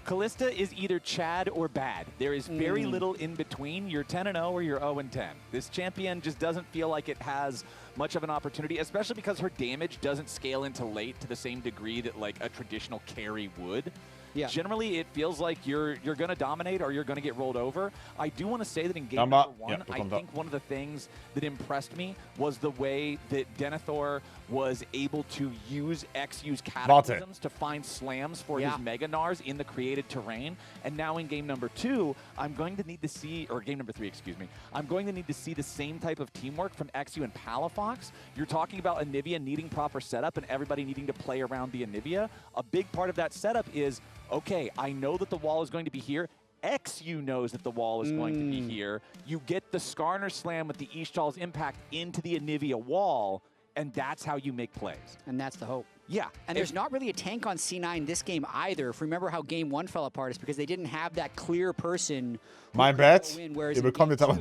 Kalista is either Chad or bad. There is very little in between. You're 10-0 or you're 0-10. This champion just doesn't feel like it has much of an opportunity, especially because her damage doesn't scale into late to the same degree that like a traditional carry would. Yeah. Generally, it feels like you're going to dominate or you're going to get rolled over. I do want to say that in game number 1, I think one of the things that impressed me was the way that Denethor was able to use X-use cataclysms to find slams for his Mega Nars in the created terrain. And now in game number 2, I'm going to need to see, or game number 3, excuse me, I'm going to need to see the same type of teamwork from XU and Palafox. You're talking about Anivia needing proper setup and everybody needing to play around the Anivia. A big part of that setup is, okay, I know that the wall is going to be here. XU knows that the wall is going to be here. You get the Skarner Slam with the Ishtal's impact into the Anivia wall, and that's how you make plays. And that's the hope. Yeah. And there's not really a tank on C9 this game either. If you remember how game 1 fell apart, it's because they didn't have that clear person. Mein Bad. Ihr bekommt jetzt aber...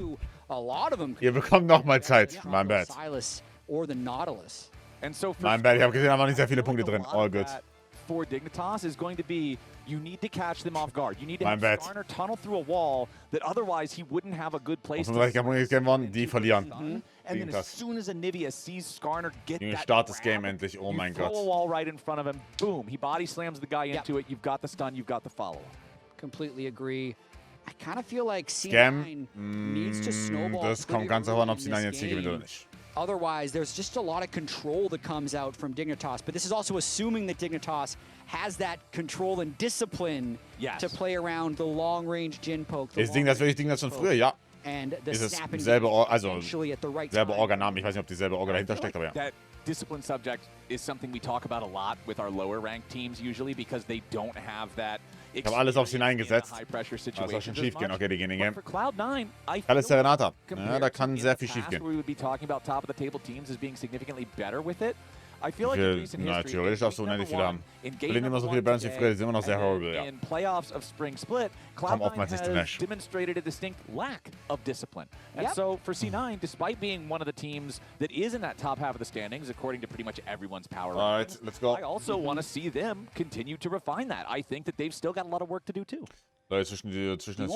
A lot of them. Ihr bekommt nochmal Zeit. Mein Bad. Silas or the Nautilus. And so mein Bad. Ich habe gesehen, da waren nicht sehr viele Punkte drin. All good. For Dignitas is going to be, you need to catch them off guard. You need to have Skarner tunnel through a wall that otherwise he wouldn't have a good place to die verlieren. And then as soon as Anivia sees Skarner get that Start das Game endlich. Oh mein Gott. Throw a wall right in front of him. Boom. He body slams the guy into it. You've got the stun. You've got the follow-up. Completely agree. I kind of feel like C9 needs to snowball. Das kommt ganz davon, ob C9 jetzt hier gewinnt oder nicht. Otherwise, there's just a lot of control that comes out from Dignitas. But this is also assuming that Dignitas has that control and discipline to play around the long-range Jin poke. Ist das wirklich Ding das von früher? Ja. And the ist es snapping selbe, also at the right selbe Orga-Name. Ich weiß nicht, ob dieselbe Orga dahinter steckt, aber ja. That discipline subject is something we talk about a lot with our lower-ranked teams usually because they don't have that. Ich habe alles auf sie hineingesetzt. Das soll schon schief gehen. Okay, die gehen in Game. Alles der Renata. Ja, da kann sehr viel schief gehen. We would be talking about top-of-the-table teams as being significantly better with it. I feel like theoretisch darfst du unendlich viele haben. Verlieren immer so viele Balance wie früher, die sind immer noch sehr horrible, ja. In playoffs of Spring Split, Cloud9 has demonstrated a distinct lack of discipline. And so for C9, despite being one of the teams that is in that top half of the standings, according to pretty much everyone's power All right, let's go. I also want to see them continue to refine that. I think that they've still got a lot of work to do too. Zwischen jetzt hier,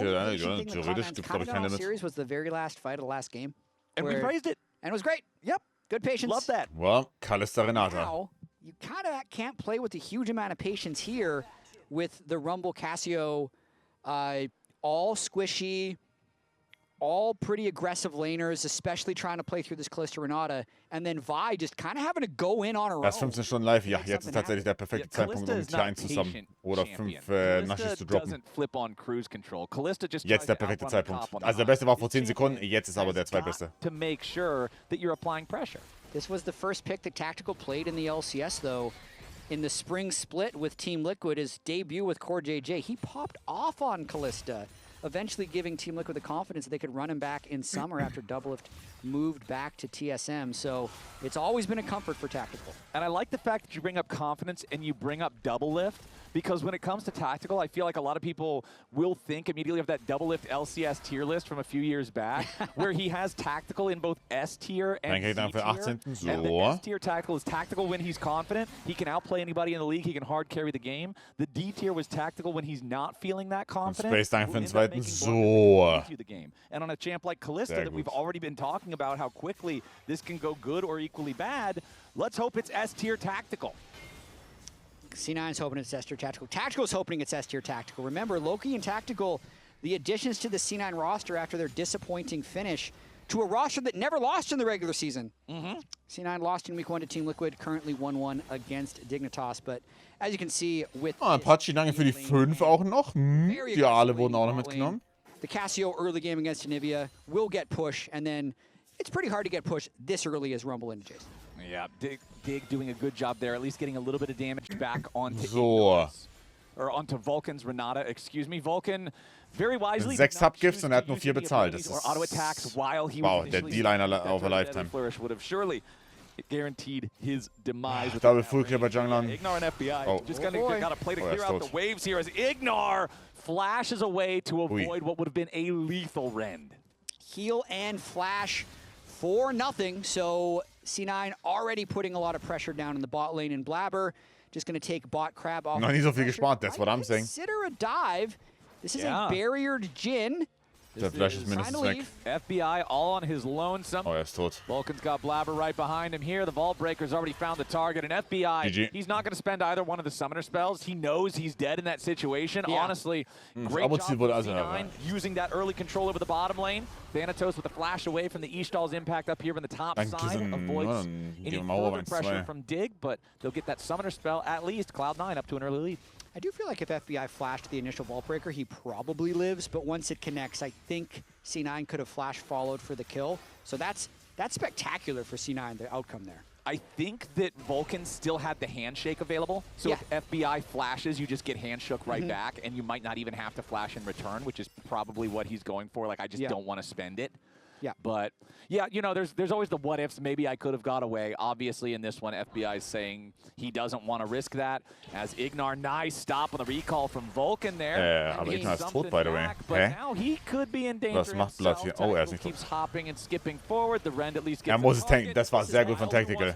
theoretisch gibt es, glaube ich, kein Limit. Series was the very last fight of the last game. And we praised it. And it was great. Yep. Good patience. Love that. Well, Kalista Renata. Now, you kind of can't play with a huge amount of patience here with the Rumble Casio, all squishy, all pretty aggressive laners, especially trying to play through this Kalista Renata, and then Vi just kind of having to go in on her own. Das 15 Stunden live, ja, jetzt ist tatsächlich der perfekte Zeitpunkt, um hier einzusammeln oder 5 Naschis zu droppen. Jetzt der perfekte Zeitpunkt. Also der beste war vor 10 Sekunden, jetzt ist aber der zweitbeste. To make sure that you're applying pressure. This was the first pick that Tactical played in the LCS, though. In the spring split with Team Liquid, his debut with Core JJ, he popped off on Kalista, eventually giving Team Liquid the confidence that they could run him back in summer after Doublelift moved back to TSM. So it's always been a comfort for Tactical. And I like the fact that you bring up confidence and you bring up Doublelift, because when it comes to Tactical, I feel like a lot of people will think immediately of that Doublelift LCS tier list from a few years back, where he has Tactical in both S tier and C tier. And the S tier Tactical is Tactical when he's confident. He can outplay anybody in the league. He can hard carry the game. The D tier was Tactical when he's not feeling that confident. Space Time für den zweiten. So. And on a champ like Kalista that we've already been talking about how quickly this can go good or equally bad, let's hope it's S tier Tactical. C9's hoping it's S-tier Tactical. Tactical's hoping it's S-tier Tactical. Remember, Loki and Tactical, the additions to the C9 roster after their disappointing finish to a roster that never lost in the regular season. C9 lost in Week 1 to Team Liquid, currently 1-1 against Dignitas. But as you can see with ein paar Chinange für die 5 auch noch. Die Aale wurden auch noch mitgenommen. The Cassio early game against Anivia will get push, and then it's pretty hard to get push this early as Rumble into Jason. Yeah, Dig doing a good job there, at least getting a little bit of damage back onto onto Vulcan's Renata, excuse me. Vulcan very wisely 6 Subgifts und er hat nur 4 bezahlt. Das ist, wow, der D-Liner auf a Lifetime. Flourish would have surely guaranteed his demise. Double full clear bei Junglan. Ignar and FBI just gotta play to clear out the waves here as Ignar flashes away to avoid what would have been a lethal rend. Heal and flash for nothing, so C9 already putting a lot of pressure down in the bot lane, and Blabber just going to take bot crab off. Noch nie so viel gespart, that's what I'm saying. Consider a dive. This is a barriered Jhin. Der Flash ist mindestens weg. FBI all on his lonesome. Oh, er ist tot. Vulcan's got Blabber right behind him here. The Vault Breaker's already found the target, and FBI, GG. he's not going to spend either one of the summoner spells. He knows he's dead in that situation. Honestly, great job from C9 using that early control over the bottom lane. Thanatos with a flash away from the Ishtal's impact up here on the top side. Avoids any further pressure from Dig, but they'll get that summoner spell at least. Cloud9 up to an early lead. I do feel like if FBI flashed the initial Vault Breaker, he probably lives, but once it connects, I think C9 could have flash followed for the kill. So that's spectacular for C9, the outcome there. I think that Vulcan still had the handshake available. So if FBI flashes, you just get handshook right back, and you might not even have to flash in return, which is probably what he's going for. Like, I just don't want to spend it. Yeah. But, yeah, you know, there's always the what ifs. Maybe I could have got away. Obviously, in this one, FBI is saying he doesn't want to risk that. As Ignar, nice stop on the recall from Vulcan there. Aber Ignar ist tot, by the way. But now he could be in danger. Was macht Blatt hier? Oh, er ist nicht tot. Keeps hopping and skipping forward. The Rend at least gets muss es tanken. Das war sehr gut von Tactical.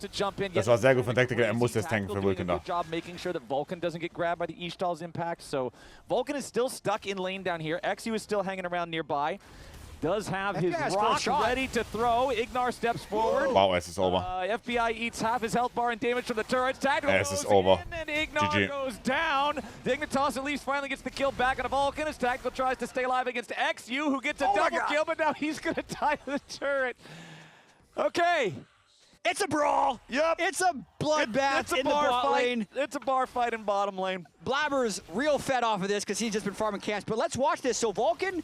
Das war sehr gut von Tactical. Er muss es tanken für Vulcan da. Job making sure that Vulcan doesn't get grabbed by the Ishtal's impact. So Vulcan is still stuck in lane down here. XU is still hanging around nearby. Does have his rock ready to throw. Ignar steps forward. Wow, es ist over. FBI eats half his health bar and damage from the turrets. Tactical es ist over. And Ignar goes down. Dignitas at least finally gets the kill back on a Vulcan as Tactical tries to stay alive against XU, who gets a double kill, but now he's going to die to the turret. Okay. It's a brawl. Yep. It's a bloodbath in the bot lane. It's a bar fight in bottom lane. Blabber's real fed off of this because he's just been farming camps. But let's watch this. So Vulcan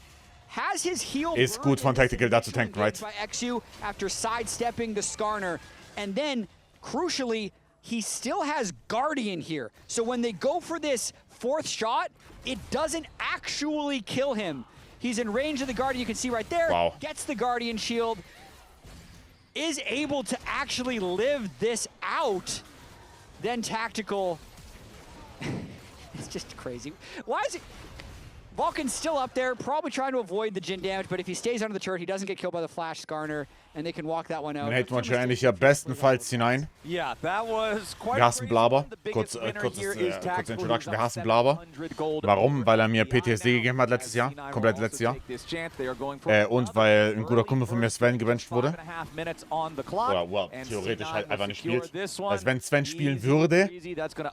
has his heal ist gut von Tactical da zu tanken, right? By XU after sidestepping the Skarner. And then, crucially, he still has Guardian here. So when they go for this fourth shot, it doesn't actually kill him. He's in range of the Guardian, you can see right there. Wow. Gets the Guardian shield. Is able to actually live this out. Then Tactical. It's just crazy. Why is it? Vulcan's still up there, probably trying to avoid the Jhin damage, but if he stays under the turret, he doesn't get killed by the Flash Skarner, and they can walk that one out. Dann hätten wir wahrscheinlich ja bestenfalls hinein. Yeah, that was quite wir hassen Blabber. Kurze Introduction. Wir hassen Blabber. Warum? Weil er mir PTSD gegeben hat letztes Jahr. Komplett letztes Jahr. Und weil ein guter Kumpel von mir Sven gewünscht wurde. Oder, well, theoretisch halt einfach nicht spielt. Also wenn Sven spielen würde,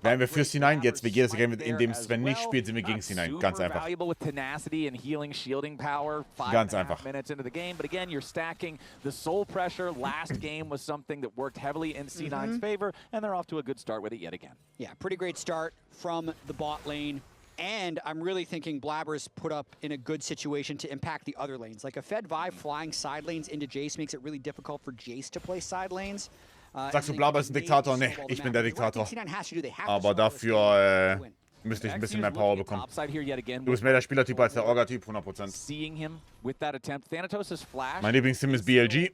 wären wir für C9. Jetzt, wie jedes Game, in dem Sven nicht spielt, sind wir gegen C9. Ganz einfach. Tenacity and healing shielding power 5.5 minutes into the game, but again, you're stacking the soul pressure. Last game was something that worked heavily in C9's favor, and they're off to a good start with it yet again. Yeah, pretty great start from the bot lane, and I'm really thinking Blabber's put up in a good situation to impact the other lanes. Like a Fed Vive flying side lanes into Jace makes it really difficult for Jace to play side lanes. Sagst du, Blabber ist ein Diktator? Nee, ich bin der Diktator. Aber dafür müsste ich ein bisschen mehr Power bekommen. Du bist mehr der Spielertyp als der Orga-Typ, 100%. Mein Lieblingsteam ist BLG.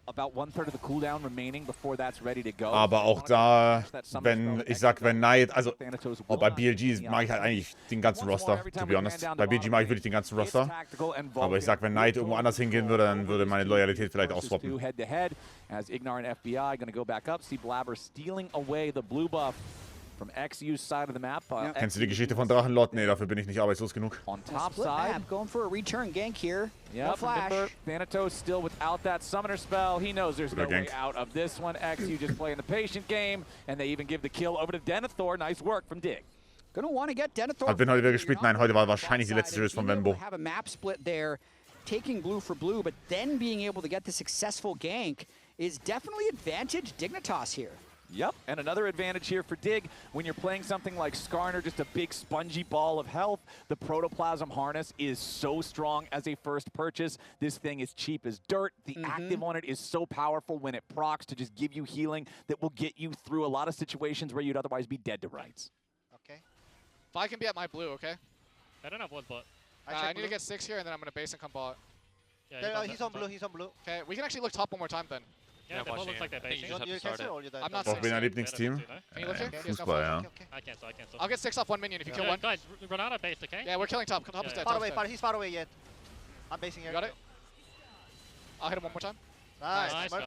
Aber auch da, wenn ich sag, wenn Knight, also bei BLG mag ich halt eigentlich den ganzen Roster, to be honest. Bei BLG mag ich wirklich den ganzen Roster. Aber ich sag, wenn Knight irgendwo anders hingehen würde, dann würde meine Loyalität vielleicht ausswappen. As Ignar and FBI going to go back up, see Blabber stealing away the blue buff from XU's side of the map. Kennst du die Geschichte von Drachenlord? Nee, dafür bin ich nicht arbeitslos genug. On top side. Going for a return gank here. Yeah, remember, Thanatos still without that summoner spell. He knows there's no way out of this one. XU just playing the patient game, and they even give the kill over to Denethor. Nice work from Dig. Gonna want to get Denethor. Hat Ben heute wieder gespielt? Nein, heute war wahrscheinlich die letzte Series von Venbo. Have a map split there, taking blue for blue, but then being able to get the successful gank is definitely advantage Dignitas here. Yep, and another advantage here for Dig, when you're playing something like Skarner, just a big spongy ball of health, the Protoplasm Harness is so strong as a first purchase. This thing is cheap as dirt. The active on it is so powerful when it procs to just give you healing that will get you through a lot of situations where you'd otherwise be dead to rights. Okay. If I can be at my blue, okay? I don't have one bot. I need to get 6 here, and then I'm going to base and come bot. Yeah, he's on blue, he's on blue. Okay, we can actually look top one more time then. Yeah, the ball looks like they're basing. I'm not Auch mein Lieblingsteam. Can you look here? Fußball, ja. I cancel. I'll get 6 off 1 minion if you kill one. Guys, run out of base, okay? Yeah, we're killing top. Top is dead. Far away, he's far away yet. I'm basing here. You got it? I'll hit him one more time. Nice.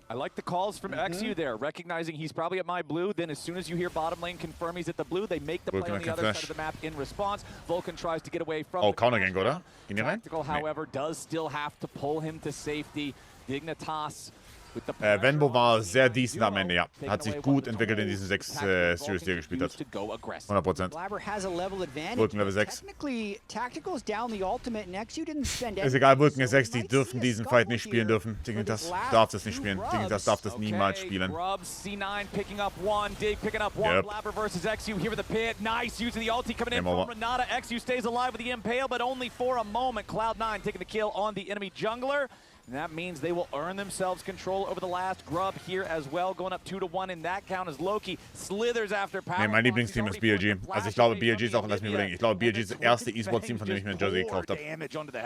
I like the calls from XU there, recognizing he's probably at my blue. Then as soon as you hear bottom lane confirm he's at the blue, they make the play on the other side of the map in response. Vulcan tries to get away from Oh, Counter Gank, oder? Ging die rein? Tactical, however, does still have to pull him to safety. Dignitas with the Venbo war sehr decent am Ende, ja. Hat sich gut entwickelt in diesen 6 Series, die er gespielt hat. 100%. Blabber has a level advantage. Vulcan Level 6. Technically, Tactical's down the ultimate, and XU didn't spend Ist egal, Vulcan ist 6, die dürfen diesen Fight nicht spielen dürfen. Dignitas darf das nicht spielen. Dignitas darf das niemals spielen. Grubs, C9 picking up one, Dig picking up one. Blabber versus XU here with the pit. Nice using the ulti coming in from Renata. XU stays alive with the impale, but only for a moment. Cloud9 taking the kill on the enemy jungler. And that means they will earn themselves control over the last. Grub here as well, going up 2-1 in that count as Loki slithers after power. Nee, mein Lieblingsteam ist BLG. Also ich glaube, BLG ist auch, lass mich überlegen, ich glaube, BLG ist das erste E-Sport-Team, von dem ich mir ein Jersey gekauft habe.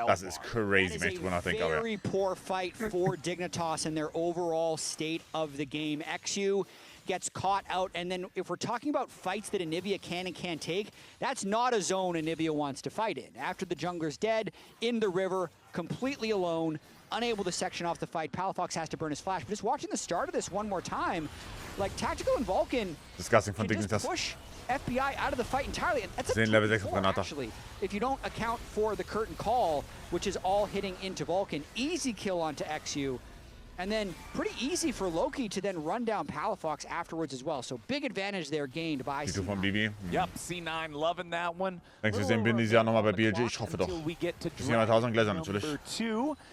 Das ist crazy, wenn ich drüber nachdenke. Aber very poor fight for Dignitas and their overall state of the game. XU gets caught out, and then if we're talking about fights that Anivia can and can't take, that's not a zone Anivia wants to fight in. After the jungler's dead, in the river, completely alone, unable to section off the fight. Palafox has to burn his flash. But just watching the start of this one more time, like Tactical and Vulcan Disgusting von can just Dignitas. push FBI out of the fight entirely. And that's a Level 6 2-4, actually. If you don't account for the curtain call, which is all hitting into Vulcan. Easy kill onto XU. And then pretty easy for Loki to then run down Palafox afterwards as well. So big advantage there gained by Titel von Bibi. Yep, C9 loving that one. Denkst du, sehen wir dieses Jahr nochmal bei BLG? Ich hoffe doch. 400.000 Gläser natürlich.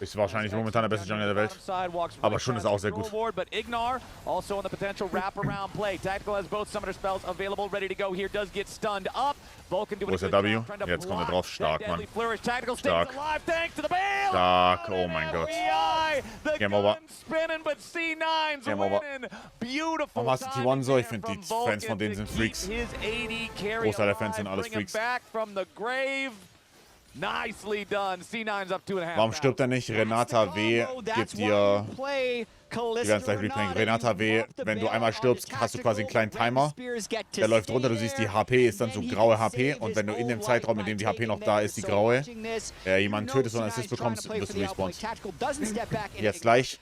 Ist wahrscheinlich momentan der beste Jungler der Welt. Aber schon ist auch sehr gut. But Ignar also on the potential wraparound play. Tactical has both summoner spells available, ready to go here. Does get stunned up. Vulcan doing Wo ist der W? Jetzt kommt er drauf. Stark, Mann. Stark. Stark. Oh mein Gott. Game over. Spinning, but C9's winning. Beautiful. Warum hast du T1 so? Ich finde, die Fans von denen sind Freaks. Großteil der Fans sind alles Freaks. Nicely done. C9's up 2.5. Warum stirbt er nicht? Renata W. gibt dir... Wir werden es gleich replayen. Renata W., wenn du einmal stirbst, hast du quasi einen kleinen Timer. Der läuft runter, du siehst, die HP ist dann so graue HP. Und wenn du in dem Zeitraum, in dem die HP noch da ist, die graue, jemanden tötest und einen Assist bekommst, wirst du respawnst. Jetzt gleich.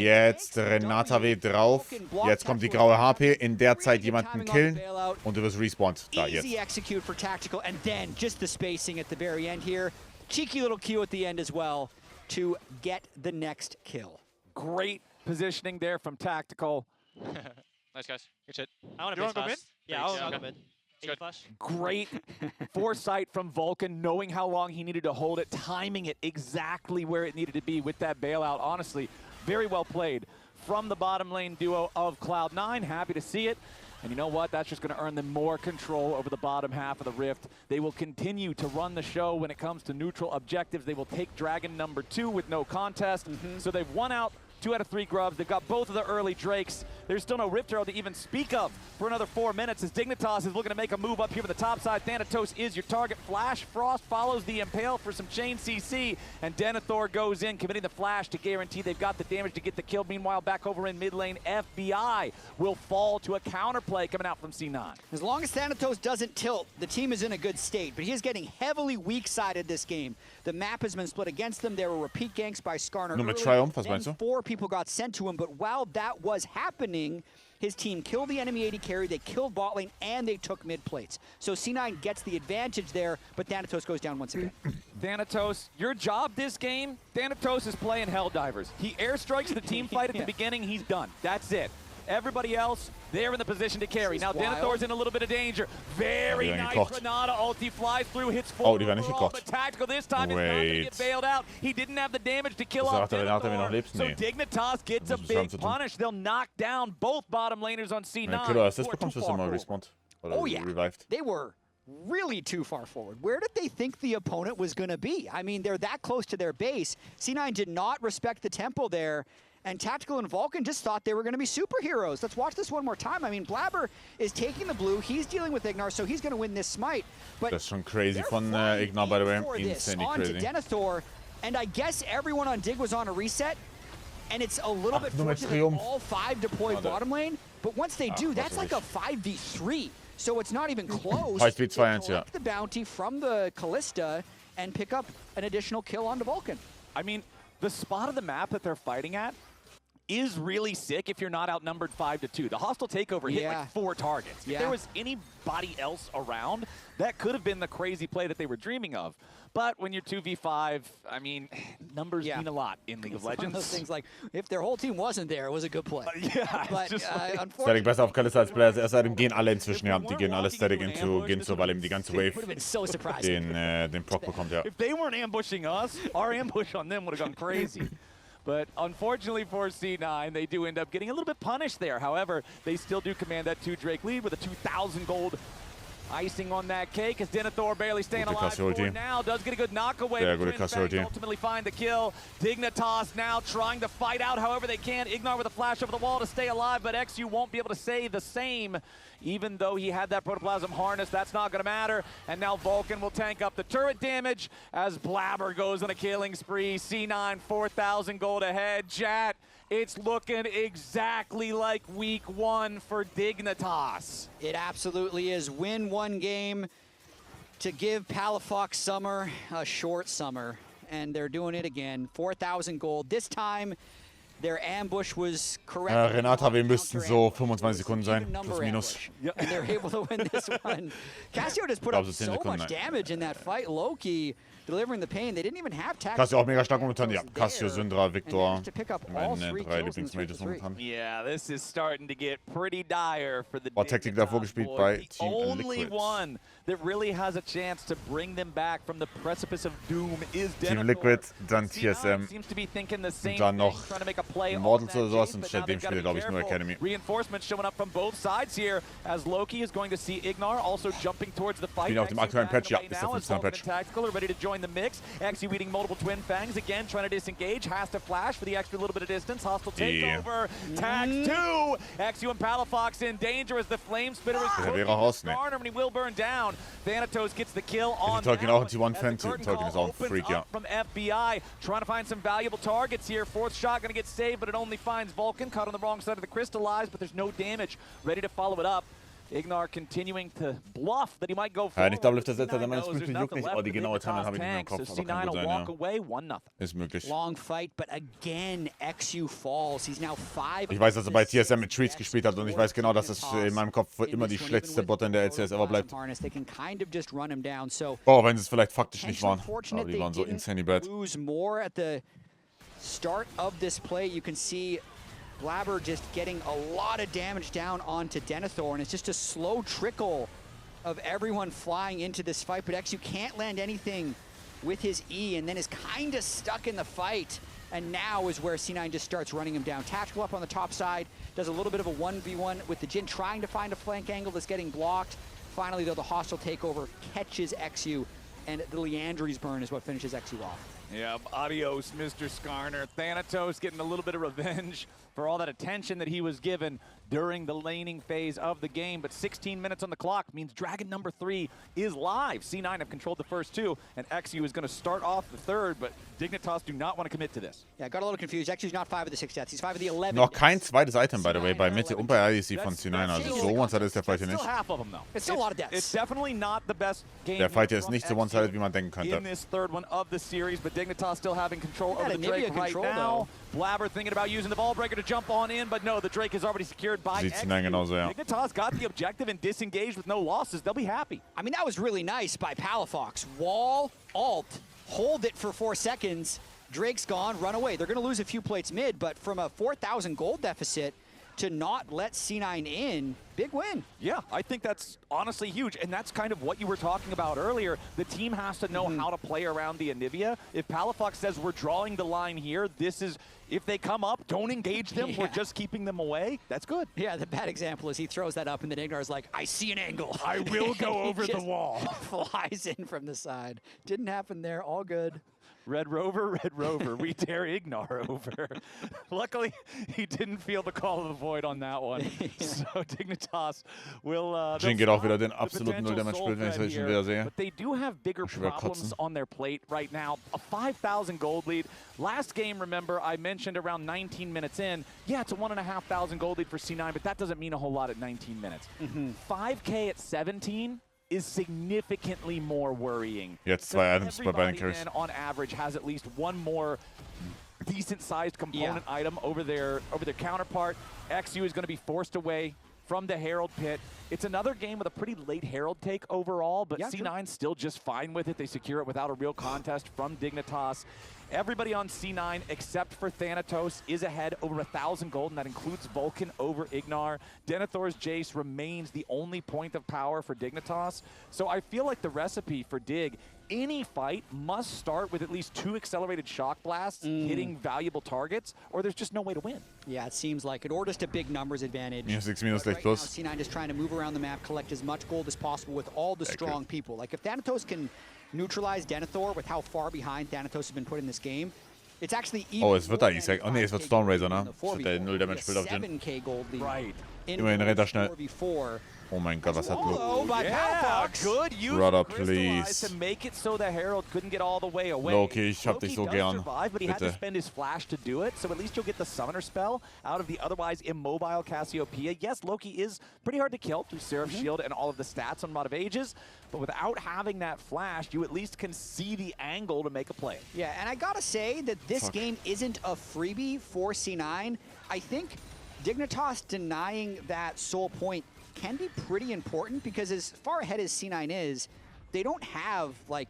Jetzt Renata W. drauf. Jetzt kommt die graue HP. In der Zeit jemanden killen und du wirst respawned. Da, jetzt. Cheeky little Q at the end as well to get the next kill. Great positioning there from Tactical. Nice, guys. Good shit. I want to go mid? Yeah, I'll go mid. Great foresight from Vulcan, knowing how long he needed to hold it, timing it exactly where it needed to be with that bailout. Honestly, very well played from the bottom lane duo of Cloud9. Happy to see it. And you know what? That's just going to earn them more control over the bottom half of the Rift. They will continue to run the show when it comes to neutral objectives. They will take Dragon number 2 with no contest. So they've won out 2 out of 3 grubs. They've got both of the early Drakes. There's still no Rift Arrow to even speak of for another 4 minutes as Dignitas is looking to make a move up here for the top side. Thanatos is your target. Flash Frost follows the Impale for some chain CC, and Denethor goes in, committing the flash to guarantee they've got the damage to get the kill. Meanwhile, back over in mid lane, FBI will fall to a counterplay coming out from C9. As long as Thanatos doesn't tilt, the team is in a good state, but he is getting heavily weak-sided this game. The map has been split against them. There were repeat ganks by Skarner. Nur mit Triumph, was meinst du? 4 people got sent to him, but while that was happening, his team killed the enemy AD carry, they killed bot lane, and they took mid plates. So C9 gets the advantage there, but Thanatos goes down once again. Thanatos, your job this game, Thanatos is playing Helldivers. He airstrikes the team fight at the beginning, he's done. That's it. Everybody else, they're in the position to carry. Now Denethor's in a little bit of danger. Very nice Granada ulti flies through, hits forward overall, but Tactical this time is not going to get bailed out. He didn't have the damage to kill off Denethor, so Dignitas gets a big punish. They'll knock down both bottom laners on C9. Oh yeah, they were really too far forward. Where did they think the opponent was going to be? I mean, they're that close to their base. C9 did not respect the tempo there. And Tactical and Vulcan just thought they were going to be superheroes. Let's watch this one more time. I mean, Blabber is taking the blue. He's dealing with Ignar, so he's going to win this smite. But das ist schon crazy von Ignar, by the way. Insanely crazy. Denethor, and I guess everyone on Dig was on a reset. And it's a little bit fortunate that all 5 deploy bottom lane. But once they do, that's like a 5v3. So it's not even close. They collect the bounty from the Callista and pick up an additional kill onto Vulcan. I mean, the spot of the map that they're fighting at is really sick if you're not outnumbered 5-2. The hostile takeover hit like 4 targets. If there was anybody else around, that could have been the crazy play that they were dreaming of. But when you're 2v5, I mean, numbers mean a lot in League of Legends. One of those things like, if their whole team wasn't there, it was a good play. But unfortunately, besser auf Callista als Players. Er sei dem gehen alle inzwischen, ja. Die gehen alle Static Ginzo, weil eben die ganze Wave den Proc bekommt, ja. If they weren't ambushing us, our ambush on them would have gone crazy. But unfortunately for C9, they do end up getting a little bit punished there. However, they still do command that 2 Drake lead with a 2,000 gold icing on that cake as Denethor barely staying alive for now. Does get a good knockaway. Ultimately find the kill. Dignitas now trying to fight out however they can. Ignar with a flash over the wall to stay alive, but XU won't be able to say the same. Even though he had that protoplasm harness, that's not going to matter. And now Vulcan will tank up the turret damage as Blabber goes on a killing spree. C9, 4,000 gold ahead. Chat, it's looking exactly like week 1 for Dignitas. It absolutely is. Win 1 game to give Palafox Summer a short summer. And they're doing it again. 4,000 gold. This time, their ambush was correct. Renata, wir müssten so 25 Sekunden sein, plus minus. And they're able to win this one. Cassio just put up so much damage in that fight. Loki delivering the pain. They didn't even have tactics. Cassio auch mega stark momentan, ja. Cassio, Syndra, Victor, meine 3 Lieblingsmages momentan. Yeah, this is starting to get pretty dire for the Taktik davor gespielt bei Team only Liquid. one that really has a chance to bring them back from the precipice of doom is Team Liquid, dann TSM, seems to be thinking the same und dann noch trying to make a play Immortals oder sowas, und seitdem spielt er, glaube ich, nur Academy. Reinforcements showing up from both sides here as Loki is going to see Ignar also jumping towards the fight. Bin auf dem aktuellen Patch, ja, ist der 15er Patch. Tactical are ready to join the mix. XU eating multiple twin fangs again, trying to disengage. Has to flash for the extra little bit of distance. Hostile takeover. Tag 2. XU and Palafox in danger as the flame spitter is cooking Garner, and he will burn down. Thanatos gets the kill on Tolkien auch ein T1-Fan. Tolkien ist auch ein Freak, ja. From FBI, trying to find some valuable targets here. 4th shot going to get saved, but it only finds Vulcan. Caught on the wrong side of the crystallize, but there's no damage. Ready to follow it up. Ignar continuing to bluff that he might go forward. Ja, ich glaube, das setzt er, meine Sprüche juckt nicht, aber die genaue Timeline habe ich nicht mehr im Kopf. Aber kann gut sein, ja. Ist möglich. Long fight, but again, XU falls. He's now 5. Ich weiß, dass er bei TSM mit Treats gespielt hat und ich weiß genau, dass es in meinem Kopf immer die schlechteste Bot in der LCS ever bleibt. Oh, wenn sie es vielleicht faktisch nicht waren. Aber die waren so insanely bad. More at the start of this play, you can see Blabber just getting a lot of damage down onto Denethor, and it's just a slow trickle of everyone flying into this fight, but XU can't land anything with his E, and then is kind of stuck in the fight, and now is where C9 just starts running him down. Tactical up on the top side, does a little bit of a 1v1 with the Jhin, trying to find a flank angle that's getting blocked. Finally, though, the hostile takeover catches XU, and the Leandry's burn is what finishes XU off. Yeah, adios, Mr. Skarner. Thanatos getting a little bit of revenge for all that attention that he was given during the laning phase of the game. But 16 minutes on the clock means Dragon number 3 is live. C9 have controlled the first 2, and XU is going to start off the 3rd, but Dignitas do not want to commit to this. Yeah, got a little confused. XU's not 5 of the 6 deaths. He's 5 of the 11. Noch kein zweites Item, by the way, bei Mitte und bei IEC von C9. Also so one-sided ist der Fight hier nicht. Half of them, though. It's still a lot of deaths. It's definitely not the best game. Der Fight hier ist nicht so one-sided, wie man denken könnte. In this 3rd one of the series, but Dignitas still having control over the Drake right now. Blabber thinking about using the ball breaker to jump on in, but no, the Drake is already secured by XU. Dignitas got the objective and disengaged with no losses. They'll be happy. I mean, that was really nice by Palafox. Wall, alt, hold it for 4 seconds. Drake's gone, run away. They're going to lose a few plates mid, but from a 4,000 gold deficit, to not let C9 in, big win. Yeah, I think that's honestly huge, and that's kind of what you were talking about earlier. The team has to know how to play around the Anivia. If Palafox says we're drawing the line here, this is, if they come up, don't engage them, we're just keeping them away, that's good. Yeah, the bad example is he throws that up and then Ignar's like, I see an angle. I will go over the wall. Flies in from the side. Didn't happen there, all good. Red Rover, we tear Ignar over. Luckily, he didn't feel the call of the void on that one. So Dignitas will... Jin geht auch wieder den absoluten Null-Damage-Split, wenn ich es richtig wieder sehe. But they do have bigger problems on their plate right now. A 5,000 gold lead. Last game, remember, I mentioned around 19 minutes in. Yeah, it's a 1,500 gold lead for C9, but that doesn't mean a whole lot at 19 minutes. 5K at 17 is significantly more worrying. Jetzt 2 Items bei beiden Carries. On average has at least one more decent-sized component item over their counterpart. XU is going to be forced away from the Herald pit. It's another game with a pretty late Herald take overall, but C9 still just fine with it. They secure it without a real contest from Dignitas. Everybody on C9 except for Thanatos is ahead over 1,000 gold, and that includes Vulcan over Ignar. Denethor's Jace remains the only point of power for Dignitas. So I feel like the recipe for Dig, any fight must start with at least 2 accelerated shock blasts hitting valuable targets, or there's just no way to win. Yeah, it seems like it, or just a big numbers advantage. Yeah, 6 minus right plus. now, C9 is trying to move around the map, collect as much gold as possible with all the strong people. Like if Thanatos can neutralize Denethor with how far behind Thanatos has been put in this game, it's actually even es wird eigentlich... Oh ne, es wird Stormrazor, ne? Das wird der Null-Damage-Split auf Jin. 7K gold lead. Right. Immerhin rennt er schnell. Oh mein Gott, was hat Lo? Good use Brother, of please. to make it so the Herald couldn't get all the way away. Loki, ich hab dich so gern. Survive, but he had to Bitte. spend his flash to do it, so at least you'll get the summoner spell out of the otherwise immobile Cassiopeia. Yes, Loki is pretty hard to kill through Seraph Shield and all of the stats on Mod of Ages, but without having that flash, you at least can see the angle to make a play. Yeah, and I gotta say that this game isn't a freebie for C9. I think Dignitas denying that soul point can be pretty important because as far ahead as C9 is, they don't have like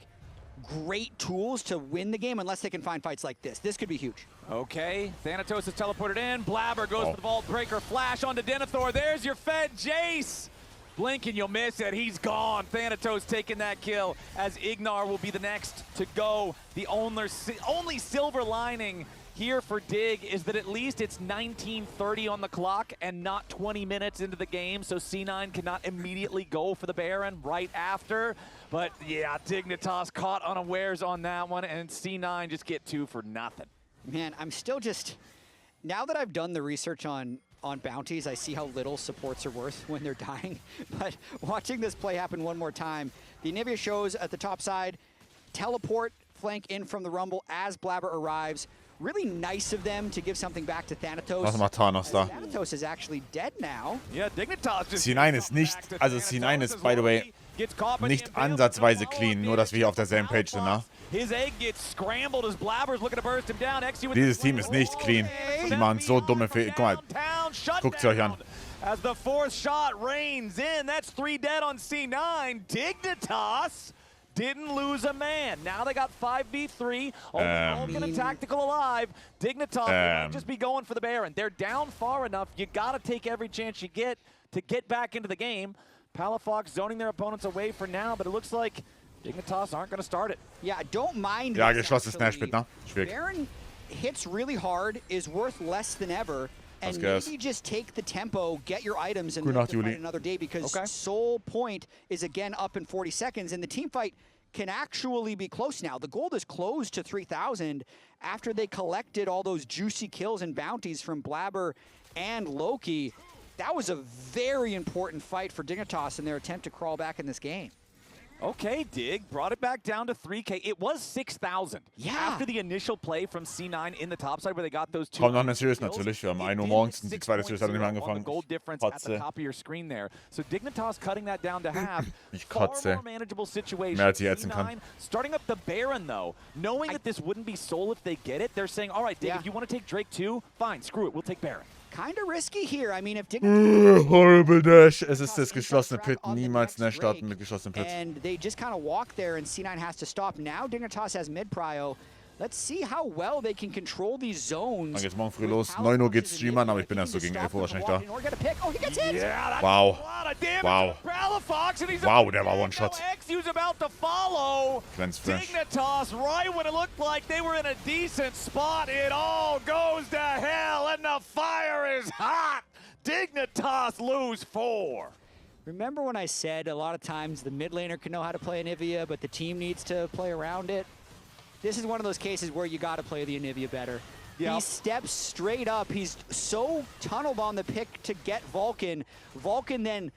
great tools to win the game unless they can find fights like this. This could be huge. Okay, Thanatos is teleported in. Blabber goes for the Vault Breaker. Flash onto Denethor. There's your Fed Jace. Blink and you'll miss it. He's gone. Thanatos taking that kill as Ignar will be the next to go. The only silver lining here for Dig is that at least it's 19:30 on the clock and not 20 minutes into the game, so C9 cannot immediately go for the Baron right after. But yeah, Dignitas caught unawares on that one, and C9 just get 2 for nothing. Man, I'm still just, now that I've done the research on bounties, I see how little supports are worth when they're dying. But watching this play happen one more time, the Anivia shows at the top side, teleport, flank in from the Rumble as Blabber arrives. Really nice of them to give something back to Thanatos. Was macht Thanos da? Thanatos is actually dead now. Yeah, Dignitas just C9 ist nicht, also C9 ist, by the way, nicht ansatzweise clean, nur dass wir hier auf derselben Page sind, ne? His egg gets scrambled as Blabber's looking to burst him down. Dieses Team ist nicht clean. Die machen so dumme Fehler. Guck mal, guckt sie euch an. As the 4th shot rains in, that's 3 dead on C9. Dignitas didn't lose a man. Now they got 5v3. Vulcan and Tactical alive. Dignitas might just be going for the Baron. They're down far enough. You got to take every chance you get to get back into the game. Palafox zoning their opponents away for now, but it looks like Dignitas aren't going to start it. Yeah, I don't mind. Ja, geschlossenes Snapsplit, ne? Schwierig. Baron hits really hard, is worth less than ever. And maybe just take the tempo, get your items, and fight another day because Soul Point is again up in 40 seconds, and the team fight can actually be close now. The gold is closed to 3,000 after they collected all those juicy kills and bounties from Blabber and Loki. That was a very important fight for Dignitas in their attempt to crawl back in this game. Okay, Dig brought it back down to 3K. It was 6,000. Yeah. After the initial play from C9 in the top side where they got those 2. Kommt noch eine Series natürlich. Wir haben 1 Uhr morgens und die zweite Series hat nicht mehr angefangen. Gold difference at the top of your screen there. So Dignitas cutting that down to half. Ich Far kotze. more manageable situation. Mehr als ich ätzen kann. Starting up the Baron though, knowing that this wouldn't be Soul if they get it, they're saying, all right, Dig, if you want to take Drake too, fine, screw it, we'll take Baron. Kind of risky here. I mean, if Horrible Dash. Es ist das geschlossene Pit. Niemals Nash starten mit geschlossenem Pit. And they just kind of walk there, and C9 has to stop. Now Dignitas has mid-prio. Let's see how well they can control these zones. Dann geht's morgen früh los. 9 Uhr geht's streamen, aber ich bin erst so gegen 11 Uhr wahrscheinlich da. Wow. Wow. Wow, der war One-Shot. Cleanse Fresh. Dignitas, right when it looked like they were in a decent spot, it all goes to hell, and the fire is hot. Dignitas lose 4. Remember when I said a lot of times the mid laner can know how to play Anivia, but the team needs to play around it? This is one of those cases where you got to play the Anivia better. Yep. He steps straight up. He's so tunneled on the pick to get Vulcan. Vulcan then,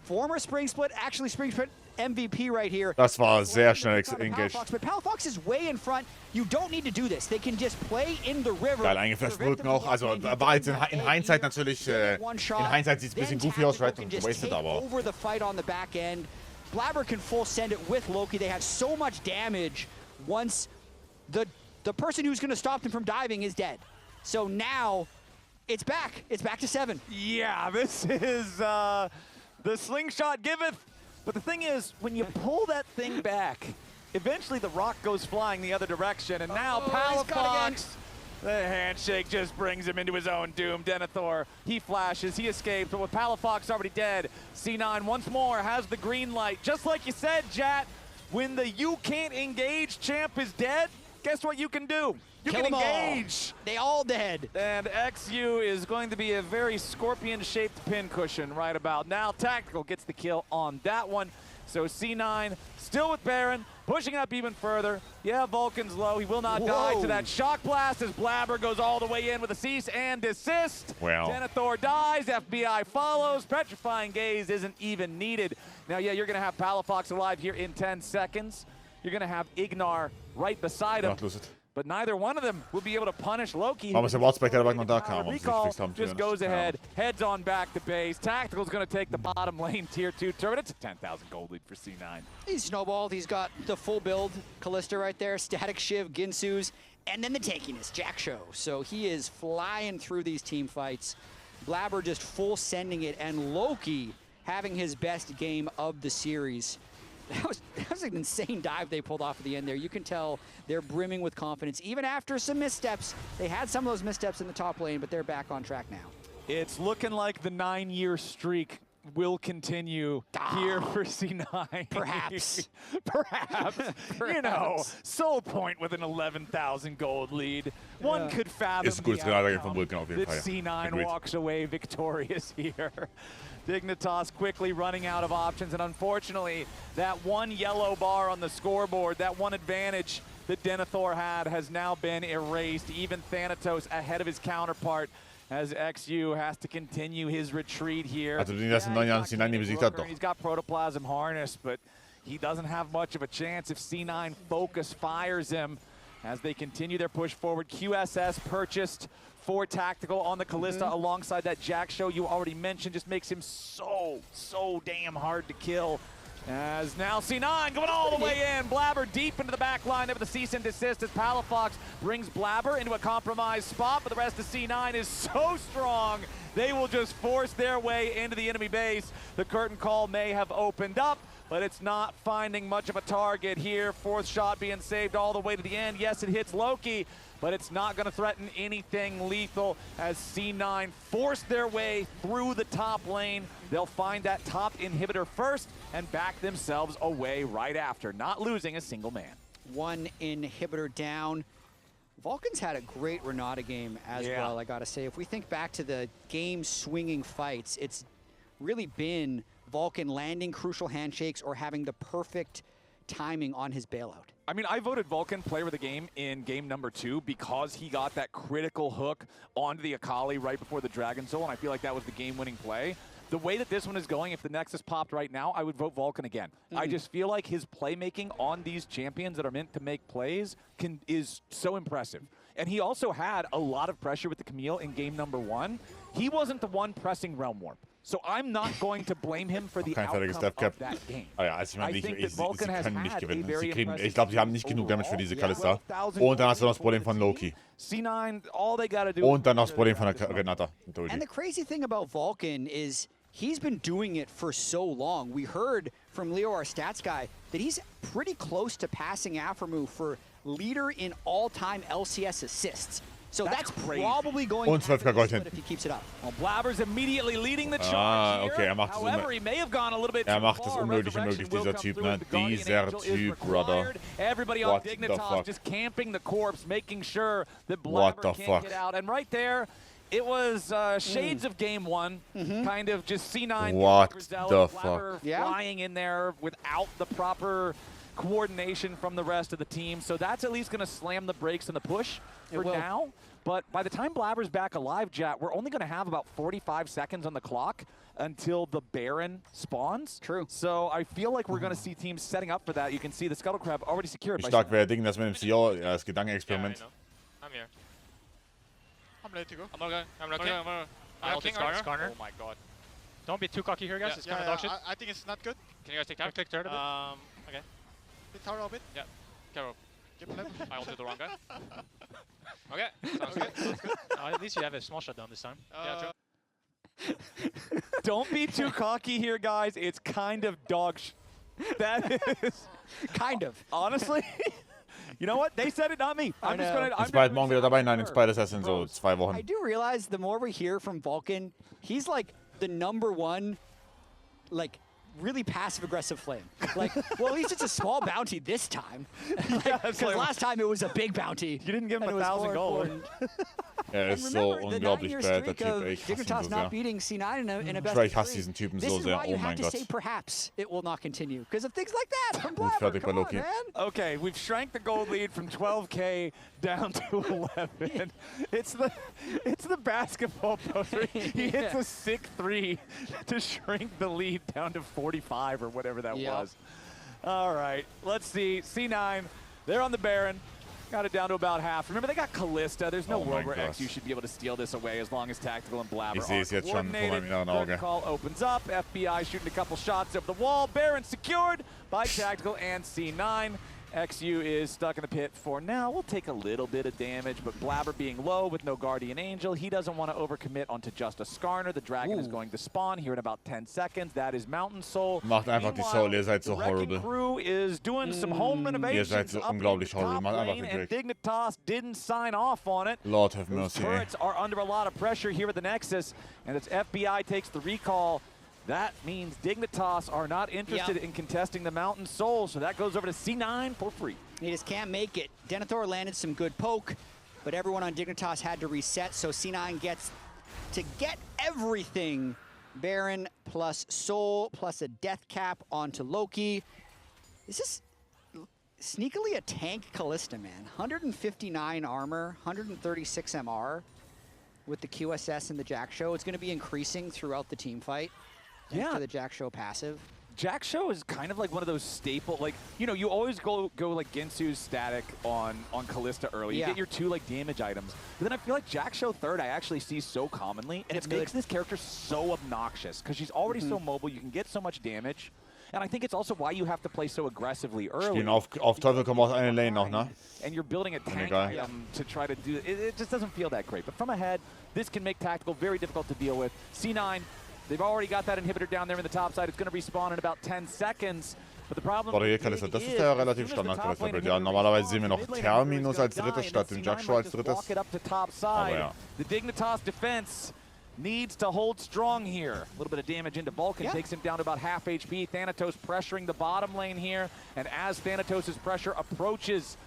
former Spring Split, actually Spring Split MVP right here. Das war sehr schnell engaged. But Palafox is way in front. You don't need to do this. They can just play in the river. Geil eingeflasht Brücken auch. Also war jetzt in Hindsight natürlich, in Hindsight sieht es ein bisschen goofy aus, right? Und wasted, aber. Over the fight on the back end. Blabber can full send it with Loki. They have so much damage once the person who's going to stop them from diving is dead. So now it's back. It's back to 7. Yeah, this is the slingshot giveth. But the thing is, when you pull that thing back, eventually the rock goes flying the other direction. And now Palafox, the handshake just brings him into his own doom. Denethor, he flashes, he escapes, but with Palafox already dead, C9 once more has the green light. Just like you said, Jat, when the you can't engage champ is dead, guess what you can do? You Kill can them engage. All. They all dead. And XU is going to be a very scorpion-shaped pincushion right about now. Tactical gets the kill on that one. So C9 still with Baron, pushing up even further. Yeah, Vulcan's low. He will not die to that shock blast as Blabber goes all the way in with a cease and desist. Well. Denethor dies. FBI follows. Petrifying Gaze isn't even needed. Now, yeah, you're going to have Palafox alive here in 10 seconds. You're going to have Ignar right beside him. But neither one of them will be able to punish Loki. Warum ist der Wardspec, der dabei noch da kam? Recall just goes ahead, heads on back to base. Tactical's going to take the bottom lane tier 2 turret. It's a 10,000 gold lead for C9. He's snowballed. He's got the full build. Kalista right there, Static Shiv, Ginsu's, and then the tankiness, Jack Show. So he is flying through these team fights. Blabber just full sending it, and Loki having his best game of the series. That was an insane dive they pulled off at the end there. You can tell they're brimming with confidence. Even after some missteps, they had some of those missteps in the top lane, but they're back on track now. It's looking like the 9-year streak will continue here for C9. Perhaps. Perhaps. You know, Soul Point with an 11,000 gold lead. One could fathom Ist ein gutes Finale von Vulcan auf jeden that Fall. C9 walks away victorious here. Dignitas quickly running out of options, and unfortunately, that one yellow bar on the scoreboard, that one advantage that Denethor had has now been erased. Even Thanatos ahead of his counterpart as XU has to continue his retreat here. Also die ersten 9 Jahren C9 nie besiegt hat doch. He's got Protoplasm Harness, but he doesn't have much of a chance if C9 Focus fires him as they continue their push forward. QSS purchased for Tactical on the Kalista alongside that Jack Show you already mentioned. Just makes him so damn hard to kill. As now C9 going all the way in. Blabber deep into the back line there with the cease and desist as Palafox brings Blabber into a compromised spot, but the rest of C9 is so strong, they will just force their way into the enemy base. The curtain call may have opened up, but it's not finding much of a target here. Fourth shot being saved all the way to the end. Yes, it hits Loki, but it's not going to threaten anything lethal as C9 force their way through the top lane. They'll find that top inhibitor first and back themselves away right after, not losing a single man. One inhibitor down. Vulcan's had a great Renata game as well, I gotta say. If we think back to the game-swinging fights, it's really been Vulcan landing crucial handshakes or having the perfect timing on his bailout. I mean, I voted Vulcan player of the game in game number 2 because he got that critical hook onto the Akali right before the Dragon Soul, and I feel like that was the game-winning play. The way that this one is going, if the Nexus popped right now, I would vote Vulcan again. I just feel like his playmaking on these champions that are meant to make plays is so impressive. And he also had a lot of pressure with the Camille in game number 1. He wasn't the one pressing Realm Warp. So I'm not going to blame him for the outcome of that game. Ah ja, also ich meine, sie können nicht gewinnen. Ich glaube, sie haben nicht genug Damage für diese Kalista. Und dann hast du noch das Problem von Loki. C9, all they gotta do. Und dann noch das Problem von der Renata. And the crazy thing about Vulcan is he's been doing it for so long. We heard from Leo, our stats guy, that he's pretty close to passing Aphromoo for leader in all-time LCS assists. So that's crazy. probably going Und to happen 12 Gold if he keeps it up. Well, Blabber's immediately leading the charge okay, here. macht es However, he may have gone a little bit too macht es far. unmöglich, Resurrection will dieser come Typ, through ne? as the Guardian Dieser Angel is Typ, brother. required. Everybody on What the Dignitas fuck? just camping the corpse, making sure that What Blabber the can't fuck? get out. And right there, it was shades of game one, kind of just C9. What Griselda, the Blabber fuck? flying in there without the proper coordination from the rest of the team. So that's at least going to slam the brakes and the push for now. But by the time Blabber's back alive, Jat, we're only going to have about 45 seconds on the clock until the Baron spawns. True. So I feel like we're going to see teams setting up for that. You can see the Scuttle Crab already secured. Wie stark wäre Ding, das mit dem CEO, ja, das Gedankenexperiment. I'm here. I'm ready to go. I'm okay. I'm okay. I ulted Skarner. Oh my god. Don't be too cocky here, guys. It's kind of dog shit. I think it's not good. Can you guys take time? Click turret a bit. Okay. Hit tower a bit. Yeah. Carol. Get left. I ulted the wrong guy. Okay. Sounds good. Sounds good. At least you have a small shutdown this time. Yeah, true. Don't be too cocky here, guys. It's kind of dog That is... Kind of. Honestly... You know what? They said it, not me. I'm just gonna. Ist bald morgen wieder dabei? Nein, ist beides erst in so 2 Wochen. I do realize the more we hear from Vulcan, he's like the #1, like, really passive-aggressive flame. Like, well, at least it's a small bounty this time. Because last time it was a big bounty. You didn't give him 1,000 gold. Er ist so unglaublich bad, der Typ. Ich hasse ihn so not sehr. beating C9 in a best Ich weiß, ich hasse diesen Typen This so is sehr. why you Oh have mein to Gott. say perhaps it will not continue because of things like that from Gut, Blabber. fertig bei Come on, Loki. man. Okay, we've shrank the gold lead from 12K down to 11. It's the basketball poster. He hits a sick 3 to shrink the lead down to 45 or whatever that was. All right, let's see. C9, they're on the Baron. Got it down to about half. Remember, they got Callista. There's no world where XU should be able to steal this away as long as Tactical and Blabber Ich sehe es jetzt schon vor meinem inneren Auge. Call opens up. FBI shooting a couple shots over the wall. Baron secured by Tactical and C9. XU is stuck in the pit for now. We'll take a little bit of damage, but Blabber being low with no Guardian Angel, he doesn't want to overcommit onto just a Skarner. The Dragon is going to spawn here in about 10 seconds. That is Mountain Soul. Macht einfach die Soul, ihr seid so horrible. Crew is doing some home renovations. Ihr seid so unglaublich horrible. Macht einfach den And Drake. Dignitas didn't sign off on it. Lord have Those mercy. turrets are under a lot of pressure here at the Nexus, and as FBI takes the recall, that means Dignitas are not interested in contesting the Mountain Soul, so that goes over to C9 for free. He just can't make it. Denethor landed some good poke, but everyone on Dignitas had to reset, so C9 gets to get everything. Baron plus Soul plus a death cap onto Loki. This is sneakily a tank Callista, man. 159 armor, 136 MR with the QSS and the Jack Show. It's going to be increasing throughout the team fight. To the Jack Show passive. Jack Show is kind of like one of those staple, like, you know, you always go like Ginsu's static on Callista early. You get your 2 like damage items. But then I feel like Jack Show third I actually see so commonly, and it makes this character so obnoxious because she's already so mobile, you can get so much damage. And I think it's also why you have to play so aggressively early. Spielen auf Teufel komm aus einer Lane noch, ne? And you're building a tank item to try to do it. It just doesn't feel that great. But from ahead, this can make Tactical very difficult to deal with. C9, they've already got that inhibitor down there in the top side. It's going to respawn in about 10 seconds. But the problem Barrierkalista, das ist der relativ Standard-Kalista-Bild. Ja, normalerweise sehen wir noch Terminus als drittes statt dem Jack Show als drittes. Aber ja. The Dignitas defense needs to hold strong here. A little bit of damage into Vulcan takes him down to about half HP. Thanatos pressuring the bottom lane here. And as Thanatos' pressure approaches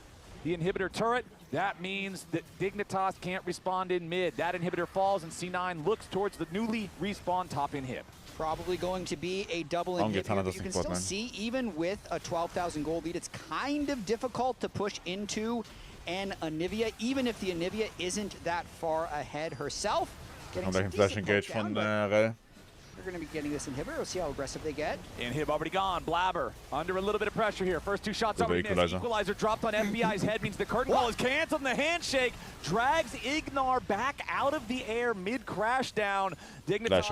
the inhibitor turret, that means that Dignitas can't respond in mid. That inhibitor falls and C9 looks towards the newly respawned top inhib. Probably going to be a double inhib. You can still see, even with a 12,000 gold lead, it's kind of difficult to push into an Anivia, even if the Anivia isn't that far ahead herself. Und gleich ein Flash Engage von Rel. They're going to be getting this inhibitor. We'll see how aggressive they get. Inhib already gone. Blabber under a little bit of pressure here. First 2 shots already missed. Equalizer dropped on FBI's head means the curtain call is canceled and the handshake drags Ignar back out of the air mid-crash down. Dignitas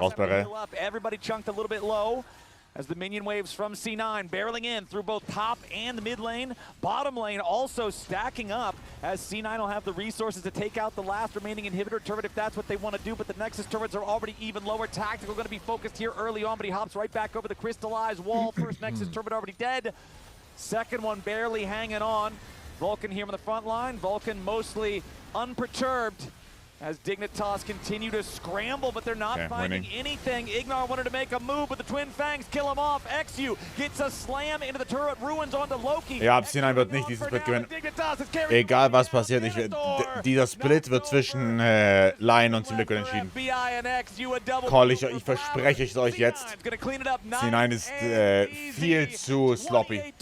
up. Everybody chunked a little bit low as the minion waves from C9 barreling in through both top and the mid lane. Bottom lane also stacking up as C9 will have the resources to take out the last remaining inhibitor turret if that's what they want to do, but the Nexus turrets are already even lower. Tactical going to be focused here early on, but he hops right back over the crystallized wall. First Nexus turret already dead. Second one barely hanging on. Vulcan here on the front line. Vulcan mostly unperturbed as Dignitas continue to scramble, but they're not finding anything. Ignar wanted to make a move, but the Twin Fangs kill him off. XU gets a slam into the turret, ruins onto Loki. Ja, C9 wird nicht diesen Split gewinnen. Egal was passiert, dieser Split wird zwischen Lion und Team Liquid entschieden. Call ich verspreche es euch jetzt. C9 ist viel zu sloppy.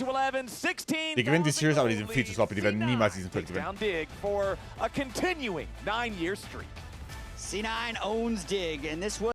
Die gewinnen die Series, aber die sind viel zu sloppy. Die werden niemals diesen Split gewinnen. C9 owns Dig, and this was